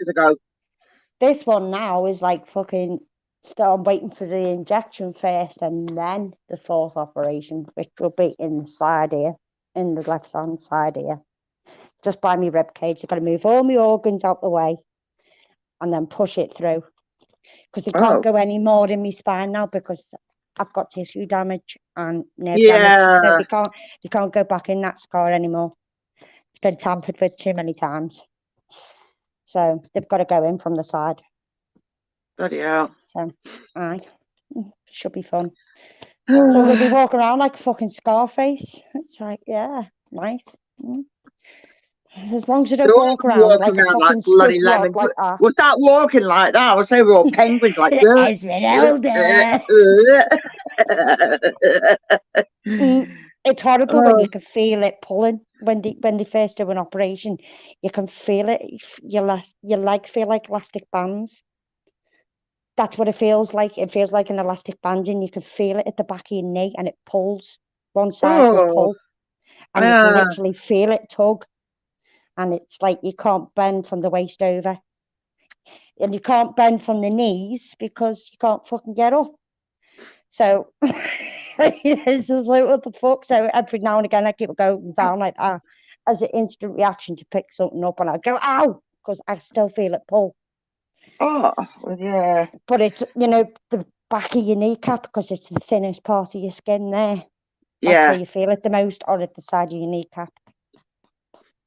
ago. This one now is like fucking. Still, I'm waiting for the injection first, and then the 4th operation, which will be in the side here, in the left hand side here, just by my rib cage. I've got to move all my organs out the way, and then push it through, because they can't go any more in my spine now because I've got tissue damage and nerve damage, so they can't go back in that scar anymore. It's been tampered with too many times, so they've got to go in from the side. Bloody hell. So, should be fun. So I'm going to be walking around like a fucking Scarface. It's like, yeah, nice. As long as I don't walk around like a fucking stiff log like that. We'll start walking like that. We'll say we're all penguins like Esmeralda. It's horrible when you can feel it pulling when they first do an operation. You can feel it. Your legs feel like elastic bands. That's what it feels like. It feels like an elastic band, and you can feel it at the back of your knee, and it pulls. One side will pull, and you can literally feel it tug. And it's like you can't bend from the waist over, and you can't bend from the knees because you can't fucking get up. So it's just like, what the fuck? So every now and again I keep going down like that as an instant reaction to pick something up, and I go, ow, because I still feel it pull. Oh, yeah. But it's, the back of your kneecap, because it's the thinnest part of your skin there. That's where you feel it the most, or at the side of your kneecap.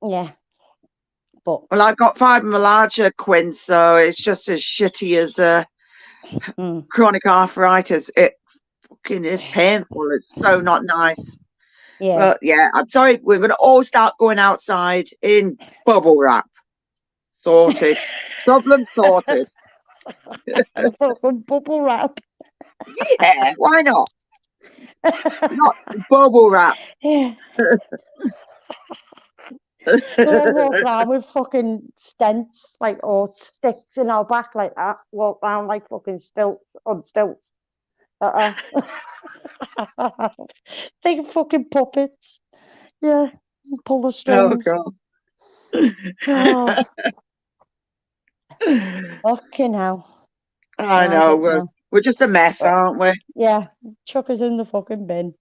Yeah. But well, I've got fibromyalgia, Quinn, so it's just as shitty as chronic arthritis. It fucking is painful. It's so not nice. Yeah. But yeah, I'm sorry. We're going to all start going outside in bubble wrap. Sorted. Problem sorted. Bubble wrap. Yeah, why not? Not bubble wrap. Yeah. We'll walk around with fucking stents, like, or sticks in our back like that. Walk around like fucking stilts on stilts. Big fucking puppets. Yeah. Pull the strings. Oh, God. Fucking hell. I know. We're just a mess, aren't we? Yeah. Chuck us in the fucking bin.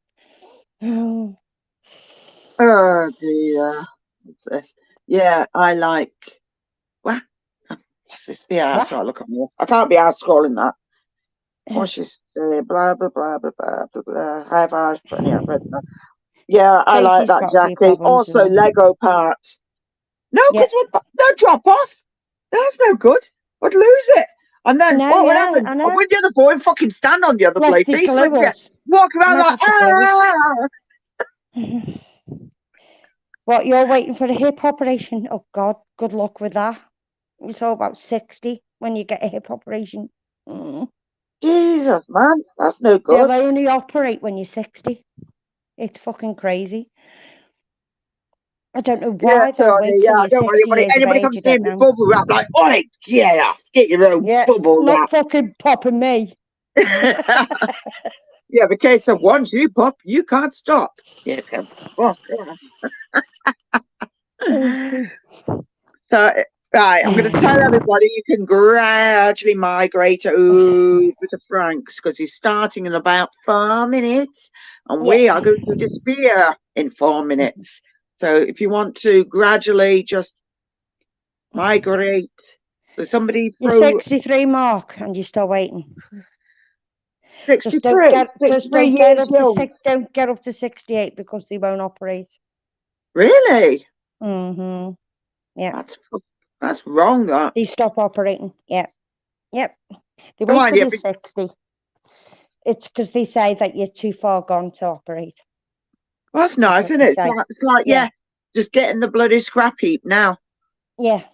Oh, dear. What's this? Yeah, I like. What? What's this? Yeah, that's right. Look at me. I can't be asked scrolling that. What's this? Blah, blah, blah, blah, blah, blah, blah. I've read that. Yeah, I like that jacket. Also, Lego parts. No, because no drop off. That's no good. I'd lose it. And then what would happen? I wouldn't the other boy and fucking stand on the other bloke. Walk around like, What, you're waiting for a hip operation? Oh, God, good luck with that. It's all about 60 when you get a hip operation. Jesus, man, that's no good. They'll only operate when you're 60. It's fucking crazy. I don't know why they'll wait till you're 60 years anybody comes in with bubble wrap, like, oi, get off, get your own bubble wrap. Not fucking popping me. Yeah, the case of once you pop, you can't stop. Yeah, can fuck. So, right, I'm going to tell everybody you can gradually migrate over to Frank's because he's starting in about 4 minutes, and we are going to disappear in 4 minutes. So, if you want to gradually just migrate, so somebody through 63 mark, and you're still waiting. 63. Don't get up to 68 because they won't operate. Really? Mm-hmm. Yeah. That's wrong. That they stop operating. Yeah. Yep. They wait till you're 60. It's because they say that you're too far gone to operate. Well, that's nice, isn't it? It's like just getting the bloody scrap heap now. Yeah,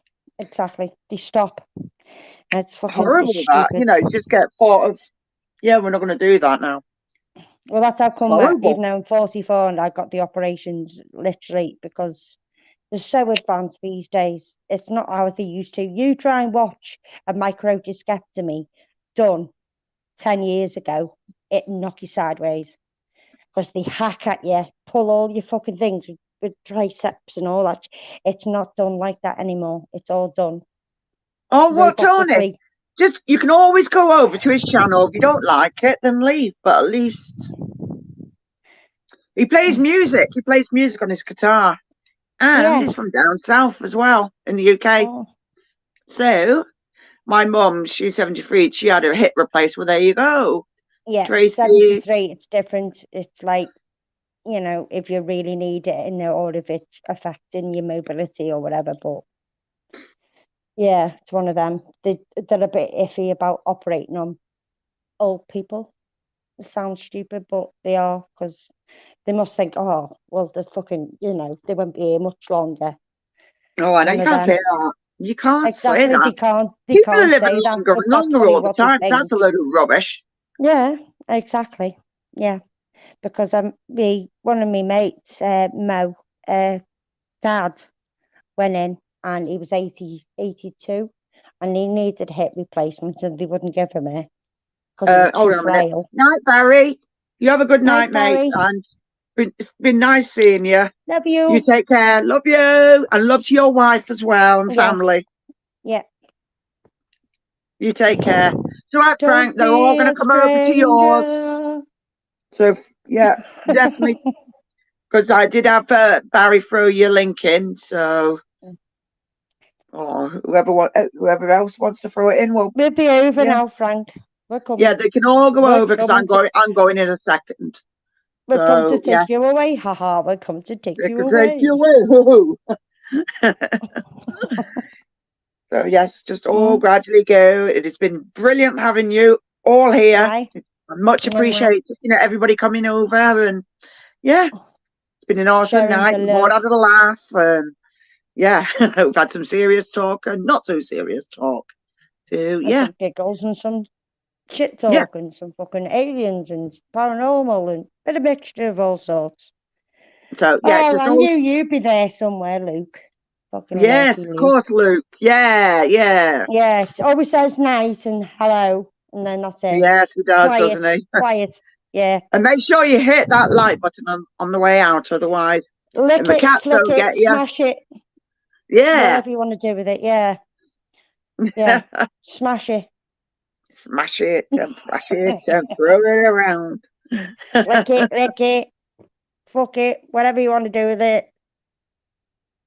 exactly. They stop. It's fucking horrible. That just get thought of. Yeah, we're not going to do that now. Well, that's how come even though I'm 44 and I got the operations literally because they're so advanced these days. It's not how they used to. You try and watch a microdiscectomy done 10 years ago, it'd knock you sideways because they hack at you, pull all your fucking things with triceps and all that. It's not done like that anymore. It's all done. Oh, what, Tony? Just, you can always go over to his channel. If you don't like it, then leave. But at least he plays music. He plays music on his guitar. And he's from down south as well, in the UK. Oh. So, my mum, she's 73. She had her hip replaced. Well, there you go. Yeah, Tracy. 73, it's different. It's like, if you really need it, or if it's affecting your mobility or whatever. But yeah, it's one of them. They're a bit iffy about operating on old people. It sounds stupid, but they are, because they must think, oh, well, they're fucking, they won't be here much longer. Oh, I know, you can't say that. You can't say that. People are living longer and longer all the time. That's a load of rubbish. Yeah, exactly. Yeah, because one of my mates, Mo, dad went in and he was 82 and he needed hip replacement and they wouldn't give him it because he Hold was on too a minute. frail. Night, Barry. You have a good night, mate. Barry. And it's been nice seeing you. Love You you. take care. Love you. And love to your wife as well and Yeah. family. Yeah. You take care. So, right, Don't Frank, they're all be going a to come over to yours. stranger. So, yeah, definitely. Because I did have Barry throw your link in. So, or whoever else wants to throw it in, well, We'll be over yeah. now, Frank. We're coming. Yeah, they can all go We're over because I'm going in a second. We'll come to So, yeah. take you away. Haha, we'll come to take They you can away. take you away. So yes, just all gradually go. It has been brilliant having you all here. Aye. I much appreciate everybody coming over, and yeah, it's been an awesome Sharing night. the We've all love. had a laugh, and yeah, we've had some serious talk and not so serious talk. So And yeah, some giggles and some shit talk Yeah. and some fucking aliens and paranormal and a bit of mixture of all sorts. so yeah, Oh, just I all, knew you'd be there somewhere, Luke. Fucking yes, alerty of Luke. course, Luke. Yeah, yeah, Yeah, it always says night and hello, and then that's it. yes, he does, Quiet, doesn't he? quiet. Yeah. And make sure you hit that like button on the way out, otherwise, Lick and the it, cats flick don't it, get you. smash it, Yeah, whatever you want to do with it. Yeah. Yeah. Smash it. smash it and thrash it and throw it around. Lick it, fuck it, whatever you want to do with it.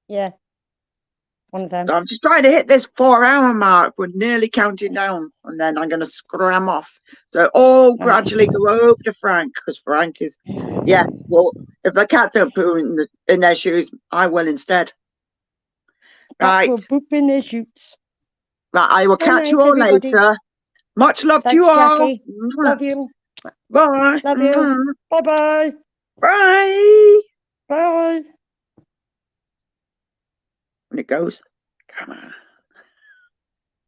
Yeah. One of them. So I'm just trying to hit this 4-hour mark. We're nearly counting down, and then I'm going to scram off. So all gradually go over to Frank, because Frank is, yeah. Well, if the cats don't poo in their shoes, I will instead. Right. Will poop in their shoots. Right. I will Good catch you night, all everybody. later. Much love to Thanks, you all. Jackie. Love you. Bye. Love you. Bye-bye. Bye. Bye. And it goes. Come on.